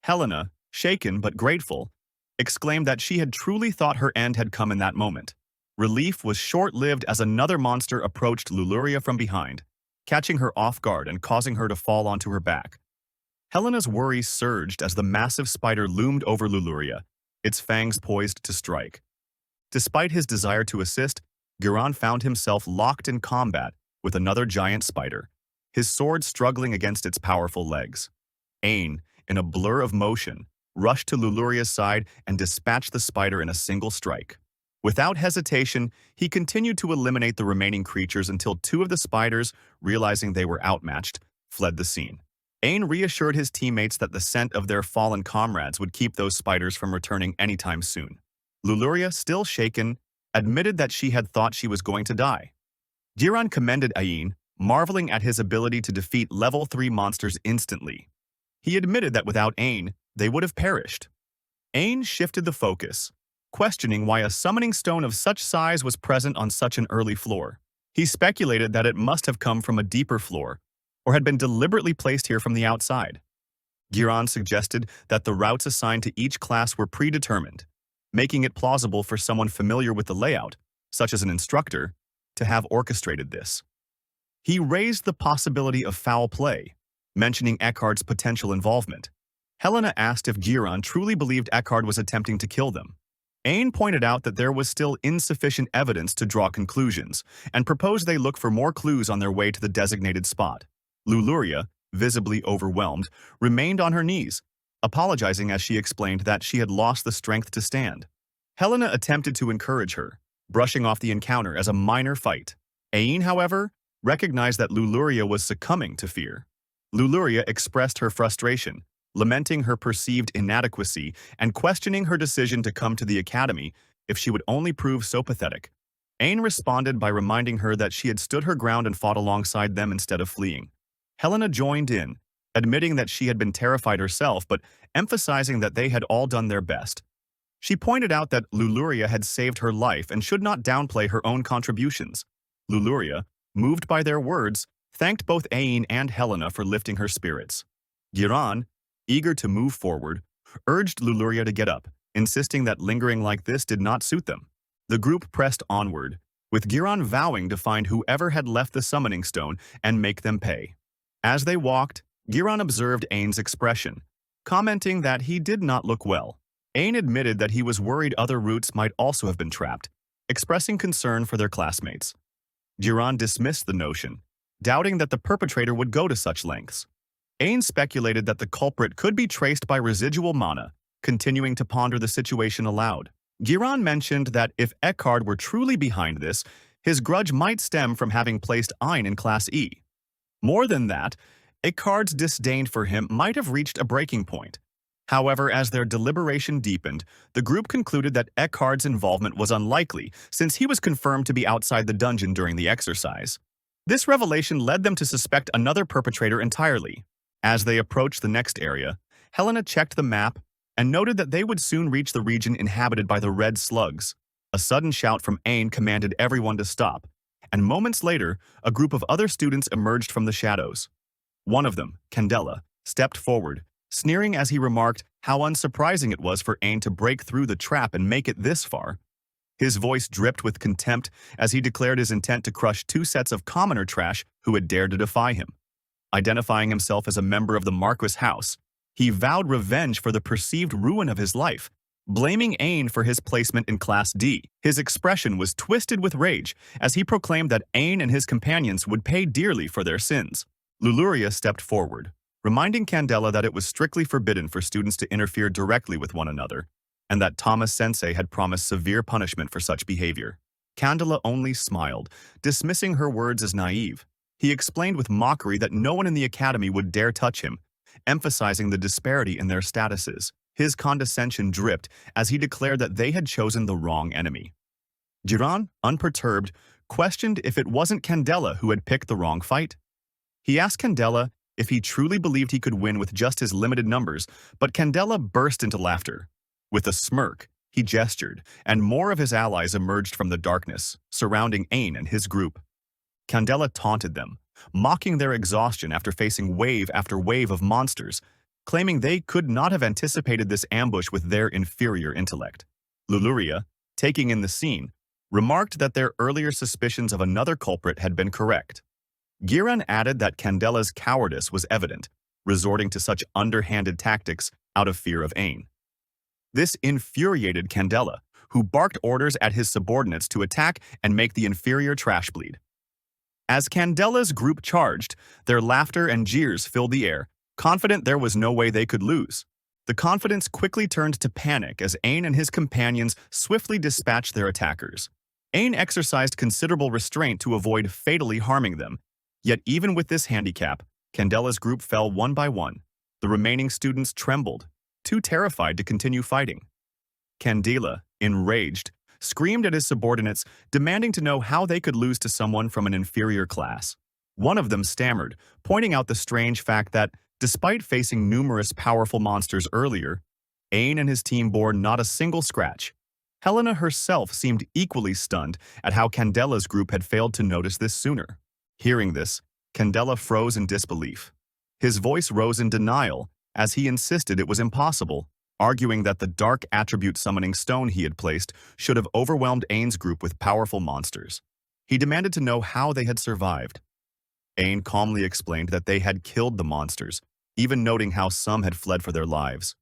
Helena, shaken but grateful, exclaimed that she had truly thought her end had come in that moment. Relief was short-lived as another monster approached Luluria from behind, catching her off guard and causing her to fall onto her back. Helena's worries surged as the massive spider loomed over Luluria, its fangs poised to strike. Despite his desire to assist, Giran found himself locked in combat with another giant spider, his sword struggling against its powerful legs. Ain, in a blur of motion, rushed to Luluria's side and dispatched the spider in a single strike. Without hesitation, he continued to eliminate the remaining creatures until two of the spiders, realizing they were outmatched, fled the scene. Ain reassured his teammates that the scent of their fallen comrades would keep those spiders from returning anytime soon. Luluria, still shaken, admitted that she had thought she was going to die. Jiran commended Ain, marveling at his ability to defeat level 3 monsters instantly. He admitted that without Ain, they would have perished. Ain shifted the focus, questioning why a summoning stone of such size was present on such an early floor. He speculated that it must have come from a deeper floor, or had been deliberately placed here from the outside. Giran suggested that the routes assigned to each class were predetermined, making it plausible for someone familiar with the layout, such as an instructor, to have orchestrated this. He raised the possibility of foul play, mentioning Eckhard's potential involvement. Helena asked if Giran truly believed Eckhard was attempting to kill them. Ain pointed out that there was still insufficient evidence to draw conclusions, and proposed they look for more clues on their way to the designated spot. Luluria, visibly overwhelmed, remained on her knees, apologizing as she explained that she had lost the strength to stand. Helena attempted to encourage her, brushing off the encounter as a minor fight. Ain, however, recognized that Luluria was succumbing to fear. Luluria expressed her frustration, lamenting her perceived inadequacy and questioning her decision to come to the academy if she would only prove so pathetic. Ain responded by reminding her that she had stood her ground and fought alongside them instead of fleeing. Helena joined in, admitting that she had been terrified herself but emphasizing that they had all done their best. She pointed out that Luluria had saved her life and should not downplay her own contributions. Luluria, moved by their words, thanked both Ain and Helena for lifting her spirits. Giran, eager to move forward, urged Luluria to get up, insisting that lingering like this did not suit them. The group pressed onward, with Giran vowing to find whoever had left the summoning stone and make them pay. As they walked, Giran observed Ain's expression, commenting that he did not look well. Ain admitted that he was worried other routes might also have been trapped, expressing concern for their classmates. Giran dismissed the notion, doubting that the perpetrator would go to such lengths. Ain speculated that the culprit could be traced by residual mana, continuing to ponder the situation aloud. Giran mentioned that if Eckhard were truly behind this, his grudge might stem from having placed Ain in Class E. More than that, Eckhard's disdain for him might have reached a breaking point. However, as their deliberation deepened, the group concluded that Eckhard's involvement was unlikely since he was confirmed to be outside the dungeon during the exercise. This revelation led them to suspect another perpetrator entirely. As they approached the next area, Helena checked the map and noted that they would soon reach the region inhabited by the red slugs. A sudden shout from Ain commanded everyone to stop, and moments later, a group of other students emerged from the shadows. One of them, Candela, stepped forward, sneering as he remarked how unsurprising it was for Ain to break through the trap and make it this far. His voice dripped with contempt as he declared his intent to crush 2 sets of commoner trash who had dared to defy him. Identifying himself as a member of the Marquis house, he vowed revenge for the perceived ruin of his life, blaming Ain for his placement in Class D. His expression was twisted with rage as he proclaimed that Ain and his companions would pay dearly for their sins. Luluria stepped forward, reminding Candela that it was strictly forbidden for students to interfere directly with one another, and that Thomas Sensei had promised severe punishment for such behavior. Candela only smiled, dismissing her words as naive. He explained with mockery that no one in the academy would dare touch him, emphasizing the disparity in their statuses. His condescension dripped as he declared that they had chosen the wrong enemy. Giran, unperturbed, questioned if it wasn't Candela who had picked the wrong fight. He asked Candela if he truly believed he could win with just his limited numbers, but Candela burst into laughter. With a smirk, he gestured, and more of his allies emerged from the darkness, surrounding Ain and his group. Candela taunted them, mocking their exhaustion after facing wave after wave of monsters, claiming they could not have anticipated this ambush with their inferior intellect. Luluria, taking in the scene, remarked that their earlier suspicions of another culprit had been correct. Giran added that Candela's cowardice was evident, resorting to such underhanded tactics out of fear of Ain. This infuriated Candela, who barked orders at his subordinates to attack and make the inferior trash bleed. As Candela's group charged, their laughter and jeers filled the air, confident there was no way they could lose. The confidence quickly turned to panic as Ain and his companions swiftly dispatched their attackers. Ain exercised considerable restraint to avoid fatally harming them, yet even with this handicap, Candela's group fell one by one. The remaining students trembled, too terrified to continue fighting. Candela, enraged, screamed at his subordinates, demanding to know how they could lose to someone from an inferior class. One of them stammered, pointing out the strange fact that, despite facing numerous powerful monsters earlier, Ain and his team bore not a single scratch. Helena herself seemed equally stunned at how Candela's group had failed to notice this sooner. Hearing this, Candela froze in disbelief. His voice rose in denial as he insisted it was impossible, arguing that the dark attribute summoning stone he had placed should have overwhelmed Ain's group with powerful monsters. He demanded to know how they had survived. Ain calmly explained that they had killed the monsters, even noting how some had fled for their lives.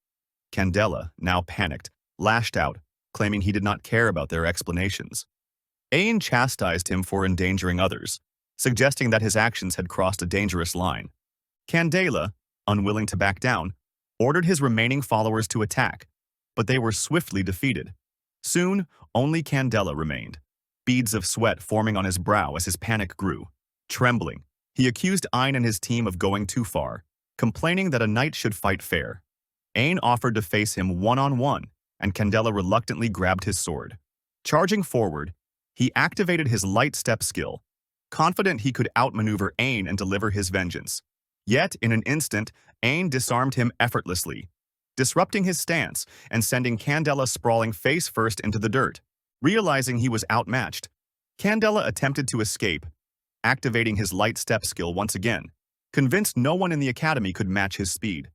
Candela, now panicked, lashed out, claiming he did not care about their explanations. Ain chastised him for endangering others, suggesting that his actions had crossed a dangerous line. Candela, unwilling to back down, ordered his remaining followers to attack, but they were swiftly defeated. Soon, only Candela remained, beads of sweat forming on his brow as his panic grew. Trembling, he accused Ain and his team of going too far, complaining that a knight should fight fair. Ain offered to face him one-on-one, and Candela reluctantly grabbed his sword. Charging forward, he activated his light step skill, confident he could outmaneuver Ain and deliver his vengeance. Yet, in an instant, Ain disarmed him effortlessly, disrupting his stance and sending Candela sprawling face-first into the dirt. Realizing he was outmatched, Candela attempted to escape, activating his light step skill once again, convinced no one in the academy could match his speed.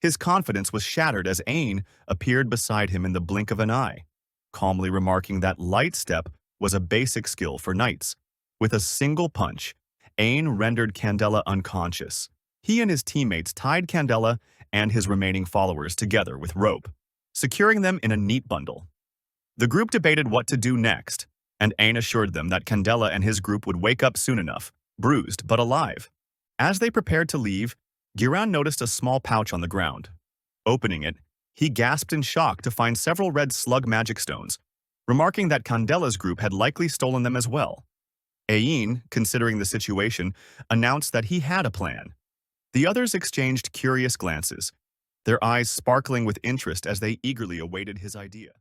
His confidence was shattered as Ain appeared beside him in the blink of an eye, calmly remarking that light step was a basic skill for knights. With a single punch, Ain rendered Candela unconscious. He and his teammates tied Candela and his remaining followers together with rope, securing them in a neat bundle. The group debated what to do next, and Ain assured them that Candela and his group would wake up soon enough, bruised but alive. As they prepared to leave, Giran noticed a small pouch on the ground. Opening it, he gasped in shock to find several red slug magic stones, remarking that Candela's group had likely stolen them as well. Ain, considering the situation, announced that he had a plan. The others exchanged curious glances, their eyes sparkling with interest as they eagerly awaited his idea.